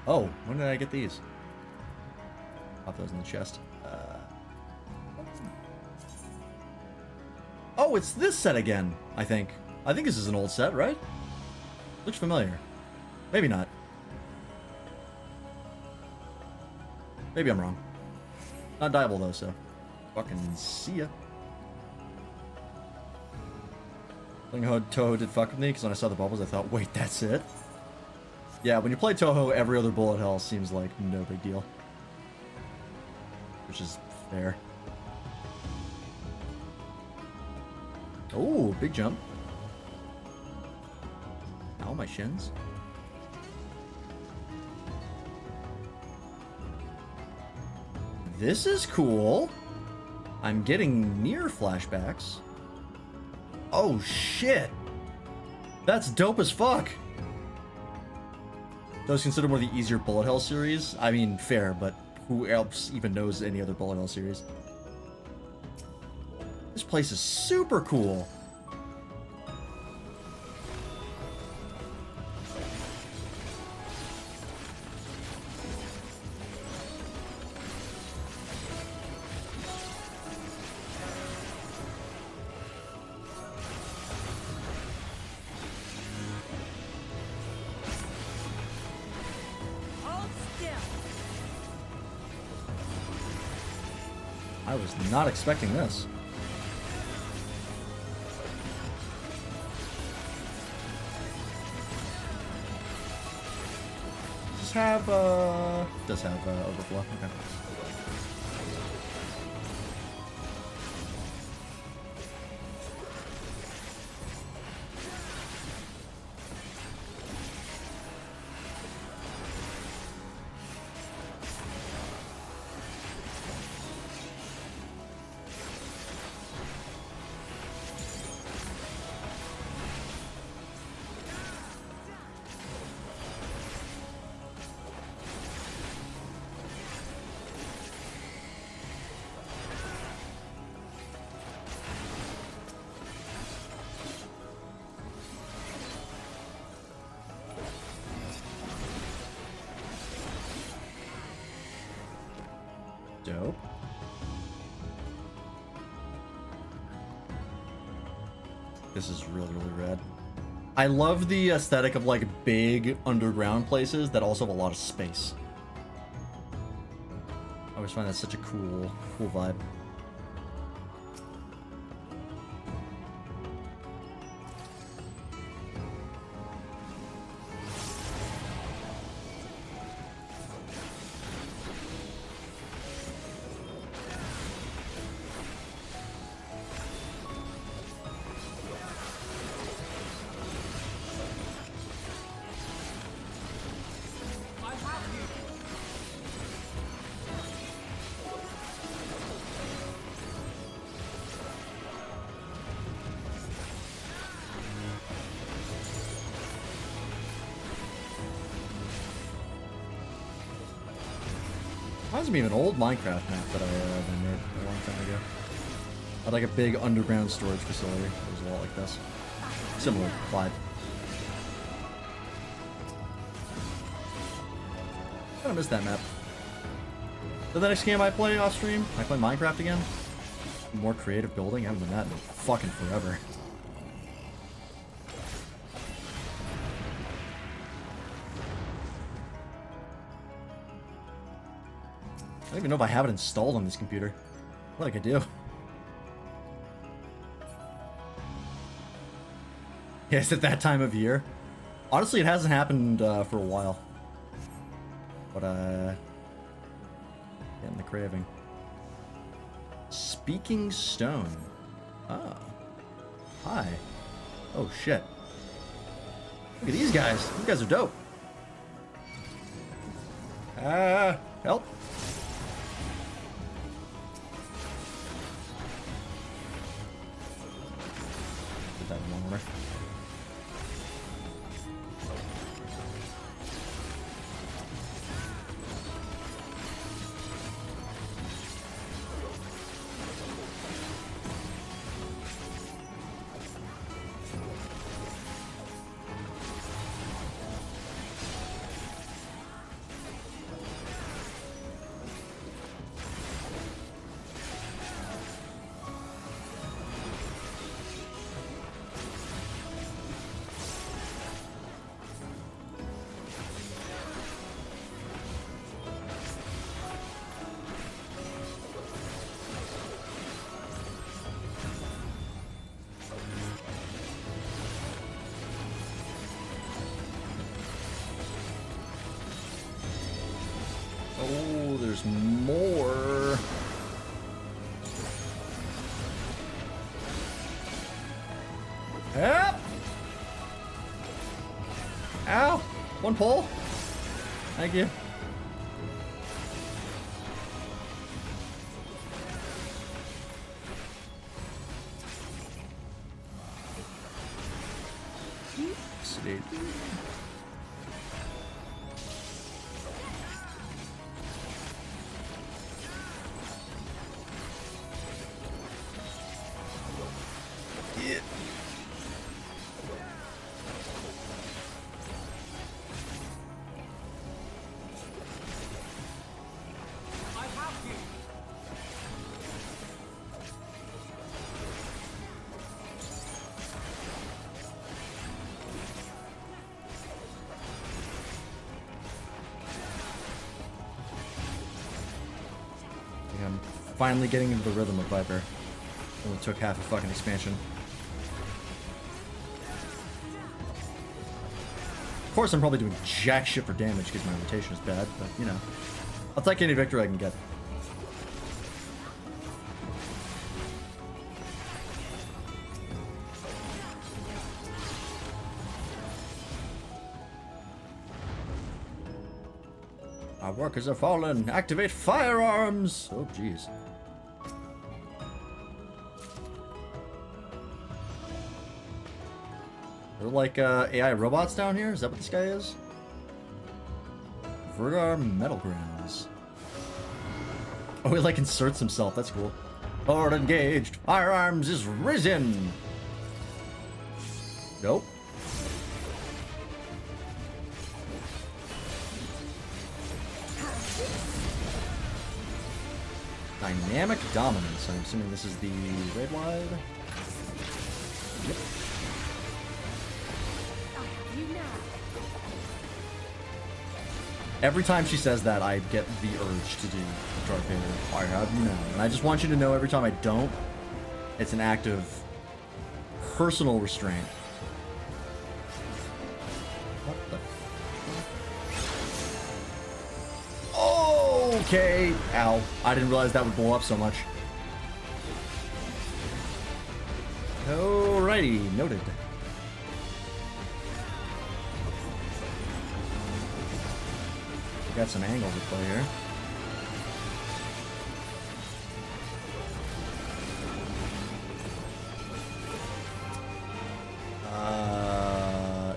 Oh, when did I get these? Pop those in the chest. Oh Oh, it's this set again, I think. I think this is an old set, right? Looks familiar. Maybe not. Maybe I'm wrong. Not dieable though, so fucking see ya. I think Toho did fuck with me because when I saw the bubbles, I thought, wait, that's it? Yeah, when you play Toho, every other bullet hell seems like no big deal. Which is fair. Oh, big jump. Ow, my shins. This is cool. I'm getting near flashbacks. Oh, shit. That's dope as fuck. Those considered one of the easier bullet hell series. I mean, fair, but who else even knows any other bullet hell series? This place is super cool. I was not expecting this. Does have overflow. Okay. Dope. This is really, really rad. I love the aesthetic of like big underground places that also have a lot of space. I always find that such a cool vibe. Reminds me of an old Minecraft map that I made a long time ago. Had like a big underground storage facility. It was a lot like this. Similar vibe. I missed that map. So the next game I play off stream, I play Minecraft again. More creative building. I haven't done that in fucking forever. I don't even know if I have it installed on this computer. I feel like I do. Yeah, it's at that time of year. Honestly, it hasn't happened for a while. But, getting the craving. Speaking Stone. Oh. Hi. Oh, shit. Look at these guys. These guys are dope. Help. Put that in one order. there's more. Yep. Ow! One pull. Thank you. Sweet. Yeah. I'm finally getting into the rhythm of Viper. Only took half a fucking expansion. Of course, I'm probably doing jack shit for damage because my rotation is bad, but you know, I'll take any victory I can get. Our workers have fallen. Activate firearms. Oh, jeez. They're like AI robots down here? Is that what this guy is? Vergar Metal Grounds. Oh, he like inserts himself. That's cool. Forward engaged. Firearms is risen. Nope. Dynamic dominance. I'm assuming this is the raid wide. Yep. Every time she says that, I get the urge to do Darth Vader. I have you now. And I just want you to know every time I don't, it's an act of personal restraint. What the? Okay. Ow. I didn't realize that would blow up so much. Alrighty. Noted. Got some angles to play here.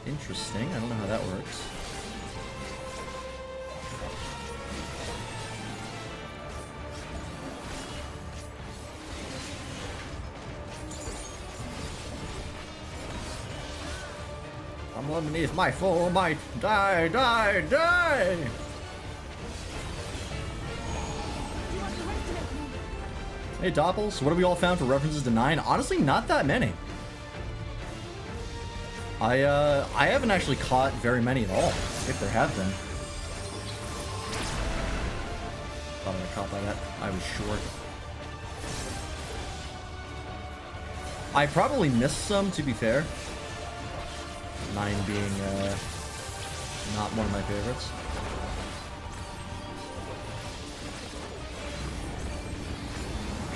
Interesting. I don't know how that works. I'm underneath my full might. Die, die, die! Hey, Doppels, what have we all found for references to 9? Honestly, not that many. I haven't actually caught very many at all, if there have been. Thought I got caught by that. I was short. I probably missed some, to be fair. 9 being, not one of my favorites.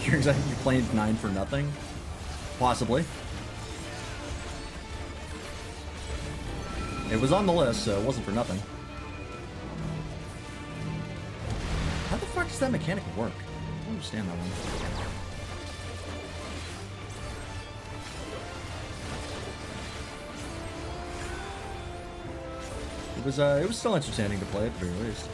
You're playing 9 for nothing? Possibly. It was on the list, so it wasn't for nothing. How the fuck does that mechanic work? I don't understand that one. It was still entertaining to play at the very least.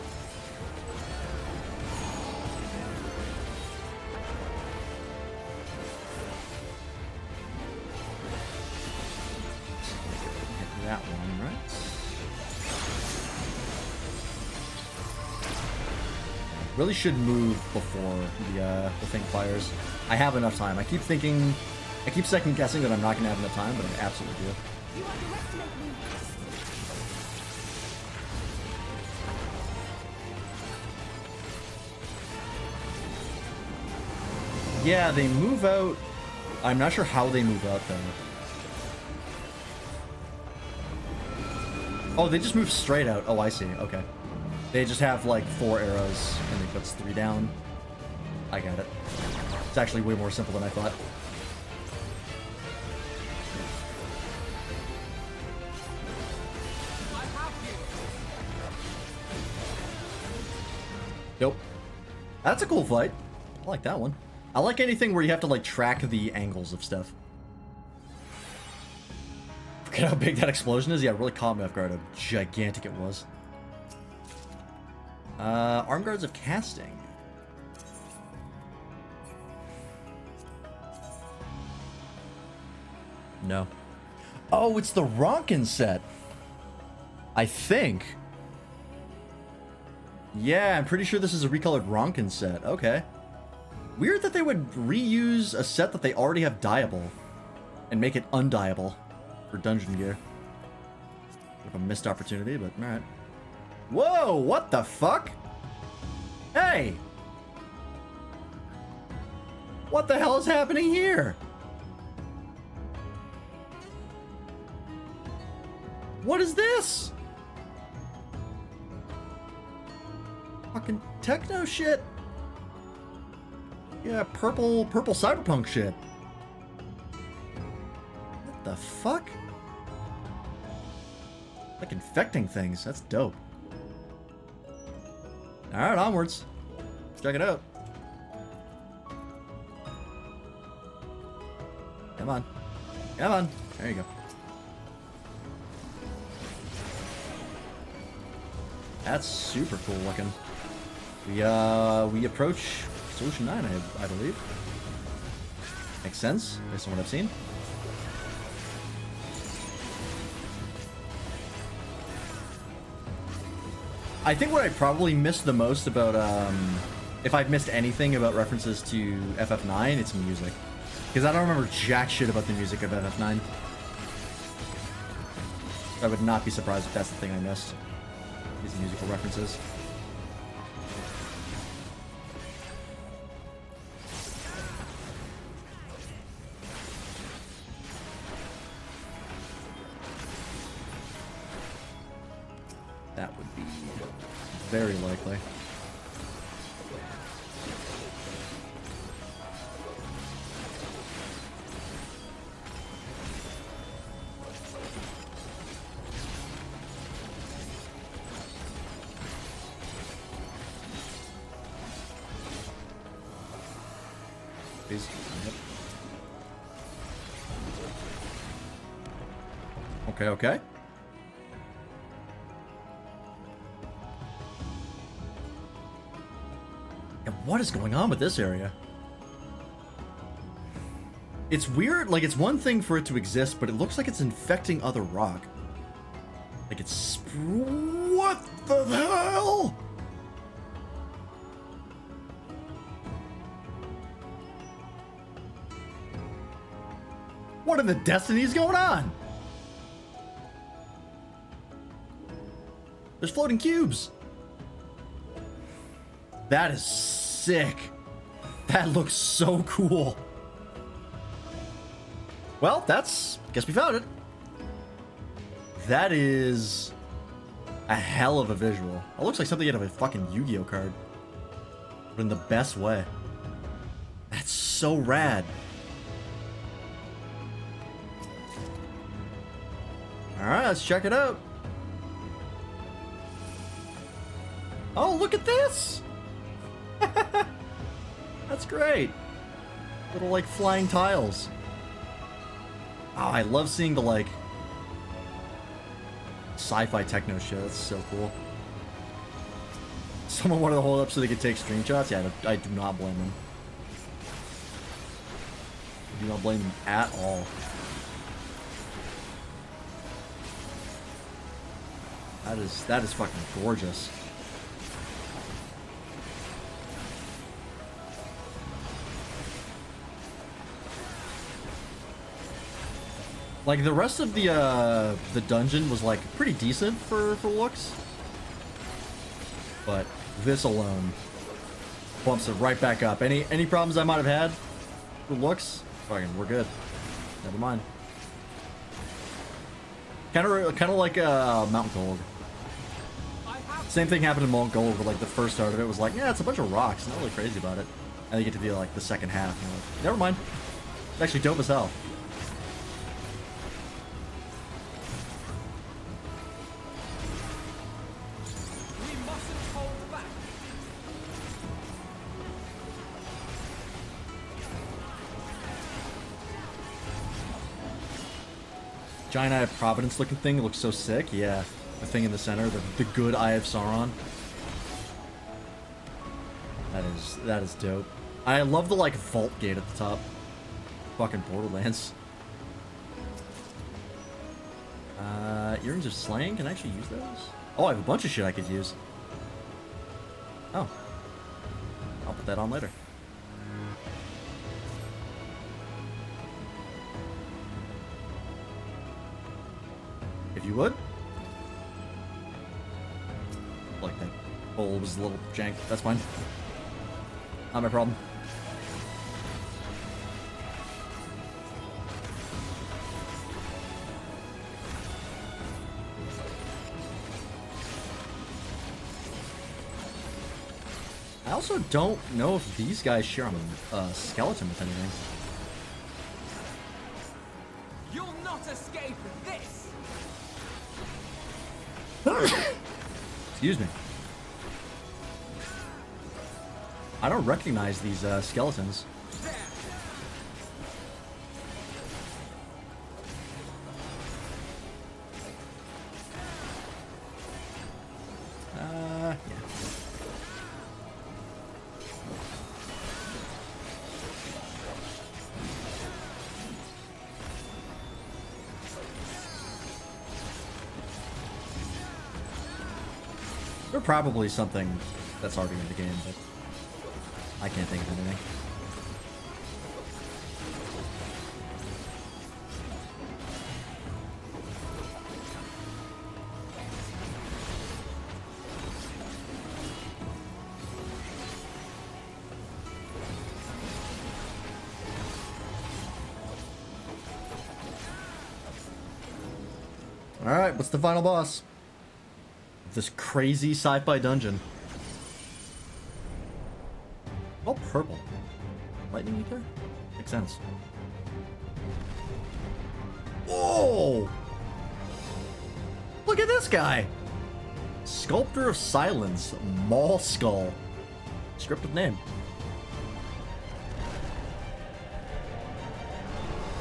That one, right? Really should move before the thing fires. I have enough time. I keep second guessing that I'm not gonna have enough time, but I absolutely do. You underestimate me. Yeah, they move out. I'm not sure how they move out though. Oh, they just move straight out. Oh, I see. Okay. They just have like 4 arrows and they That's 3 down. I got it. It's actually way more simple than I thought. Nope. That's a cool fight. I like that one. I like anything where you have to like track the angles of stuff. Look at how big that explosion is. Yeah, it really caught me off guard how gigantic it was. Arm guards of casting. No. Oh, it's the Ronkin set. I think. Yeah, I'm pretty sure this is a recolored Ronkin set. Okay. Weird that they would reuse a set that they already have dyeable and make it undyeable for dungeon gear. Bit of a missed opportunity, but alright. Whoa, what the fuck? Hey! What the hell is happening here? What is this? Fucking techno shit. Yeah, purple cyberpunk shit. What the fuck? Like infecting things. That's dope. Alright, onwards. Check it out. Come on. Come on. There you go. That's super cool looking. We approach Solution 9, I believe. Makes sense, based on what I've seen. I think what I probably missed the most about, if I've missed anything about references to FF9, it's music. Because I don't remember jack shit about the music of FF9. I would not be surprised if that's the thing I missed. These musical references. That would be very likely. Please. Yep. Okay, okay. And what is going on with this area? It's weird, like it's one thing for it to exist, but it looks like it's infecting other rock. Like it's... What the hell? What are the destinies going on? There's floating cubes. That is sick. That looks so cool. Well, that's... guess we found it. That is a hell of a visual. It looks like something out of a fucking Yu-Gi-Oh card. But in the best way. That's so rad. Alright, let's check it out. Oh, look at this! That's great. Little, like, flying tiles. Oh, I love seeing the, like, sci-fi techno shit. That's so cool. Someone wanted to hold up so they could take screenshots? Yeah, I do not blame them. I do not blame them at all. That is fucking gorgeous. Like the rest of the dungeon was like pretty decent for looks, but this alone bumps it right back up. Any problems I might have had for looks? Fucking, we're good. Never mind. Kind of like Mountain Gold. Same thing happened in Mongol, where like the first start of it was like, yeah, it's a bunch of rocks, not really crazy about it. And you get to the like the second half, and you're like, never mind. It's actually dope as hell. We mustn't hold back. Giant Eye of Providence looking thing looks so sick. Yeah, the thing in the center, the good Eye of Sauron. That is dope. I love the like vault gate at the top. Fucking Borderlands. Earrings of Slaying. Can I actually use those? Oh, I have a bunch of shit I could use. Oh, I'll put that on later. If you would. Like that bowl was a little jank. That's fine. Not my problem. I also don't know if these guys share a skeleton with anything. You'll not escape this. Excuse me. I don't recognize these skeletons. Yeah. There's probably something that's already in the game, but I can't think of anything. Alright, what's the final boss? This crazy sci-fi dungeon. Oh, purple. Lightning ether? Makes sense. Whoa! Look at this guy! Sculptor of Silence, Maul Skull. Scripted name.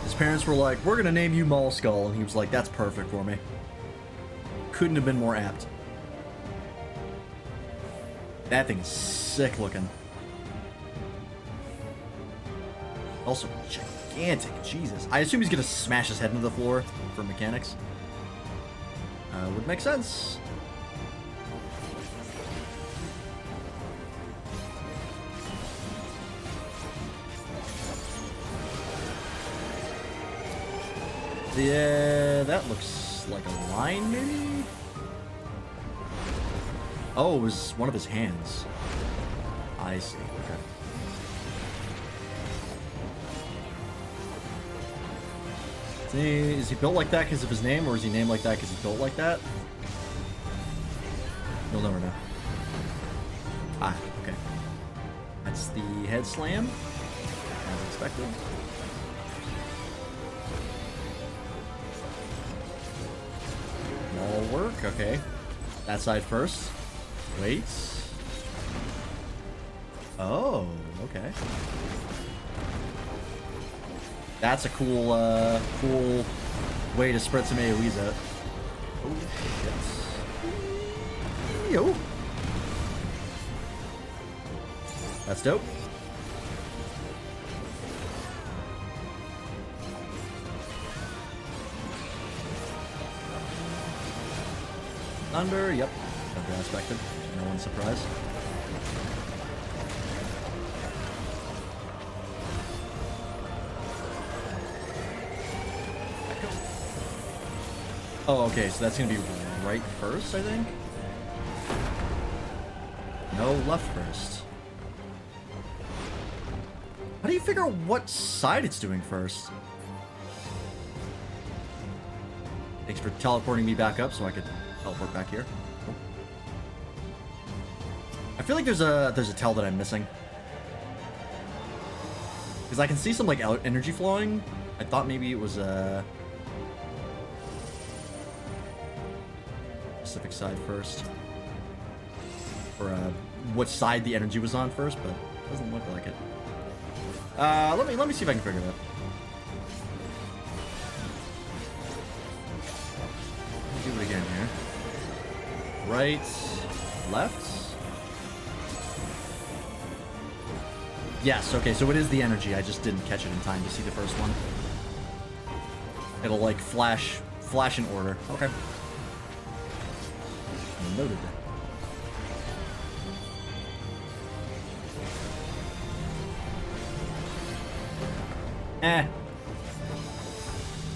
His parents were like, we're gonna name you Maul Skull, and he was like, that's perfect for me. Couldn't have been more apt. That thing is sick looking. Also gigantic, Jesus. I assume he's gonna smash his head into the floor for mechanics. Would make sense. Yeah, that looks like a line, maybe? Oh, it was one of his hands. I see, okay. Is he built like that because of his name, or is he named like that because he's built like that? You'll never know. Ah, okay. That's the head slam, as expected. All work, okay. That side first. Wait. Oh, okay. That's a cool, cool way to spread some AoEs out. Oh, shit. Yo. That's dope. Thunder, yep. Thunder aspected. No one's surprised. Oh, okay, so that's gonna be right first, I think? No, left first. How do you figure out what side it's doing first? Thanks for teleporting me back up so I could teleport back here. Cool. feel like there's a tell that I'm missing. Because I can see some, like, energy flowing. I thought maybe it was, FFXIV first. Or, what side the energy was on first, but it doesn't look like it. Let me see if I can figure it out. Let me do it again here. Right, left. Yes, okay, so it is the energy. I just didn't catch it in time to see the first one. It'll like flash in order. Okay. Noted.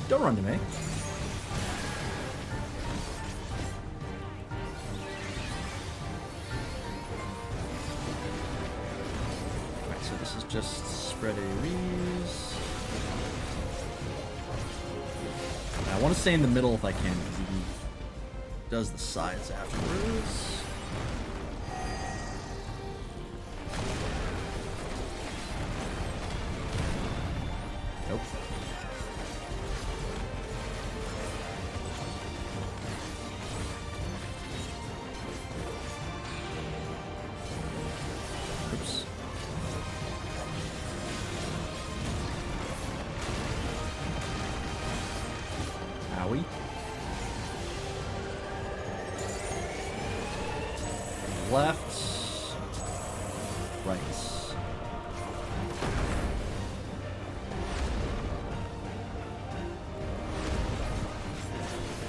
Don't run to me. Alright, so this is just spread Ares. I want to stay in the middle if I can, because he does the sides afterwards. Nope. Oops. Owie. Left. Right.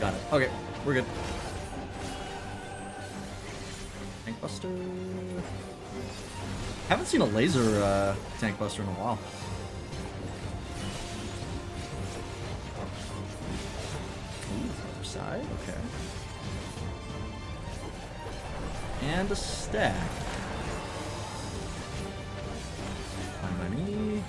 Got it. Okay, we're good. Tank Buster. Haven't seen a laser Tank Buster in a while. Ooh, other side. Okay. And a stack. Fine by me.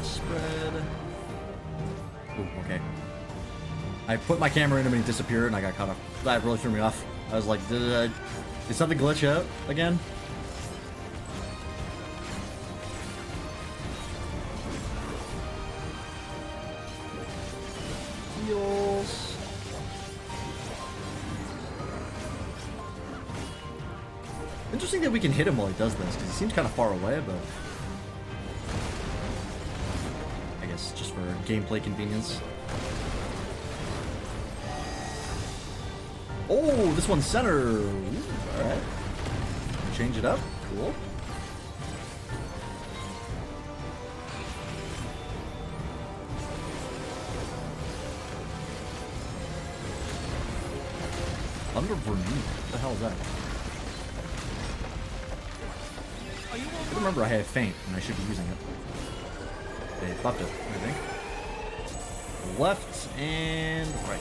Spread. Ooh, okay. I put my camera in him and he disappeared and I got caught up. That really threw me off. I was like, did something glitch out again? Heals. Interesting that we can hit him while he does this, because he seems kind of far away, but I guess just for gameplay convenience. Oh, this one's center. Alright. Change it up. Cool. Thunder Vermouth. What the hell is that? I remember I had Faint, and I should be using it. They buffed it, I think. Left and right.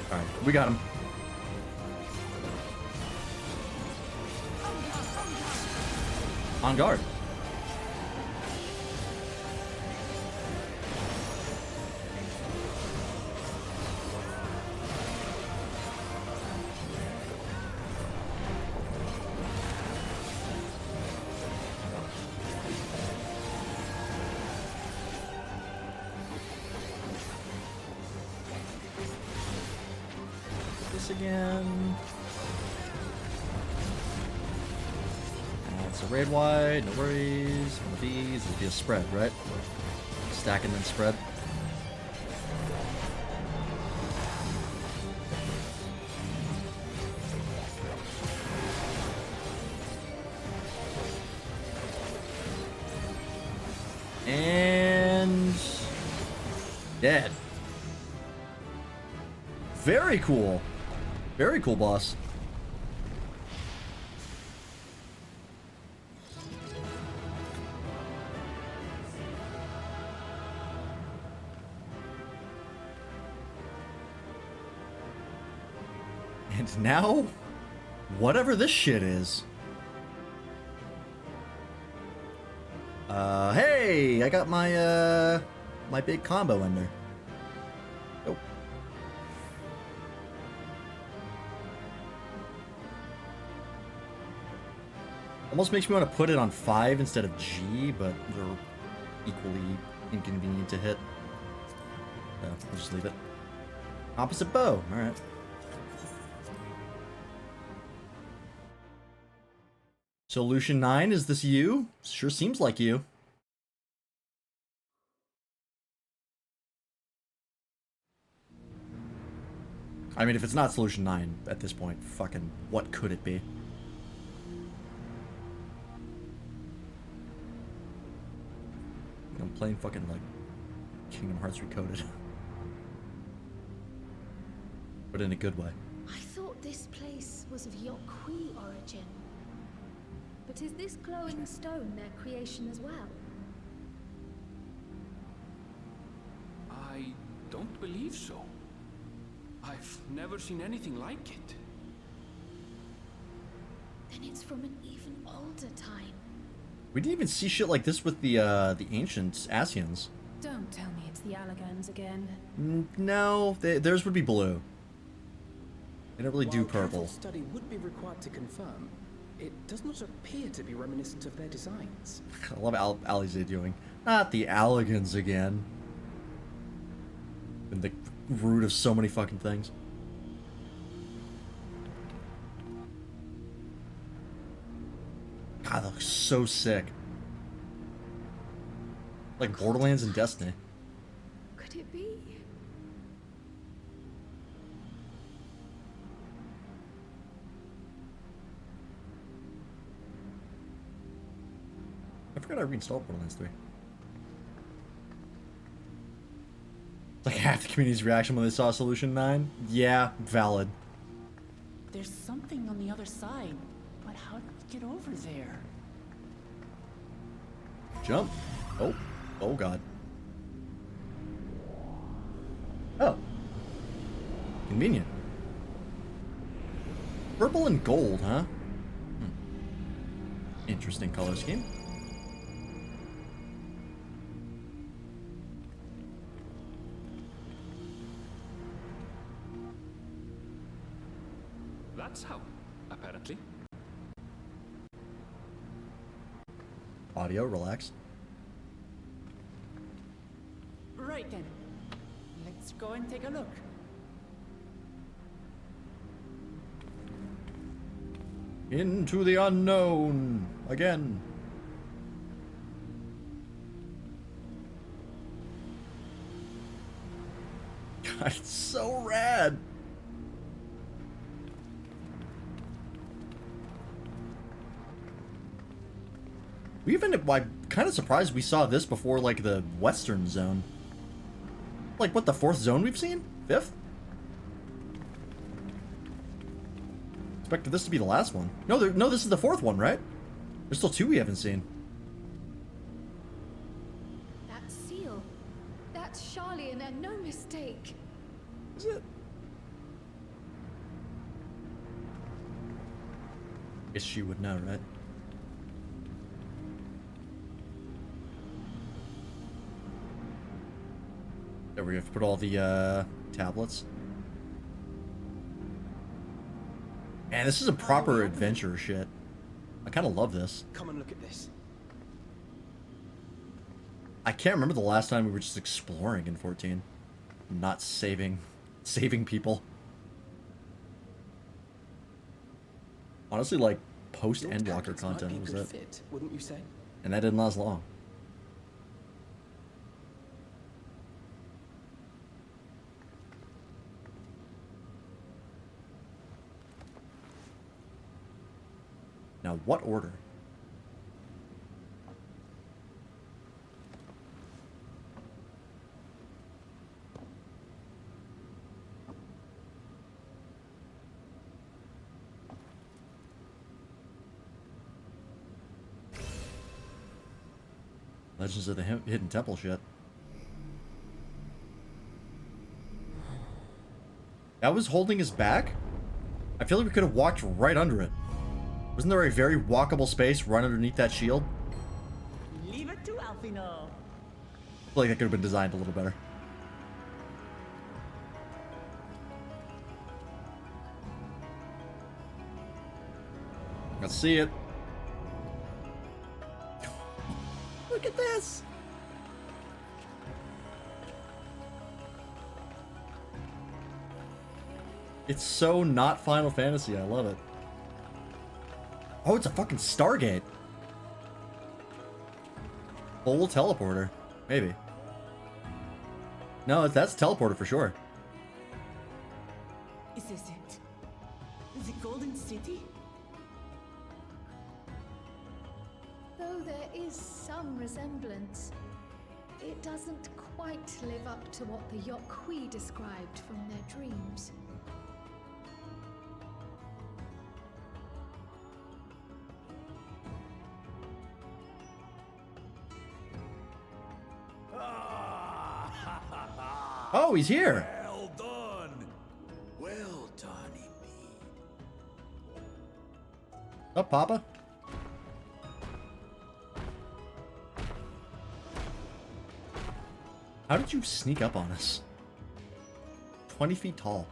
Alright, we got him. On guard. This again. It's a raid wide, no worries. One of these would be a spread, right? Stack and then spread. And dead. Very cool. Very cool, boss. And now, whatever this shit is. Hey, I got my, my big combo in there. Oh. Almost makes me want to put it on 5 instead of G, but they're equally inconvenient to hit. So, I'll just leave it. Opposite bow, alright. Solution 9, is this you? Sure seems like you. I mean, if it's not Solution 9 at this point, fucking what could it be? I'm playing fucking, like, Kingdom Hearts Recoded. But in a good way. I thought this place was of Yokui origin. But is this glowing stone their creation as well? I don't believe so. I've never seen anything like it. Then it's from an even older time. We didn't even see shit like this with the ancient Asians. Don't tell me it's the Allagans again. No, theirs would be blue. They don't really do While careful purple. study would be required to confirm, it does not appear to be reminiscent of their designs. I love Alize doing. Not the Alligans again. And the root of so many fucking things. God, that looks so sick. Like Borderlands and Destiny. Could it be? I forgot I reinstalled Borderlands 3. Like half the community's reaction when they saw Solution 9. Yeah, valid. There's something on the other side, but how did we get over there? Jump. Oh. Oh, God. Oh. Convenient. Purple and gold, huh? Interesting color scheme. That's how, apparently. Audio, relax. Right then. Let's go and take a look. Into the unknown again. God, it's so rad. We even, I'm kind of surprised we saw this before, like, the Western Zone. Like, what, the 4th zone we've seen? 5th? Expected this to be the last one. No, no, this is the 4th one, right? There's still 2 we haven't seen. That seal. That's Charlian and no mistake. Is it? Guess she would know, right? There we have to put all the tablets. Man, this is a proper adventure shit. I kind of love this. Come and look at this. I can't remember the last time we were just exploring in 14, not saving people. Honestly, like post Endwalker content was it, fit, wouldn't you say? and that didn't last long. Now, what order? Legends of the Hidden Temple shit. That was holding us back? I feel like we could have walked right under it. Wasn't there a very walkable space right underneath that shield? Leave it to Alfino. I feel like that could have been designed a little better. Let's see it. Look at this. It's so not Final Fantasy. I love it. Oh, it's a fucking Stargate. Full teleporter. Maybe. No, that's teleporter for sure. Is this it? The Golden City? Though there is some resemblance, it doesn't quite live up to what the Yokwi described from their dreams. Oh, he's here. Well done. Well done indeed. Up, Papa. How did you sneak up on us? 20 feet tall.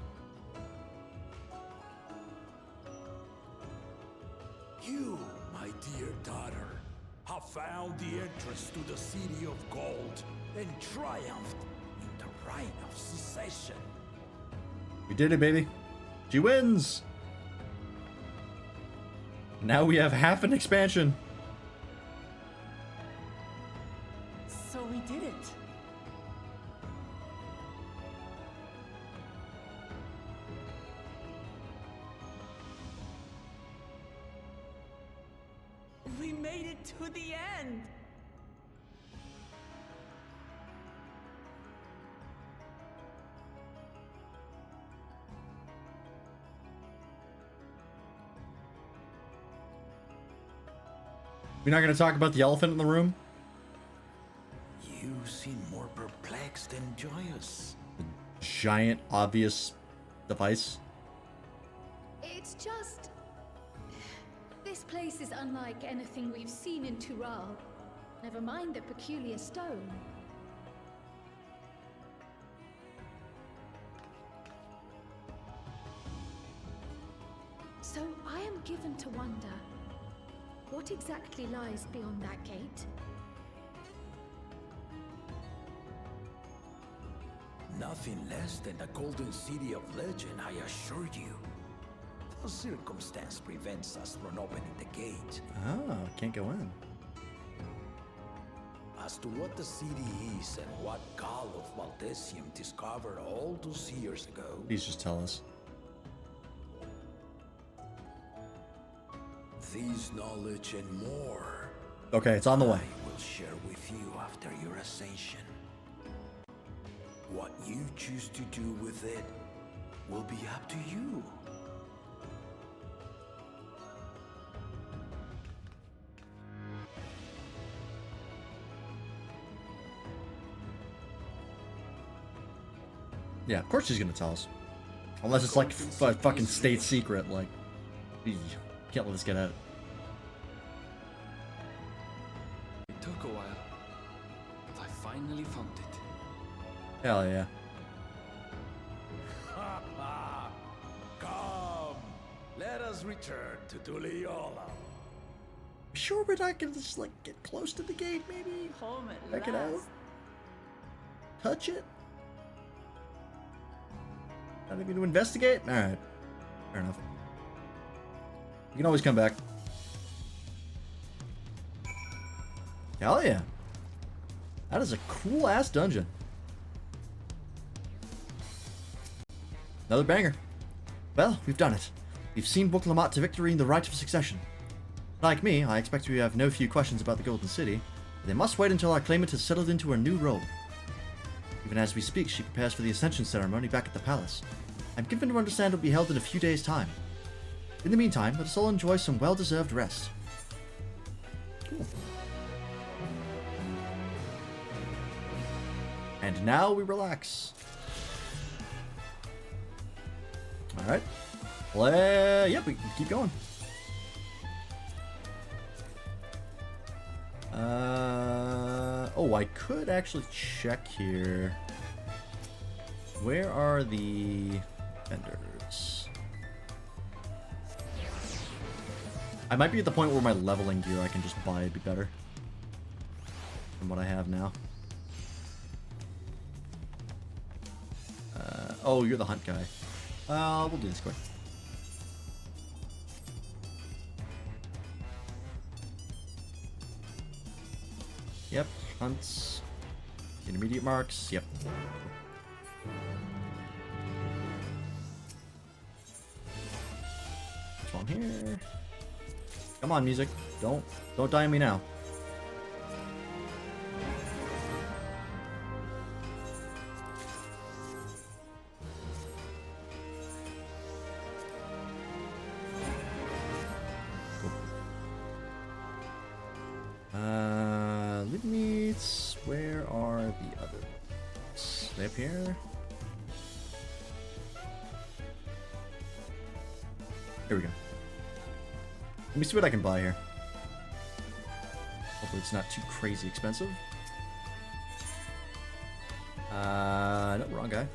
You, my dear daughter, have found the entrance to the City of Gold and triumphed in the right of secession. We did it, baby. She wins. Now we have half an expansion. So we did it. We made it to the end. We're not going to talk about the elephant in the room? You seem more perplexed than joyous. Giant, obvious device. It's just... This place is unlike anything we've seen in Tural. Never mind the peculiar stone. So I am given to wonder, what exactly lies beyond that gate? Nothing less than the Golden City of Legend, I assure you. The circumstance prevents us from opening the gate. Oh, can't go in. As to what the city is and what Gall of Valdesium discovered all those years ago, Please just tell us. this knowledge and more Okay, it's on the way. I will share with you after your ascension. What you choose to do with it will be up to you. Yeah, of course she's gonna tell us. Unless it's like a fucking state secret, like... eey, can't let this get out. It took a while, but I finally found it. Hell yeah. Come, let us return to Tuliola. Sure we're not gonna just like get close to the gate, maybe? Home at Check it out. last. Touch it? Not even to investigate? Alright. Fair enough. You can always come back. Hell yeah. That is a cool ass dungeon. Another banger. Well, we've done it. We've seen Book-Lamat to victory in the right of succession. Like me, I expect we have no few questions about the Golden City, but they must wait until our claimant has settled into her new role. Even as we speak, she prepares for the Ascension ceremony back at the palace. I'm given to understand it will be held in a few days' time. In the meantime, let us all enjoy some well-deserved rest. Cool. And now we relax. Alright. Yep, we can keep going. Oh, I could actually check here. Where are the vendors? I might be at the point where my leveling gear I can just buy would be better than what I have now. Oh, you're the hunt guy. We'll do this quick. Yep, hunts. Intermediate marks, yep. This one here. Come on, music. Don't die on me now. Lead meats. Where are the others? They up here? Here we go. Let me see what I can buy here. Hopefully it's not too crazy expensive. No, wrong guy.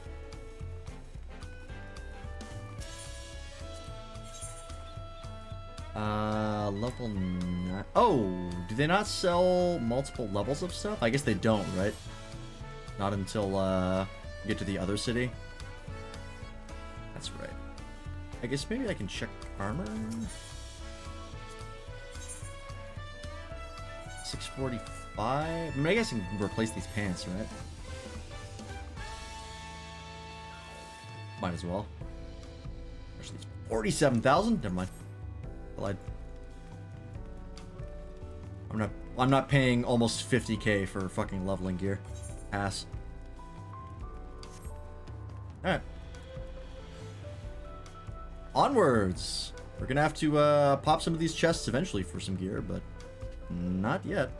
Level 9. Oh, do they not sell multiple levels of stuff? I guess they don't, right? Not until, you get to the other city. That's right. I guess maybe I can check armor. 645. I mean, I guess I can replace these pants, right? Might as well. Actually, it's 47,000. Never mind. I lied. I'm not paying almost 50k for fucking leveling gear. Pass. All right. Onwards. We're gonna have to pop some of these chests eventually for some gear, but not yet.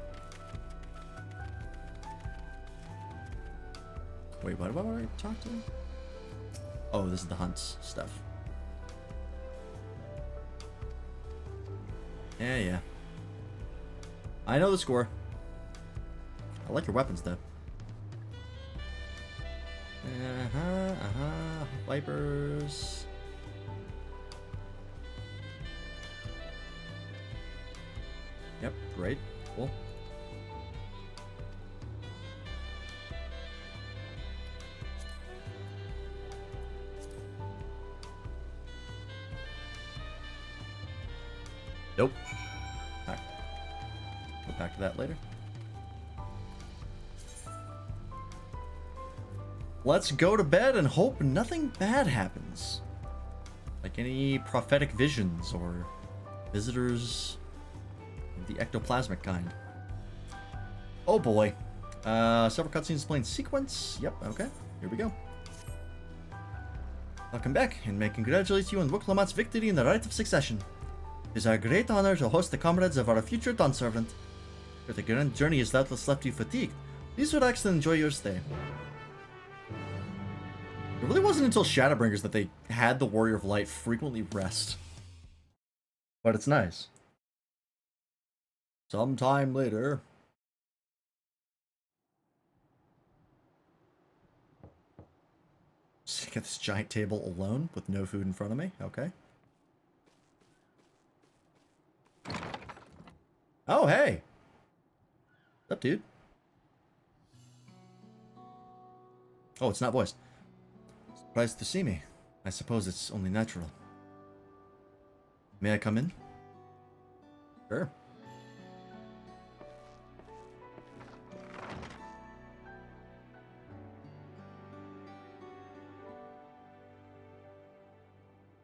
Wait, what about what I talked to? Oh, this is the hunts stuff. Yeah. I know the score. I like your weapons, though. Vipers. Yep, great. Cool. Nope. Alright. Go back to that later. Let's go to bed and hope nothing bad happens. Like any prophetic visions or visitors of the ectoplasmic kind. Oh boy. Several cutscenes displaying sequence. Yep, okay. Here we go. Welcome back, and may I congratulate you on Wuklamat's victory in the Rite of Succession. It is our great honor to host the comrades of our future Dawn Servant. If the grand journey has doubtless left you fatigued, please relax and enjoy your stay. It really wasn't until Shadowbringers that they had the Warrior of Light frequently rest. But it's nice. Sometime later. Sitting at this giant table alone with no food in front of me. Okay. Oh, hey. What's up, dude? Oh, it's not voiced. Surprised to see me. I suppose it's only natural. May I come in? Sure.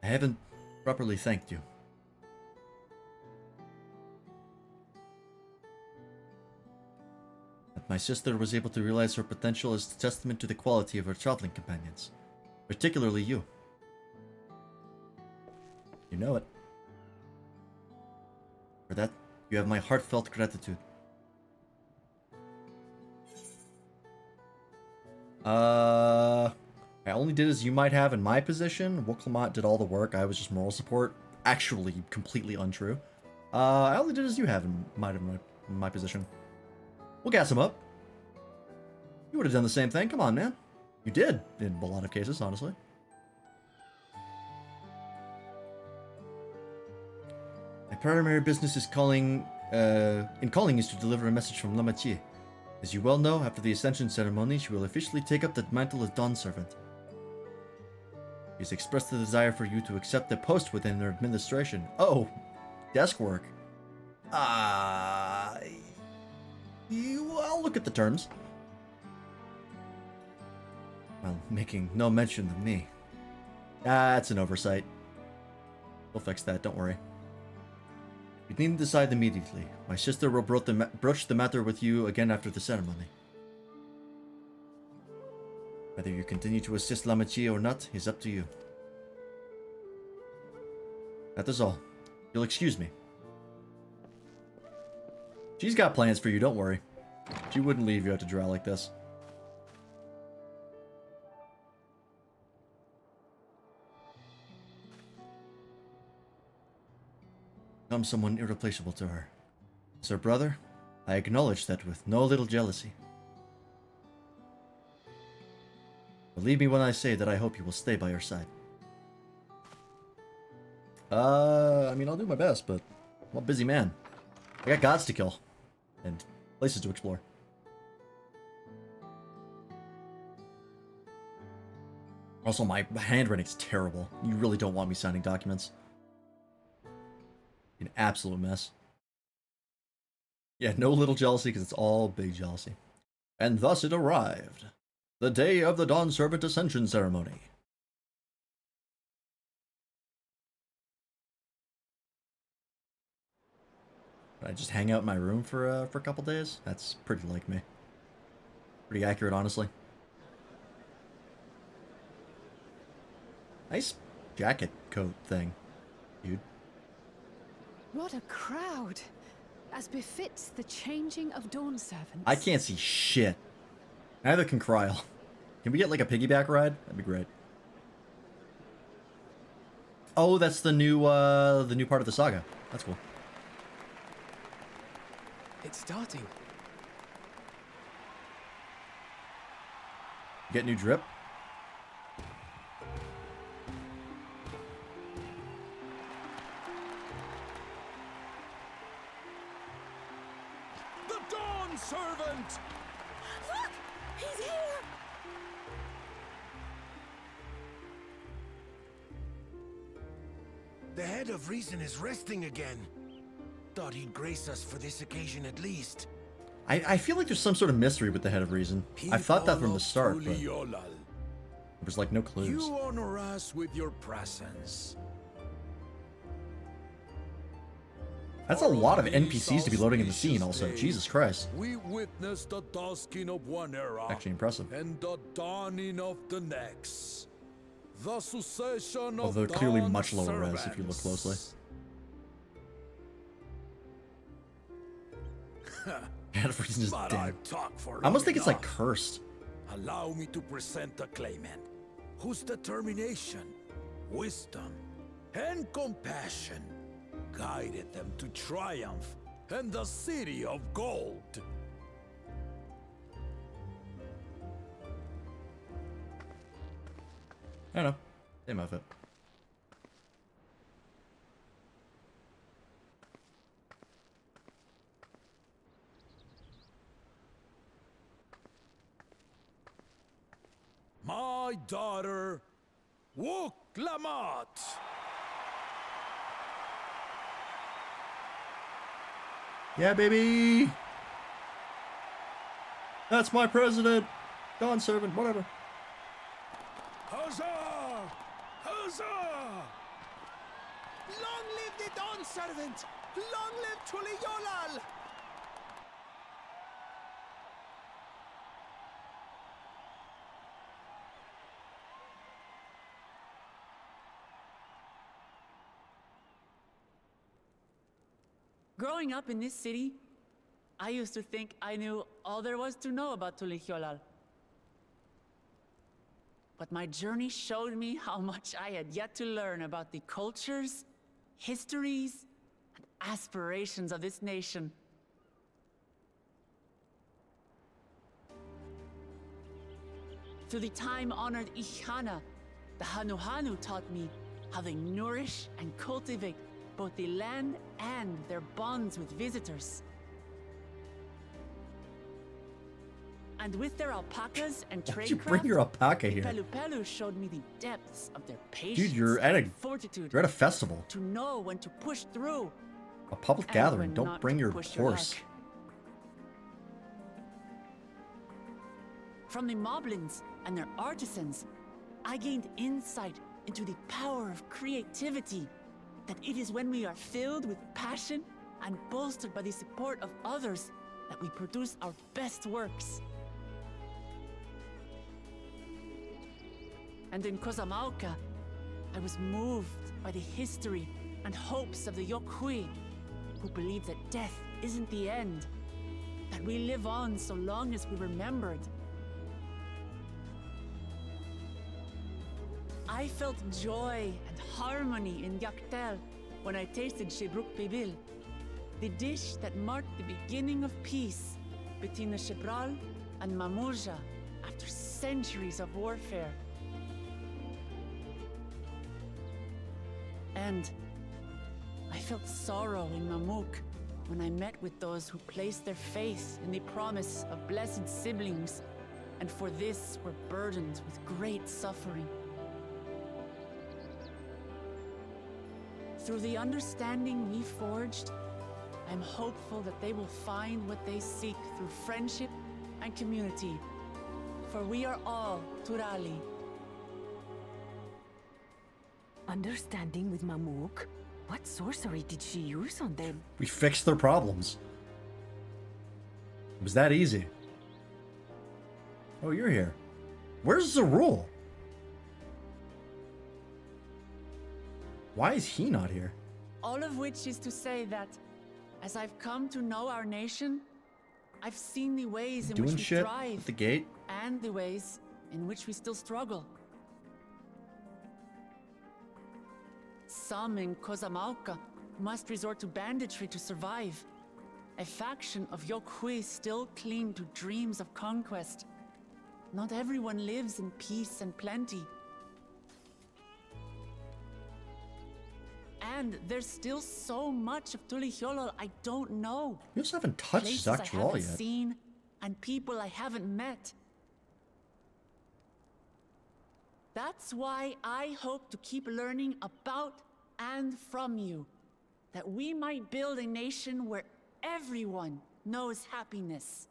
I haven't properly thanked you. That my sister was able to realize her potential is a testament to the quality of her traveling companions. Particularly you. You know it. For that, you have my heartfelt gratitude. I only did as you might have in my position. Wuklamot did all the work. I was just moral support. Actually, completely untrue. I only did as you have in my position. We'll gas him up. You would have done the same thing. Come on, man. You did, in a lot of cases, honestly. My primary business is calling is to deliver a message from Lamachi. As you well know, after the Ascension ceremony, she will officially take up the mantle of Dawn Servant. She has expressed the desire for you to accept a post within her administration. Oh, desk work. I'll look at the terms. Well, making no mention of me. That's an oversight. We'll fix that, don't worry. You needn't decide immediately. My sister will broach the matter with you again after the ceremony. Whether you continue to assist Lamachi or not is up to you. That is all. You'll excuse me. She's got plans for you, don't worry. She wouldn't leave you out to dry like this. Become someone irreplaceable to her. As her brother, I acknowledge that with no little jealousy. Believe me when I say that I hope you will stay by her side. I mean, I'll do my best, but I'm a busy man. I got gods to kill. And places to explore. Also, my handwriting's terrible. You really don't want me signing documents. An absolute mess. Yeah, no little jealousy, because it's all big jealousy. And thus it arrived. The day of the Dawn Servant Ascension Ceremony. I just hang out in my room for a couple days? That's pretty like me. Pretty accurate, honestly. Nice jacket coat thing, dude. What a crowd! As befits the changing of Dawn Servants. I can't see shit. Neither can Kryl. Can we get like a piggyback ride? That'd be great. Oh, that's the new part of the saga. That's cool. It's starting. Get new drip. The Dawn Servant! Look! He's here! The head of reason is resting again. Thought he'd grace us for this occasion at least. I feel like there's some sort of mystery with the Head of Reason. I thought that from the start, but there was like no clues. You honor us with your presence. That's a lot of NPCs to be loading in the scene also. Jesus Christ. We witnessed the dusking of one era. Actually impressive. And the dawning of the next. The succession Although of clearly Dawn much lower res servants. if you look closely. Head of Reason is But dead. I've talked for I almost long think it's like enough. cursed. Allow me to present a claimant whose determination, wisdom, and compassion guided them to triumph in the City of Gold. I don't know. Same outfit. My daughter, Wuklamot. Yeah, baby! That's my president! Dawn Servant, whatever. Huzzah! Huzzah! Long live the Dawn Servant! Long live Tuliolal! Growing up in this city, I used to think I knew all there was to know about Tulihiolal. But my journey showed me how much I had yet to learn about the cultures, histories, and aspirations of this nation. Through the time-honored Ihana, the Hanuhanu taught me how they nourish and cultivate both the land and their bonds with visitors. And with their alpacas and Why'd you tradecraft, bring your alpaca here? Pelu Pelu showed me the depths of their patience Dude, you're at and fortitude. You're at a festival. To know when to push through. A public and gathering. when Don't not bring to your push horse. luck. From the moblins and their artisans, I gained insight into the power of creativity. That it is when we are filled with passion and bolstered by the support of others that we produce our best works. And in Kozamauka, I was moved by the history and hopes of the Yokhui, who believe that death isn't the end, that we live on so long as we remembered. I felt joy and harmony in Yaktel when I tasted Shebruk Pibil, the dish that marked the beginning of peace between the Shebral and Mamurja after centuries of warfare. And I felt sorrow in Mamuk when I met with those who placed their faith in the promise of blessed siblings, and for this were burdened with great suffering. Through the understanding we forged, I'm hopeful that they will find what they seek through friendship and community, for we are all Turali. Understanding with Mamuk? What sorcery did she use on them? We fixed their problems. It was that easy. Oh, you're here. Where's Zarul? Why is he not here? All of which is to say that, as I've come to know our nation, I've seen the ways in Doing which we shit thrive, at the gate? and the ways in which we still struggle. Some in Kozamauka must resort to banditry to survive. A faction of Yokhui still cling to dreams of conquest. Not everyone lives in peace and plenty. And there's still so much of Tulihyolol I don't know. We also haven't touched Places I Dawntrail haven't yet. seen, and people I haven't met. That's why I hope to keep learning about and from you, that we might build a nation where everyone knows happiness.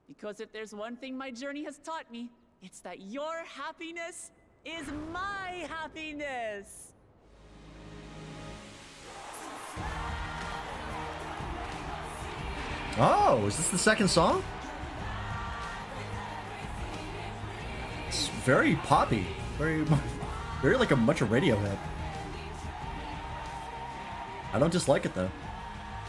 Because if there's one thing my journey has taught me, it's that your happiness is my happiness! Oh, is this the second song? It's very poppy. Very like a much a radio hit. I don't dislike it though.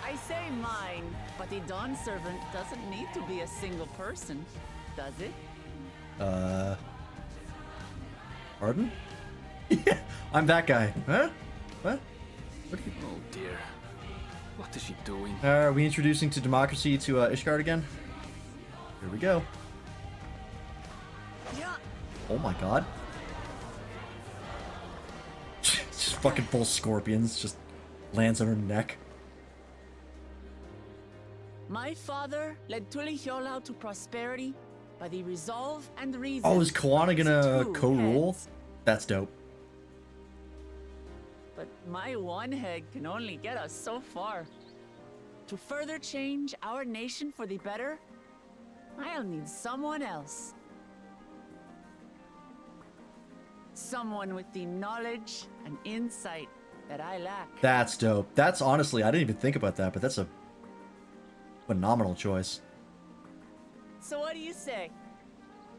I say mine, but the Dawn Servant doesn't need to be a single person, does it? Pardon? Yeah, I'm that guy. Huh? What? Oh dear. What is she doing? Are we introducing to democracy to Ishgard again? Here we go. Yeah. Oh my god. Just fucking full scorpions just lands on her neck. My father led Tulihyolol to prosperity by the resolve and reason. Oh, is Kawana gonna two co-rule? heads. That's dope. But my one head can only get us so far. To further change our nation for the better, I'll need someone else. Someone with the knowledge and insight that I lack. That's dope. That's honestly, I didn't even think about that, but that's a phenomenal choice. So what do you say?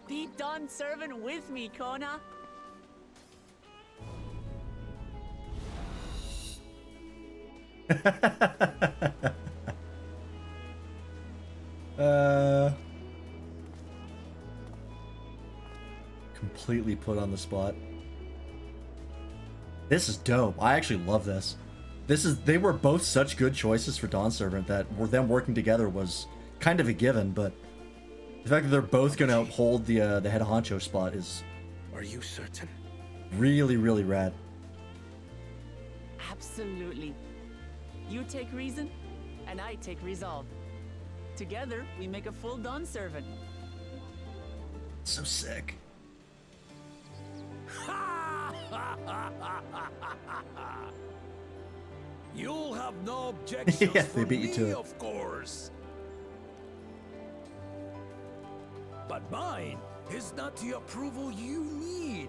Be Dawn Servant with me, Kona? Completely put on the spot. This is dope. I actually love this. They were both such good choices for Dawn Servant that them working together was kind of a given, but the fact that they're both gonna hold the head honcho spot is... Are you certain? Really, really rad. Absolutely. You take reason, and I take resolve. Together, we make a full Dawn Servant. So sick. You'll have no objections Yeah, from they beat you me, to it. of course. But mine is not the approval you need.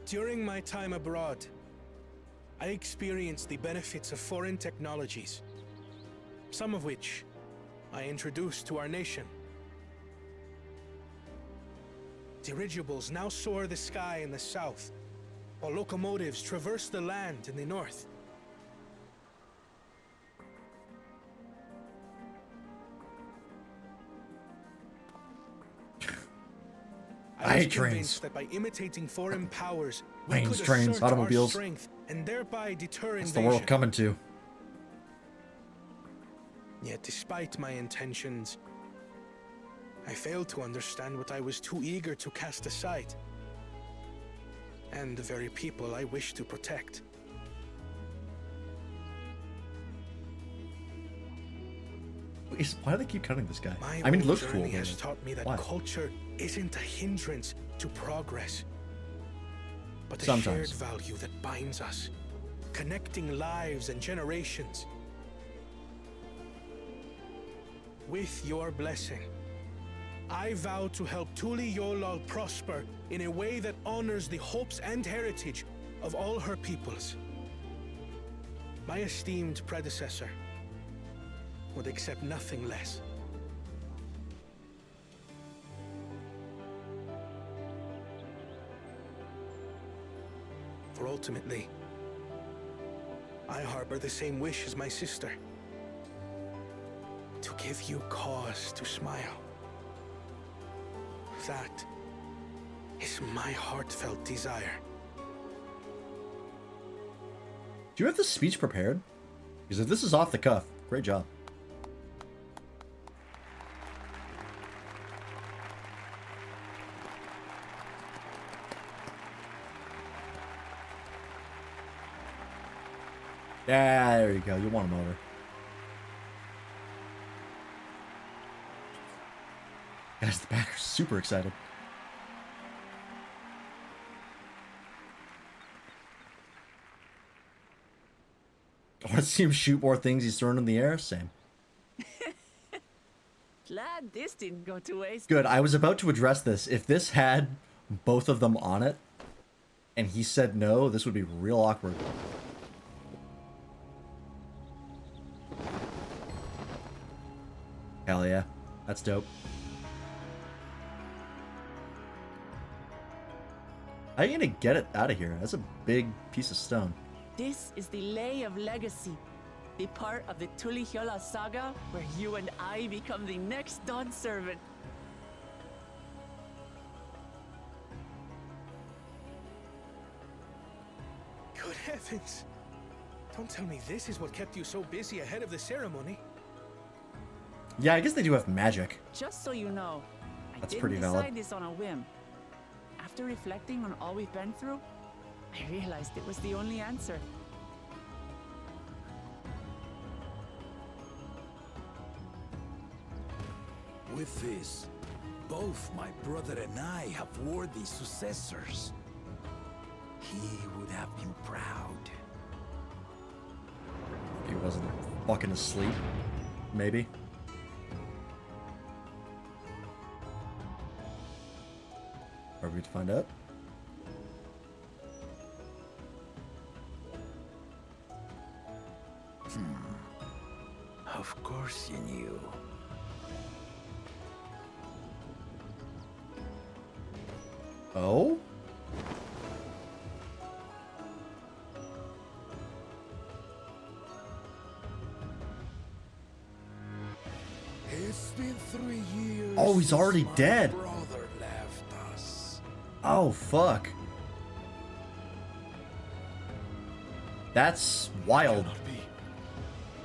During my time abroad, I experienced the benefits of foreign technologies, some of which I introduced to our nation. Dirigibles now soar the sky in the south, while locomotives traverse the land in the north. I was convinced that by imitating foreign powers, we could trains, assert our automobiles. strength and thereby deter That's invasion. the world coming to. Yet despite my intentions, I failed to understand what I was too eager to cast aside, and the very people I wish to protect. Why do they keep cutting this guy? My I mean, it own looks cool. journey has But taught me that why? culture isn't a hindrance to progress, but a Sometimes. shared value that binds us, connecting lives and generations. With your blessing, I vow to help Tuli Yolal prosper in a way that honors the hopes and heritage of all her peoples. My esteemed predecessor would accept nothing less. For ultimately, I harbor the same wish as my sister. To give you cause to smile. That is my heartfelt desire. Do you have this speech prepared? Because if this is off the cuff, great job. Yeah, there you go. You want him over. Guys, the backers super excited. I want to see him shoot more things he's throwing in the air. Same. Glad this didn't go to waste. Good. I was about to address this. If this had both of them on it, and he said no, this would be real awkward. Hell yeah. That's dope. How are you gonna get it out of here? That's a big piece of stone. This is the Lay of Legacy, the part of the Tulihyola saga where you and I become the next Dawn Servant. Good heavens! Don't tell me this is what kept you so busy ahead of the ceremony. Yeah, I guess they do have magic. Just so you know, I That's didn't pretty valid. decide this on a whim. After reflecting on all we've been through, I realized it was the only answer. With this, both my brother and I have worthy successors. He would have been proud. He wasn't fucking asleep. Maybe. Are we to find out? Of course you knew. Oh? It's been 3 years. Oh, he's already since my dead. brother left us. Oh, fuck. That's wild. Cannot be.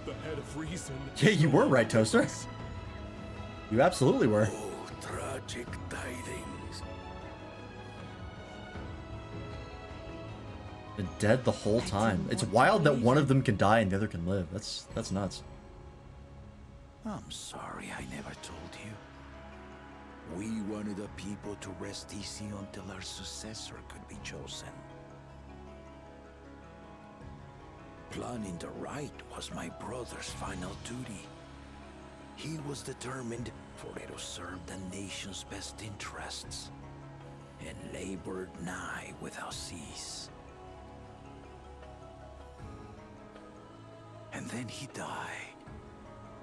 The head of reason. Yeah, you were right, Toaster. You absolutely were. Oh, tragic tidings. Been dead the whole time. It's wild that one of them can die and the other can live. That's nuts. I'm sorry I never told you. We wanted the people to rest easy until our successor could be chosen. Planning the right was my brother's final duty. He was determined for it to serve the nation's best interests, and labored nigh without cease. And then he died,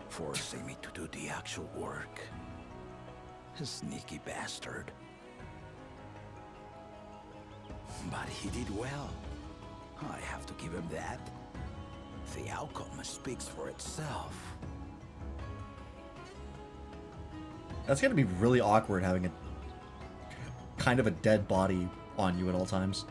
forcing me to do the actual work. A sneaky bastard. But he did well. I have to give him that. The outcome speaks for itself. That's gonna be really awkward having a kind of a dead body on you at all times.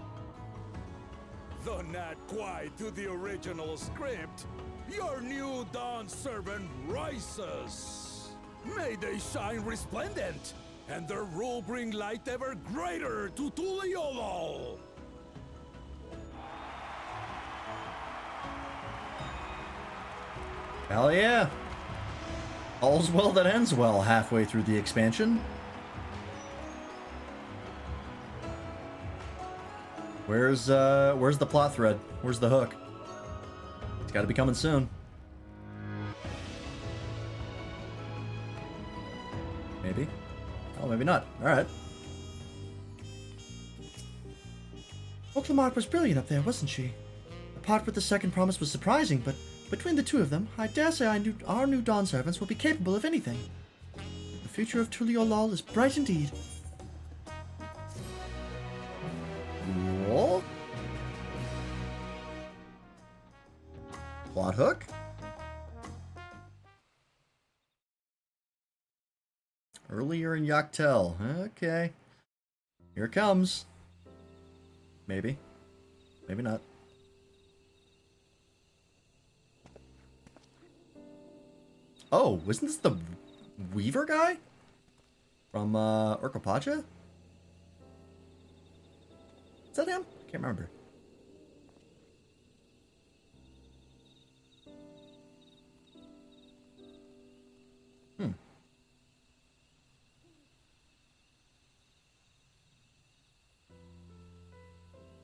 Though not quite to the original script, your new Dawn servant rises. May they shine resplendent, and their rule bring light ever greater to Tuliolo. Hell yeah. All's well that ends well halfway through the expansion. Where's the plot thread? Where's the hook? It's gotta be coming soon. Maybe? Oh, maybe not. Alright. Oaklamart was brilliant up there, wasn't she? The part with the second promise was surprising, but between the two of them, I dare say our new Dawn servants will be capable of anything. The future of Tuliolol is bright indeed. Cool. Plot hook? Earlier in Yaktel. Okay. Here it comes. Maybe. Maybe not. Oh, wasn't this the Weaver guy? From, Urkopacha? Is that him? I can't remember.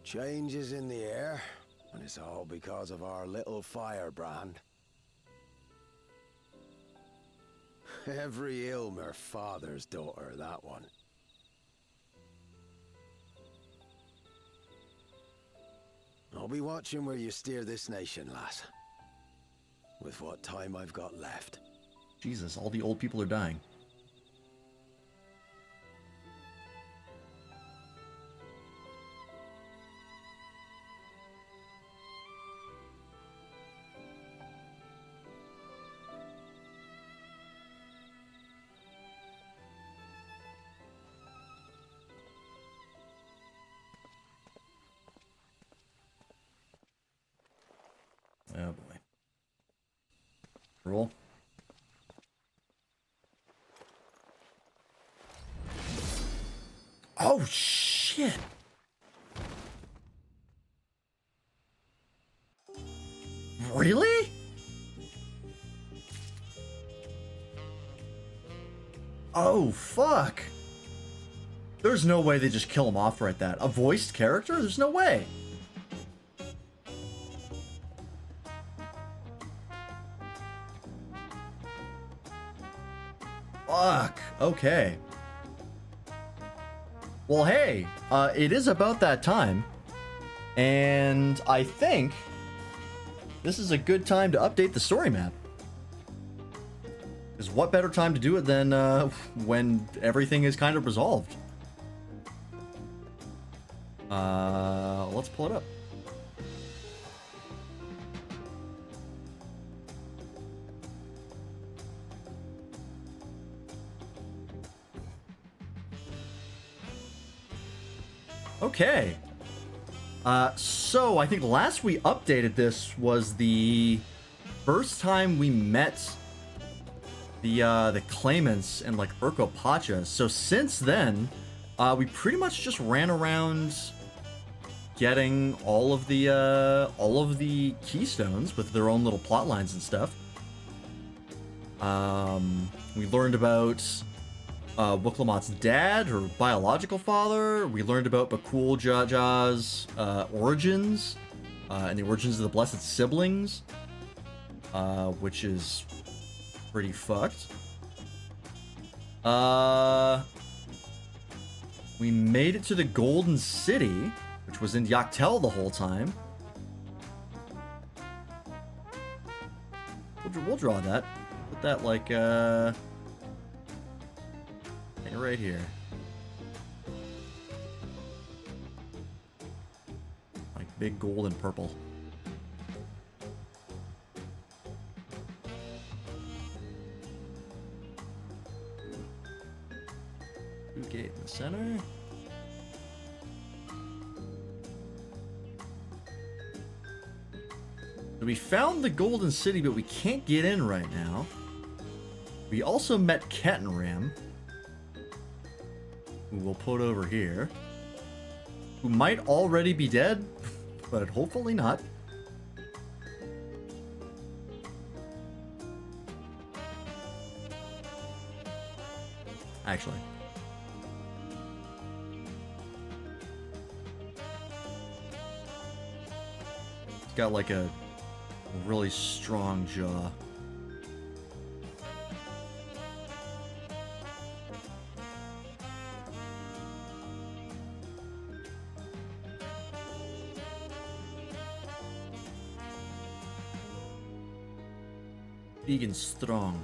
Changes in the air, and it's all because of our little firebrand. Every Ilmer father's daughter, that one. I'll be watching where you steer this nation, lass. With what time I've got left. Jesus, all the old people are dying. Oh boy. Roll. Oh shit. Really? Oh fuck. There's no way they just kill him off right that. A voiced character? There's no way. Fuck. Okay. Well, hey, it is about that time, and I think this is a good time to update the story map. Because what better time to do it than when everything is kind of resolved? Let's pull it up. Okay. So I think last we updated this was the first time we met the claimants and like Urko Pacha. So since then, we pretty much just ran around getting all of the keystones with their own little plot lines and stuff. We learned about Wuklamat's dad, her biological father. We learned about Bakul Jaja's origins, and the origins of the Blessed Siblings, which is pretty fucked. We made it to the Golden City, which was in Yaktel the whole time. We'll draw that. Put that like, right here. Like big gold and purple. Gate in the center. So we found the Golden City, but we can't get in right now. We also met Ketenram, who we'll put over here, who might already be dead, but hopefully not. Actually. It's got like a really strong jaw. Big and strong.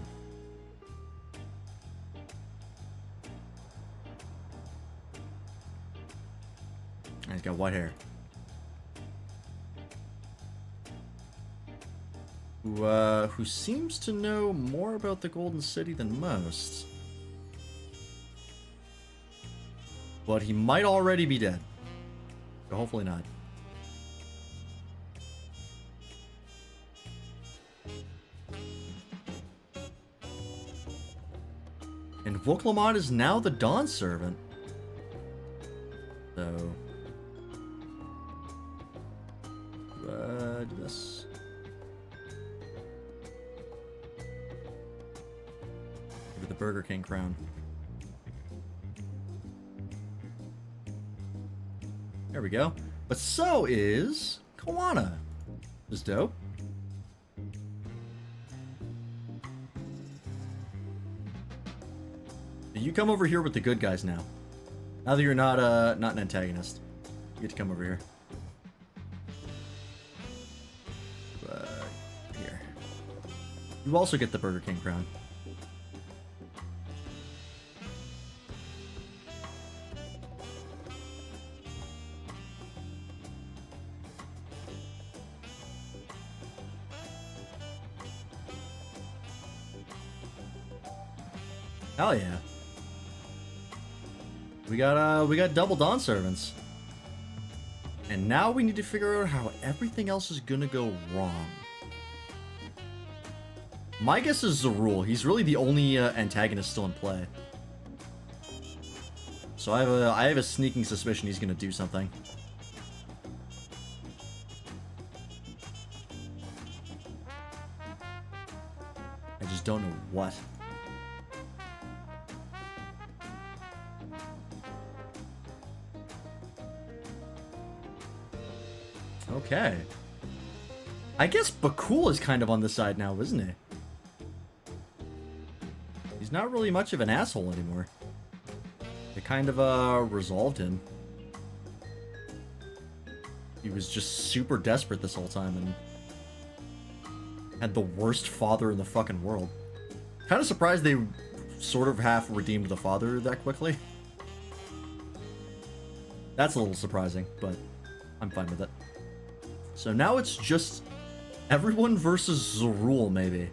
And he's got white hair. Who seems to know more about the Golden City than most. But he might already be dead. So hopefully not. And Wuklamat is now the Dawn Servant. So... do this. Give it the Burger King crown. There we go. But so is Kawana. Is dope. You come over here with the good guys now. Now that you're not an antagonist, you get to come over here. Here. You also get the Burger King crown. Hell yeah. We got double Dawn Servants. And now we need to figure out how everything else is gonna go wrong. My guess is Zerul. He's really the only antagonist still in play. So I have a sneaking suspicion he's gonna do something. I just don't know what. Okay. I guess Bakul is kind of on the side now, isn't he? He's not really much of an asshole anymore. They kind of resolved him. He was just super desperate this whole time and had the worst father in the fucking world. Kind of surprised they sort of half redeemed the father that quickly. That's a little surprising, but I'm fine with it. So now it's just everyone versus Zerul, maybe.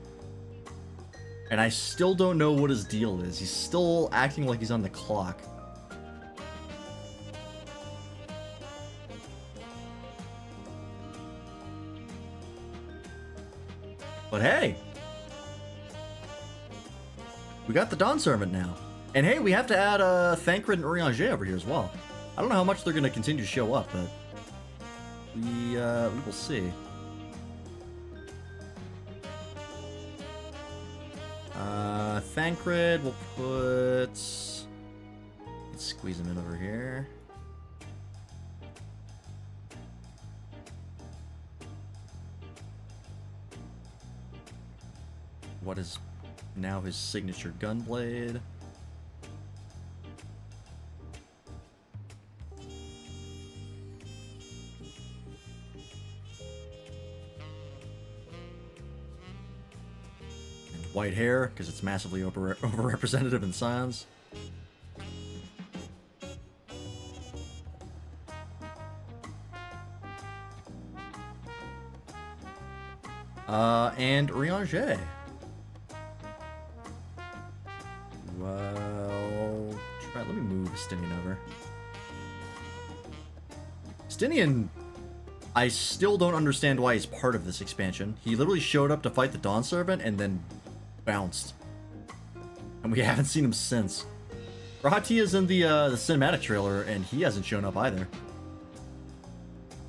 And I still don't know what his deal is. He's still acting like he's on the clock. But hey, we got the Dawn Servant now. And hey, we have to add Thancred and Urianger over here as well. I don't know how much they're going to continue to show up, but we will see. Thancred, we'll put... Let's squeeze him in over here. What is now his signature gunblade? White hair, because it's massively overrepresentative in Scions. And Urianger. Well, let me move Stinian over. Stinian, I still don't understand why he's part of this expansion. He literally showed up to fight the Dawn Servant and then bounced. And we haven't seen him since. Rahati is in the cinematic trailer, and he hasn't shown up either.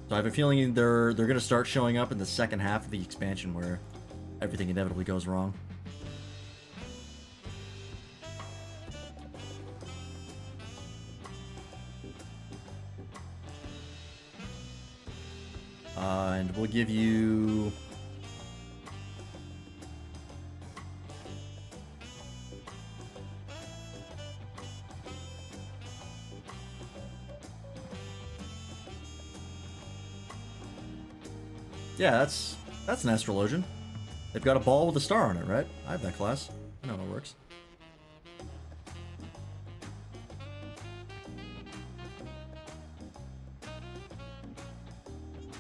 So I have a feeling they're going to start showing up in the second half of the expansion where everything inevitably goes wrong. And we'll give you... Yeah, that's an Astrologian. They've got a ball with a star on it, right? I have that class. I know how it works.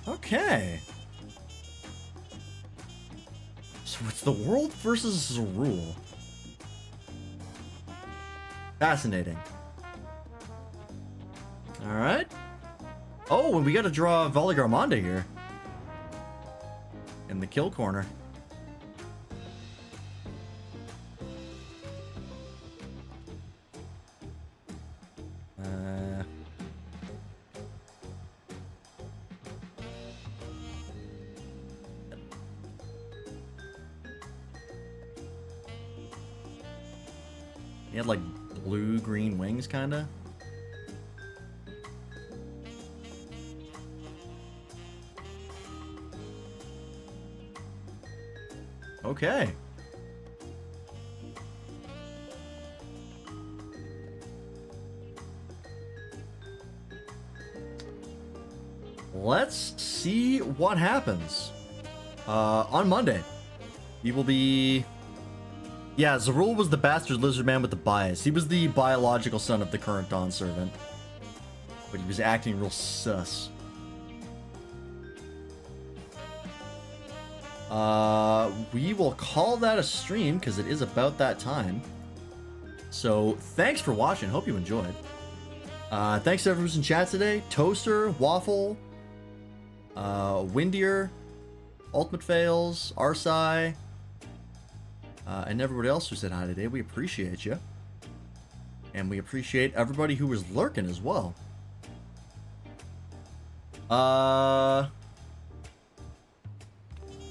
Okay. So it's the world versus Zerul. Fascinating. Alright. Oh, and we gotta draw Valigarmonde here. In the kill corner. He had like blue-green wings, kinda. Okay. Let's see what happens. On Monday, he will be... Yeah, Zerul was the bastard lizard man with the bias. He was the biological son of the current Dawn Servant. But he was acting real sus. We will call that a stream because it is about that time. So thanks for watching. Hope you enjoyed. Thanks to everyone who's in chat today. Toaster, Waffle, Windier, Ultimate Fails, Arsai, and everybody else who said hi today. We appreciate you. And we appreciate everybody who was lurking as well.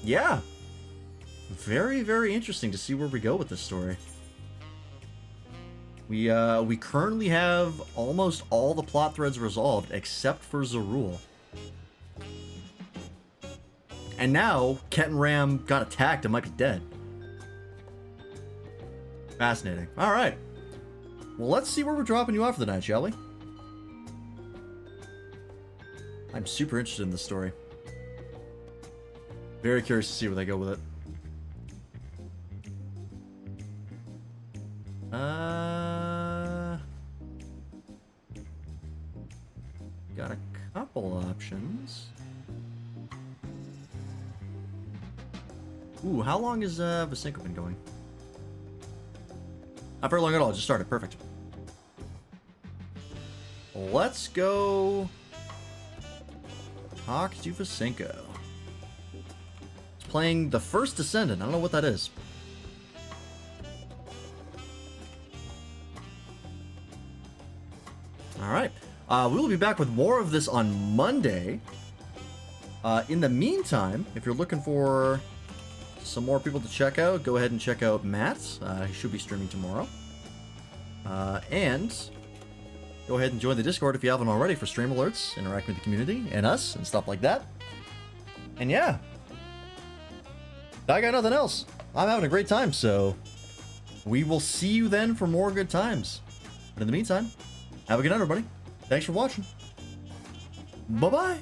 Yeah. Very, very interesting to see where we go with this story. We currently have almost all the plot threads resolved except for Zerul. And now, Ket and Ram got attacked and might be dead. Fascinating. Alright. Well, let's see where we're dropping you off for the night, shall we? I'm super interested in this story. Very curious to see where they go with it. Got a couple options. Ooh, how long has Vasenko been going? Not very long at all, just started. Perfect. Let's go talk to Vasenko. playing the first Descendant. I don't know what that is. Alright. We will be back with more of this on Monday. In the meantime, if you're looking for some more people to check out, go ahead and check out Matt. He should be streaming tomorrow. And go ahead and join the Discord if you haven't already for stream alerts, interact with the community and us and stuff like that. And yeah, I got nothing else. I'm having a great time, so we will see you then for more good times. But in the meantime, have a good night, everybody. Thanks for watching. Bye-bye.